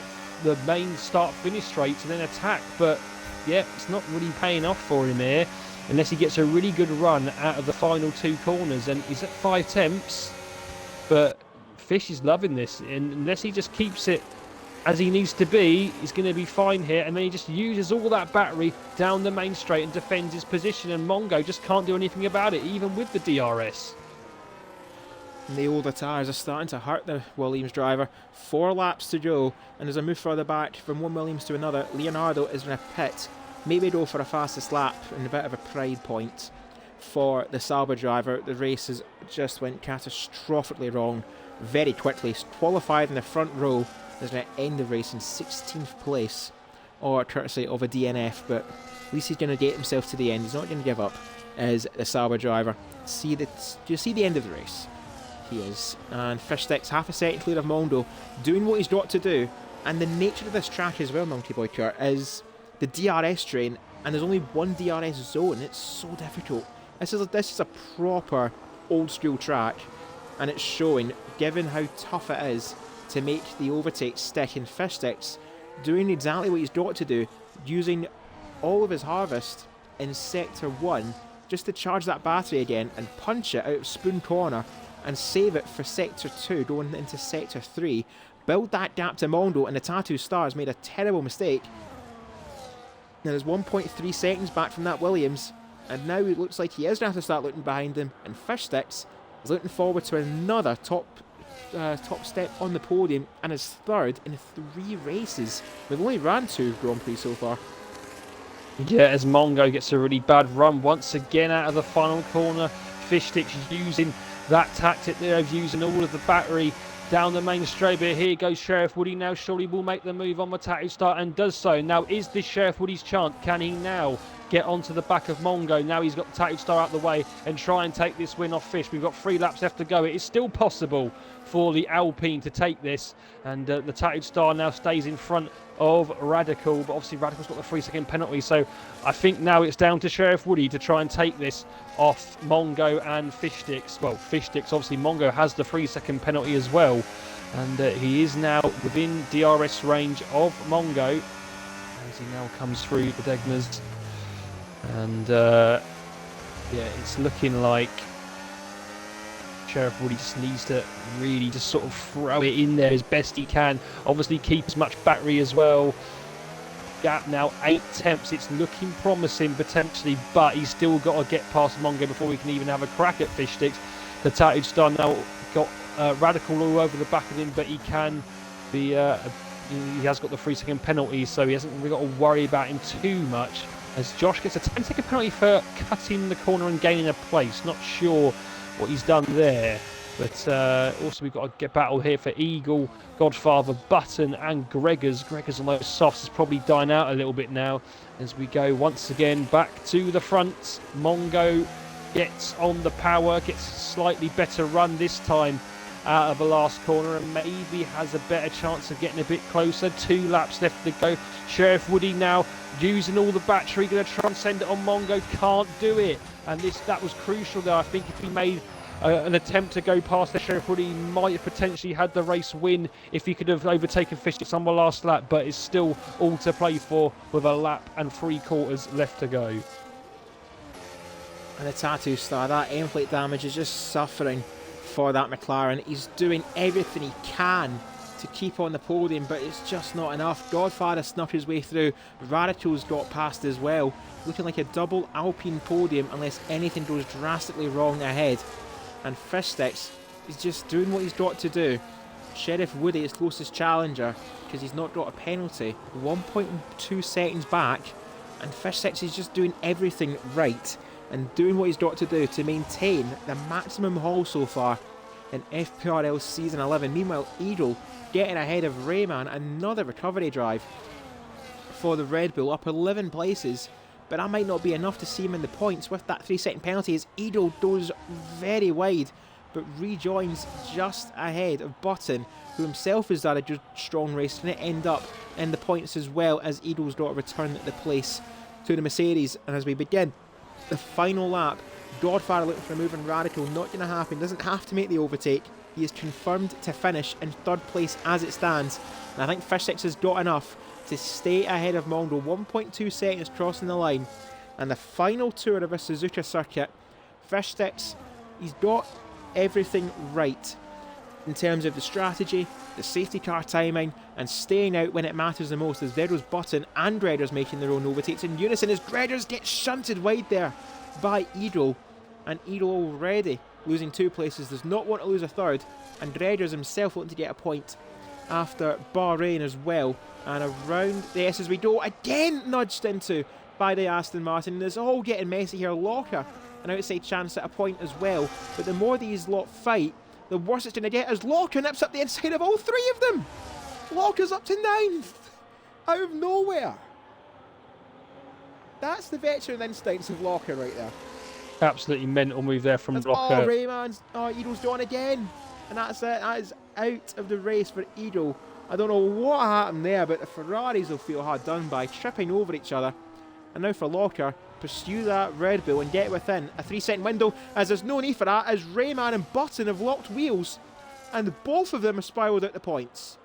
main start-finish straight to then attack. But yeah, it's not really paying off for him here, unless he gets a really good run out of the final 2 corners. And he's at 5 tenths, but Fish is loving this. And unless he just keeps it as he needs to be, he's going to be fine here. And then he just uses all that battery down the main straight and defends his position. And Mongo just can't do anything about it, even with the DRS. And the older tyres are starting to hurt the Williams driver. 4 laps to go, and as I move further back from one Williams to another, Leonardo is in a pit. Maybe go for a fastest lap, and a bit of a pride point for the Sauber driver. The race has just went catastrophically wrong very quickly. He's qualified in the front row. Is going to end the race in 16th place, or courtesy of a DNF, but at least he's going to get himself to the end. He's not going to give up as the Sauber driver. Do you see the end of the race? He is. And Fish Sticks half a second clear of Mondo, doing what he's got to do. And the nature of this track as well, Monkey Boy Kurt, is the DRS train, and there's only one DRS zone. It's so difficult. This is a proper old school track, and it's showing, given how tough it is to make the overtake stick. And Fish Sticks doing exactly what he's got to do, using all of his harvest in sector 1 just to charge that battery again and punch it out of Spoon Corner and save it for sector 2 going into sector 3, build that gap to Mondo. And the Tattoo Stars made a terrible mistake. Now there's 1.3 seconds back from that Williams, and now it looks like he is going to have to start looking behind him, and Fish Sticks is looking forward to another top step on the podium, and his third in 3 races. We've only ran 2 Grand Prix so far. Yeah, as Mongo gets a really bad run once again out of the final corner. Fish Sticks using that tactic there of using all of the battery down the main straight. But here goes Sheriff Woody now. Surely will make the move on the Tattoo Star, and does so. Now is this Sheriff Woody's chance? Can he now get onto the back of Mongo? Now he's got the Tattoo Star out the way and try and take this win off Fish. We've got 3 laps left to go. It is still possible for the Alpine to take this, and the Tattooed Star now stays in front of Radical, but obviously Radical's got the 3-second penalty, so I think now it's down to Sheriff Woody to try and take this off Mongo and Fish Sticks. Well, Fish Sticks, obviously Mongo has the 3-second penalty as well, and he is now within DRS range of Mongo as he now comes through the Degnas. And yeah, it's looking like Sheriff Woody just needs to really just sort of throw it in there as best he can. Obviously keep as much battery as well. Gap now 8 tenths. It's looking promising potentially, but he's still got to get past Mongo before we can even have a crack at Fish Sticks. The Tattooed Star now got Radical all over the back of him, but he can be he has got the 3-second penalty, so he hasn't really got to worry about him too much, as Josh gets a 10-second penalty for cutting the corner and gaining a place. Not sure what he's done there, but also we've got a battle here for Eagle, Godfather, Button and Gregors. Gregors on those softs is probably dying out a little bit now as we go once again back to the front. Mongo gets on the power, gets a slightly better run this time out of the last corner, and maybe has a better chance of getting a bit closer. 2 laps left to go. Sheriff Woody now using all the battery, going to try and send it on Mongo, can't do it, and that was crucial there. I think if he made an attempt to go past the Sheriff Woody, he might have potentially had the race win if he could have overtaken Fish Sticks on the last lap, but it's still all to play for with a lap and 3/4 left to go. And the Tattoo Star, that end plate damage is just suffering for that McLaren. He's doing everything he can to keep on the podium, but it's just not enough. Godfather snuck his way through. Radical's got past as well. Looking like a double Alpine podium unless anything goes drastically wrong ahead. And Fish Sticks is just doing what he's got to do. Sheriff Woody is closest challenger because he's not got a penalty. 1.2 seconds back, and Fish Sticks is just doing everything right and doing what he's got to do to maintain the maximum haul so far in FPRL Season 11. Meanwhile, Eagle getting ahead of Rayman, another recovery drive for the Red Bull, up 11 places but that might not be enough to see him in the points with that 3-second penalty as Edo goes very wide, but rejoins just ahead of Button, who himself has done a good strong race, going to end up in the points as well as Edo's got to return the place to the Mercedes. And as we begin the final lap, Godfather looking for a move on Radical, not going to happen, doesn't have to make the overtake. He is confirmed to finish in third place as it stands, and I think Fish Sticks has got enough to stay ahead of Mondo, 1.2 seconds crossing the line. And the final tour of a Suzuka circuit, Fish Sticks, he's got everything right in terms of the strategy, the safety car timing, and staying out when it matters the most, as Vero's Button and Dredders making their own overtakes in unison as Dredders gets shunted wide there by Edo, and Edo already losing 2 places, does not want to lose a third, and Dredders himself wanting to get a point after Bahrain as well. And around the S's we go, again nudged into by the Aston Martin, and it's all getting messy here. Locker an outside chance at a point as well, but the more these lot fight, the worse it's going to get as Locker nips up the inside of all 3 of them. Locker's up to 9th out of nowhere. That's the veteran instincts of Locker right there. Absolutely mental move there from Locker. Oh, Rayman's, Edo's gone again. And that's it. That is out of the race for Edo. I don't know what happened there, but the Ferraris will feel hard done by, tripping over each other. And now for Locker, pursue that Red Bull and get within a 3-second window, as there's no need for that, as Rayman and Button have locked wheels, and both of them have spiralled out the points.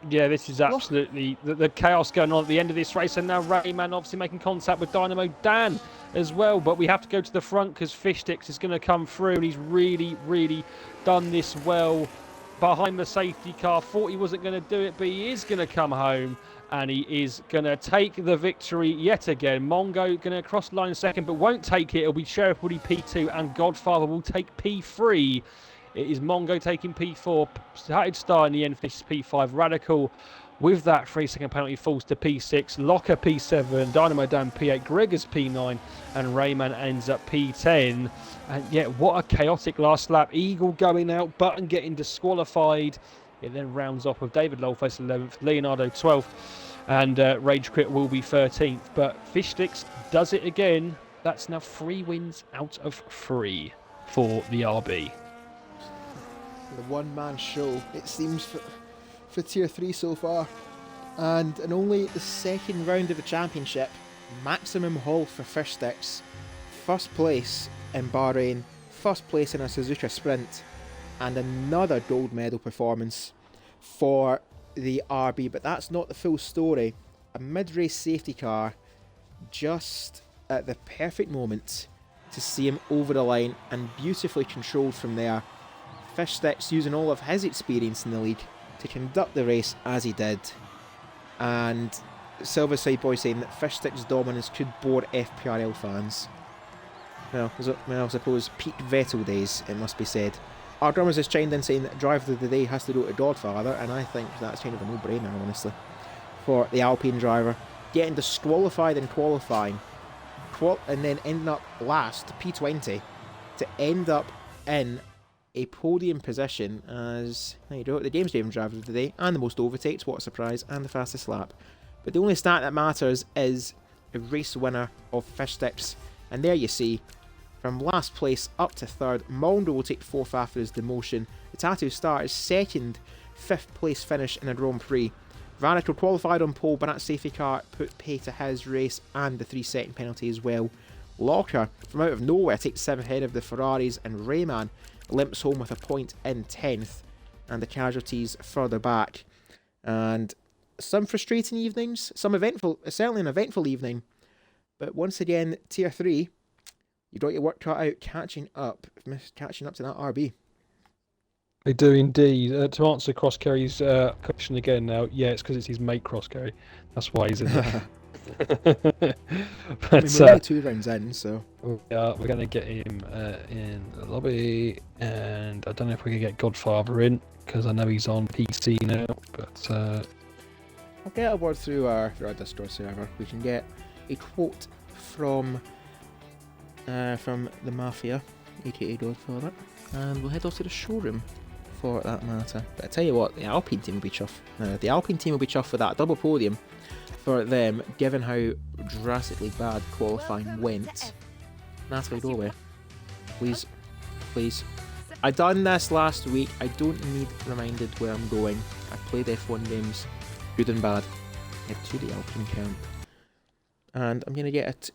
Yeah, this is absolutely the chaos going on at the end of this race, and now Rayman obviously making contact with Dynamo Dan as well, but we have to go to the front because Fish Sticks is going to come through, and he's really done this well behind the safety car. Thought he wasn't going to do it, but he is going to come home, and he is going to take the victory yet again. Mongo going to cross the line second, but won't take it. It'll be Sheriff Woody P2, and Godfather will take P3. It is Mongo taking P4, started star in the end, finishes P5. Radical with that 3-second penalty falls to P6. Locker P7, Dynamo Dan P8, Gregor's P9, and Rayman ends up P10. And yeah, what a chaotic last lap. Eagle going out, Button getting disqualified. It then rounds off with David Lolface 11th, Leonardo 12th, and Rage Crit will be 13th. But Fish Sticks does it again. That's now 3 wins out of 3 for the RB. The one-man show, it seems, for Tier 3 so far. And in only the second round of the championship, maximum haul for Fish Sticks. First place in Bahrain, first place in a Suzuka Sprint, and another gold medal performance for the RB. But that's not the full story. A mid-race safety car just at the perfect moment to see him over the line, and beautifully controlled from there. Fish Sticks using all of his experience in the league to conduct the race as he did. And Silverside Boy saying that Fish Sticks' dominance could bore FPRL fans. Well, I suppose peak Vettel days, it must be said. Our drummers has chimed in saying that driver of the day has to go to Godfather, and I think that's kind of a no-brainer, honestly, for the Alpine driver. Getting disqualified in qualifying, and then ending up last, P20, to end up in a podium position as, there you go, the game's driven driver of the day, and the most overtakes, what a surprise, and the fastest lap. But the only stat that matters is a race winner of Fish Sticks, and there you see, from last place up to third, Mondo will take 4th after his demotion. The Tattoo Star is second, 5th place finish in a Grand Prix. Radical qualified on pole, but that safety car put pay to his race and the 3-second penalty as well. Locker, from out of nowhere, takes 7th ahead of the Ferraris, and Rayman limps home with a point in 10th, and the casualties further back. And some frustrating evenings, some eventful, certainly an eventful evening, but once again, Tier 3, you got your work cut out catching up to that RB. They do indeed. To answer Crosscarry's question again now, yeah, it's because it's his mate Crosscarry. That's why he's in there. But, I mean, we're only 2 rounds in, so yeah, we're going to get him in the lobby, and I don't know if we can get Godfather in because I know he's on PC now. But I'll get a word through our Discord server. We can get a quote from the Mafia, aka Godfather, and we'll head off to the showroom for that matter. But I tell you what, the Alpine team will be chuffed. The Alpine team will be chuffed for that double podium for them, given how drastically bad qualifying went. Natalie, go away. Please. Please. I done this last week. I don't need reminded where I'm going. I played F1 games, good and bad. Head to the Alpine camp. And I'm going to get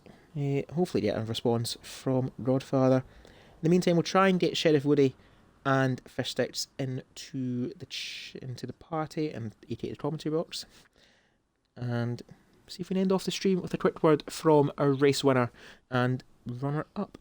hopefully get a response from Godfather. In the meantime, we'll try and get Sheriff Woody and Fish Sticks into the party and aka the commentary box. And see if we can end off the stream with a quick word from our race winner and runner-up.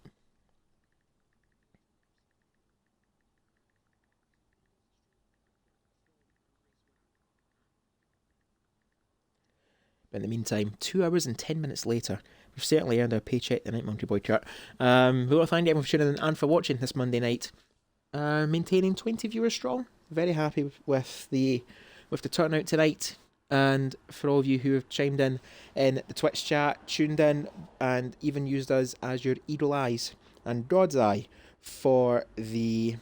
But in the meantime, 2 hours and 10 minutes later, we've certainly earned our paycheck tonight, Monkey Boy Chart. We want to thank everyone for tuning in and for watching this Monday night. Maintaining 20 viewers strong. Very happy with the turnout tonight. And for all of you who have chimed in the Twitch chat, tuned in, and even used us as your eagle eyes and God's eye for the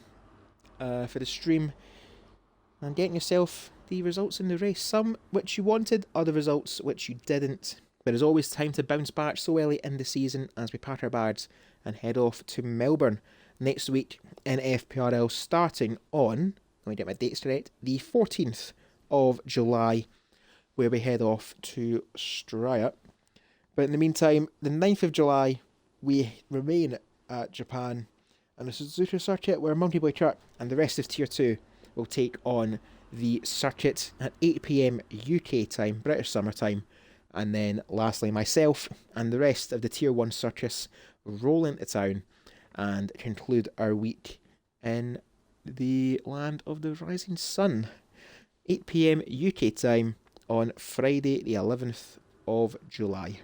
stream, and getting yourself the results in the race. Some which you wanted, other results which you didn't. But there's always time to bounce back so early in the season as we pack our bags and head off to Melbourne next week in FPRL, starting on, let me get my dates correct, the 14th of July, where we head off to Straya. But in the meantime, the 9th of July, we remain at Japan and the Suzuka circuit, where Monkey Boy Truck and the rest of Tier 2 will take on the circuit at 8 PM UK time, British summer time. And then lastly, myself and the rest of the Tier 1 circus roll into town and conclude our week in the land of the rising sun. 8 PM UK time on Friday the 11th of July.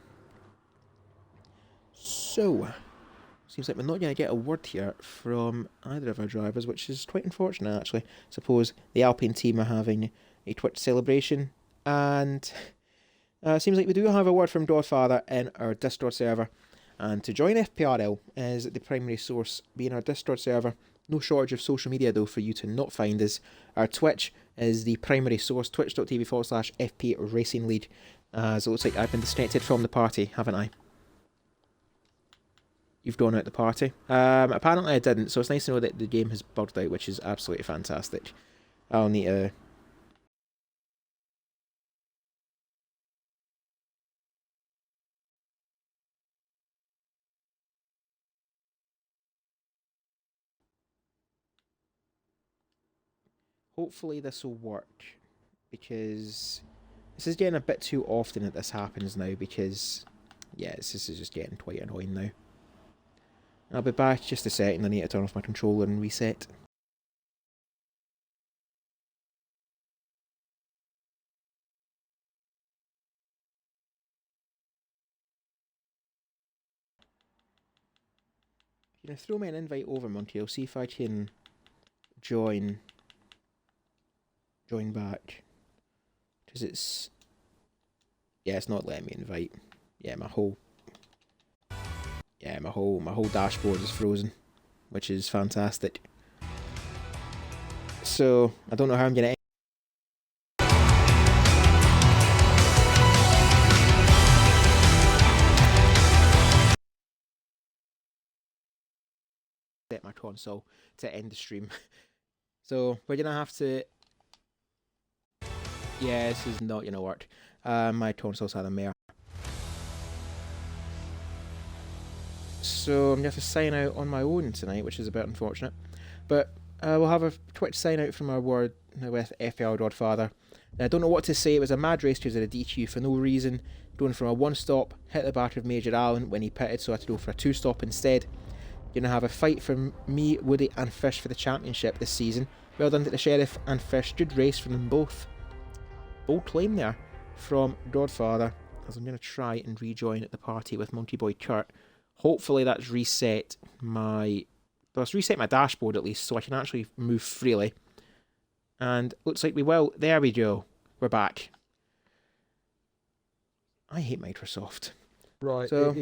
So, seems like we're not going to get a word here from either of our drivers, which is quite unfortunate actually. Suppose the Alpine team are having a Twitch celebration, and seems like we do have a word from Godfather in our Discord server. And to join FPRL is the primary source being our Discord server. No shortage of social media though for you to not find us. Our Twitch is the primary source, twitch.tv/FP Racing League. So it looks like I've been disconnected from the party, haven't I? You've gone out the party. Apparently I didn't, so it's nice to know that the game has bugged out, which is absolutely fantastic. I'll need to... Hopefully this will work, because this is getting a bit too often that this happens now, because, yeah, this is just getting quite annoying now. I'll be back just a second. I need to turn off my controller and reset. You know, throw me an invite over, Monty. I'll see if I can join back. Because it's... yeah, it's not letting me invite. Yeah, my whole dashboard is frozen, which is fantastic. So, I don't know how I'm going to set my console to end the stream. So, we're going to have to... yeah, this is not going to work. My console's had a mare. So I'm going to have to sign out on my own tonight, which is a bit unfortunate. But we'll have a Twitch sign out from our word with FL Godfather. I don't know what to say. It was a mad race because of the DQ for no reason. Going from a one-stop, hit the back of Major Allen when he pitted, so I had to go for a two-stop instead. Going to have a fight from me, Woody and Fish for the championship this season. Well done to the Sheriff and Fish. Good race from them both. Bold claim there from Godfather, as I'm going to try and rejoin at the party with Monkey Boy Kurt. Hopefully that's reset my... well, it's reset my dashboard at least, so I can actually move freely. And looks like we will. There we go. We're back. I hate Microsoft. Right, so,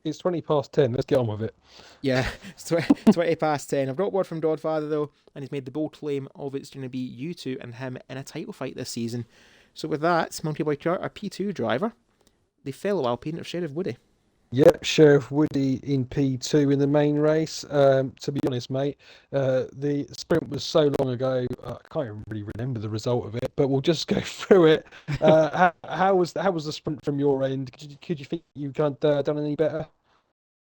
it's 20 past 10. Let's get on with it. Yeah, it's 20 past 10. I've got word from Godfather though, and he's made the bold claim of it's going to be you two and him in a title fight this season. So with that, Monkey Boy Kurt, our P2 driver, the fellow Alpine of Sheriff Woody. Yep, Sheriff Woody in P2 in the main race. To be honest, mate, the sprint was so long ago, I can't even really remember the result of it. But we'll just go through it. How was the sprint from your end? Could you think you could done any better?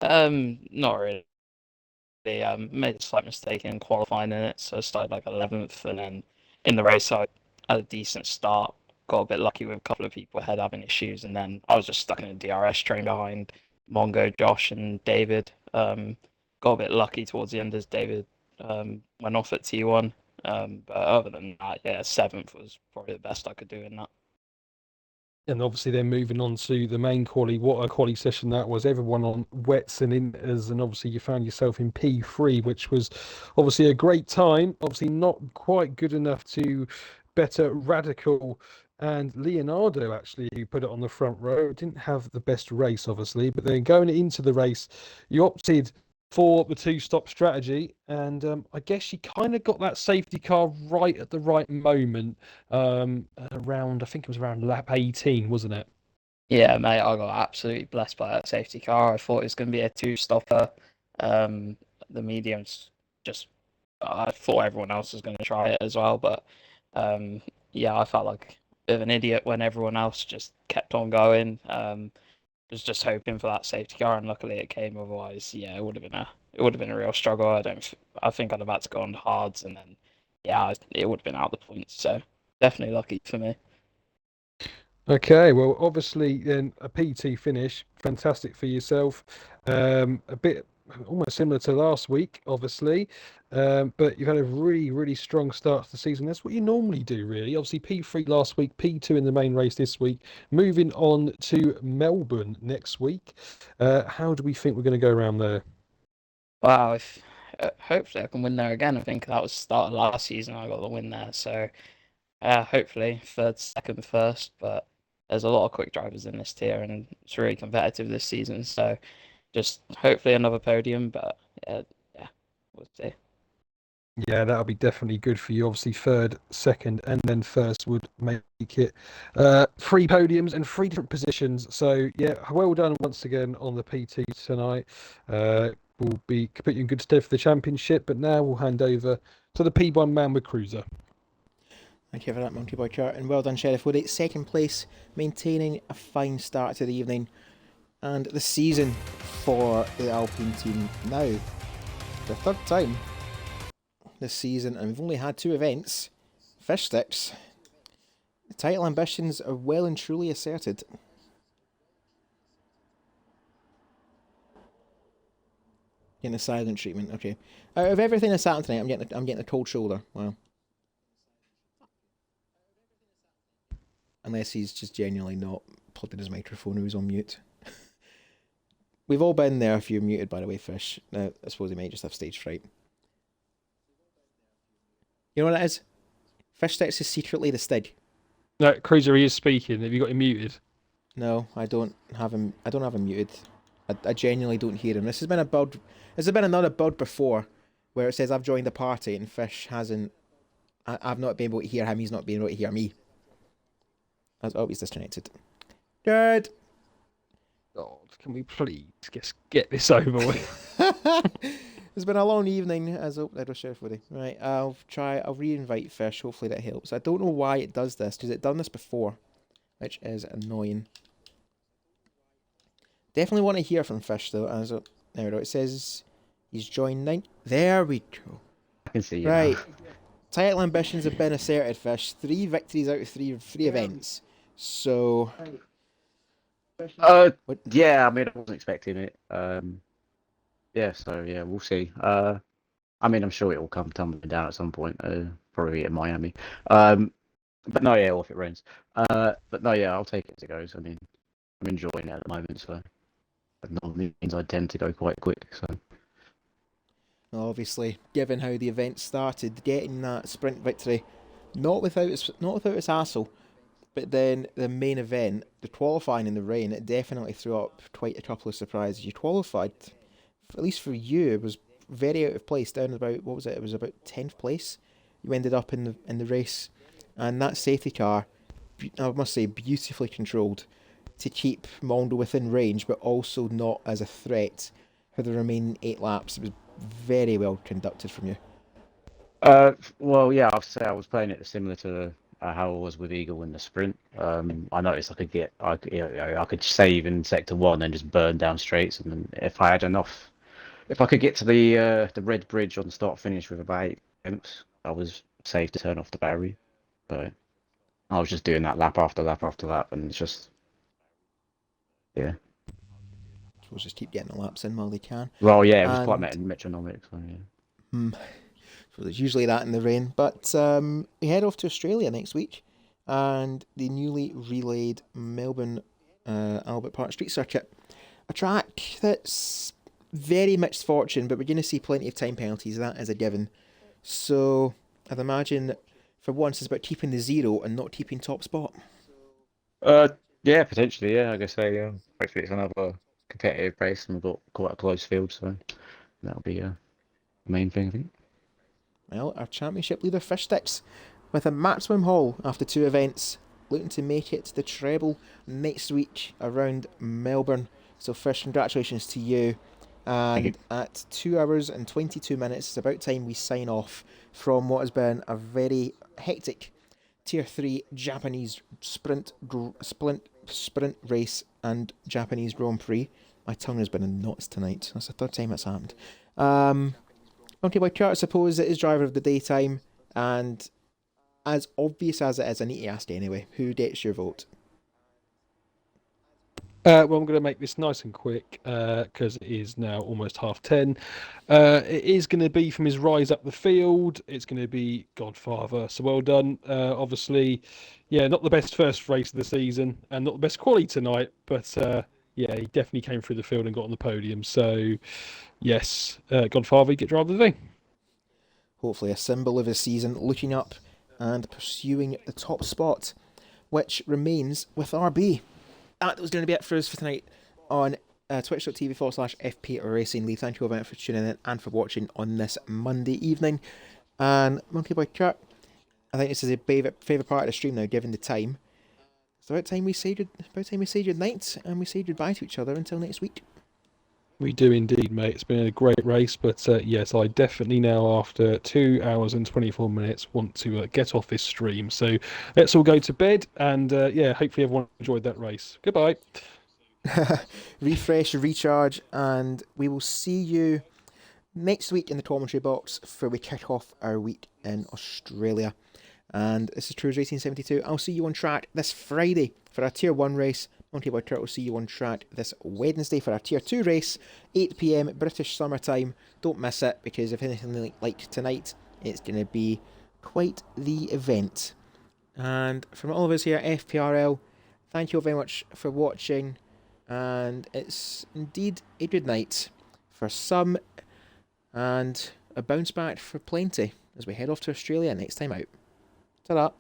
Not really. Made a slight mistake in qualifying in it, so I started like 11th, and then in the race I had a decent start. Got a bit lucky with a couple of people ahead having issues, and then I was just stuck in a DRS train behind Mongo, Josh, and David. Got a bit lucky towards the end as David went off at T1. But other than that, yeah, 7th was probably the best I could do in that. And obviously, then moving on to the main quali, what a quali session that was. Everyone on wets and inters, and obviously you found yourself in P3, which was obviously a great time. Obviously, not quite good enough to better Radical and Leonardo, actually, who put it on the front row. Didn't have the best race, obviously, but then going into the race, you opted for the two-stop strategy, and I guess you kind of got that safety car right at the right moment, around, I think it was around lap 18, wasn't it? Yeah, mate, I got absolutely blessed by that safety car. I thought it was going to be a two-stopper. Um, the mediums just, I thought everyone else was going to try it as well, but um, yeah, I felt like a bit of an idiot when everyone else just kept on going. Was just hoping for that safety car, and luckily it came. Otherwise, yeah, it would have been a real struggle. I think I'd have had to go on hards, and then yeah, it would have been out the points. So definitely lucky for me. Okay, well, obviously, then a PT finish, fantastic for yourself. A bit almost similar to last week, obviously, but you've had a really, really strong start to the season. That's what you normally do, really. Obviously, P3 last week, P2 in the main race this week. Moving on to Melbourne next week. How do we think we're going to go around there? Wow, if hopefully I can win there again. I think that was the start of last season. I got the win there, so hopefully third, second, first. But there's a lot of quick drivers in this tier, and it's really competitive this season. So just hopefully another podium. But yeah, we'll see. Yeah, that'll be definitely good for you. Obviously, third, second, and then first would make it three podiums and three different positions. So, yeah, well done once again on the PT tonight. Will be put you in good stead for the championship. But now we'll hand over to the P1 man with Cruiser. Thank you for that, Monkey Boy Chart, and well done, Sheriff Woody. Second place, maintaining a fine start to the evening and the season for the Alpine team. Now, the third time this season, and we've only had two events. Fish sticks. The title ambitions are well and truly asserted. Getting the silent treatment. Okay. Out of everything that's happened tonight, I'm getting a cold shoulder. Wow. Unless he's just genuinely not plugged in his microphone or he's on mute. We've all been there if you're muted, by the way, Fish. Now, I suppose he might just have stage fright. You know what it is? Fish sticks is secretly the Stig. No, Cruiser, he is speaking. Have you got him muted? No, I don't have him. I don't have him muted. I genuinely don't hear him. This has been a bird. This has been another bird before, where it says I've joined the party and Fish hasn't. I've not been able to hear him. He's not been able to hear me. Oh, he's disconnected. Good. God, can we please just get this over with? It's been a long evening, as oh, there was Sheriff Woody. Right, I'll re-invite Fish. Hopefully that helps. I don't know why it does this, because it done this before, which is annoying. Definitely want to hear from Fish though. As there we go. It says he's joined 9. There we go. I can see you Right. now. Title ambitions have been asserted, Fish. 3 victories out of three events. So. Yeah, I mean, I wasn't expecting it. Yeah, so yeah, we'll see. I mean, I'm sure it will come tumbling down at some point. Probably in Miami. But no, yeah, or if it rains. But no, yeah, I'll take it as it goes. I mean, I'm enjoying it at the moment, so that normally means I tend to go quite quick. So Obviously, given how the event started, getting that sprint victory, not without its hassle, but then the main event, the qualifying in the rain, it definitely threw up quite a couple of surprises. You qualified, at least for you, it was very out of place, down about, what was it? It was about 10th place. You ended up in the race, and that safety car, I must say, beautifully controlled. to keep Mondo within range, but also not as a threat for the remaining 8 laps. It was very well conducted from you. Well, yeah, I'll say I was playing it similar to how I was with Eagle in the sprint. I noticed I could save in sector 1 and just burn down straights, and then if I had enough, if I could get to the red bridge on start finish with about 8 tenths, I was safe to turn off the battery. But I was just doing that lap after lap after lap, and it's just yeah. So just keep getting the laps in while they can. Well, yeah, it was quite And metronomic. So yeah. so there's usually that in the rain. But we head off to Australia next week, and the newly relayed Melbourne Albert Park Street Circuit, a track that's very mixed fortune, but we're going to see plenty of time penalties. That is a given. So I'd imagine for once it's about keeping the zero and not keeping top spot. Yeah, potentially. Yeah, I guess so. Yeah. Hopefully, it's another competitive race, and we've got quite a close field, so that'll be the main thing, I think. Well, our championship leader Fish Sticks with a maximum haul after 2 events, looking to make it to the treble next week around Melbourne. So Fish, congratulations to you. And at 2 hours and 22 minutes, it's about time we sign off from what has been a very hectic Tier 3 Japanese sprint race and Japanese Grand Prix. My tongue has been in knots tonight. That's the 3rd time it's happened. Monkey Boy Kurt, I suppose, it is driver of the daytime, and as obvious as it is, I need to ask anyway, who gets your vote? Well, I'm going to make this nice and quick because it is now almost 10:30. It is going to be from his rise up the field. It's going to be Godfather. So well done. Obviously, yeah, not the best first race of the season and not the best quality tonight, but yeah, he definitely came through the field and got on the podium. So yes, Godfather, you get driver of the day. Hopefully a symbol of his season, looking up and pursuing the top spot, which remains with RB. That was going to be it for us for tonight on twitch.tv/FPRL Racing League. Thank you all very much for tuning in and for watching on this Monday evening. And Monkey Boy Kurt, I think this is a favourite part of the stream now, given the time. It's about time we say good night and we say goodbye to each other until next week. We do indeed, mate. It's been a great race, but yes, I definitely now, after 2 hours and 24 minutes, want to get off this stream. So let's all go to bed, and yeah, hopefully everyone enjoyed that race. Goodbye. Refresh, recharge, and we will see you next week in the commentary box for we kick off our week in Australia. And this is Cruise Racing 72. I'll see you on track this Friday for our Tier 1 race. Monkey Boy Kurt will see you on track this Wednesday for our Tier 2 race, 8 PM British summertime. Don't miss it, because if anything like tonight, it's going to be quite the event. And from all of us here at FPRL, thank you all very much for watching, and it's indeed a good night for some, and a bounce back for plenty as we head off to Australia next time out. Ta-da!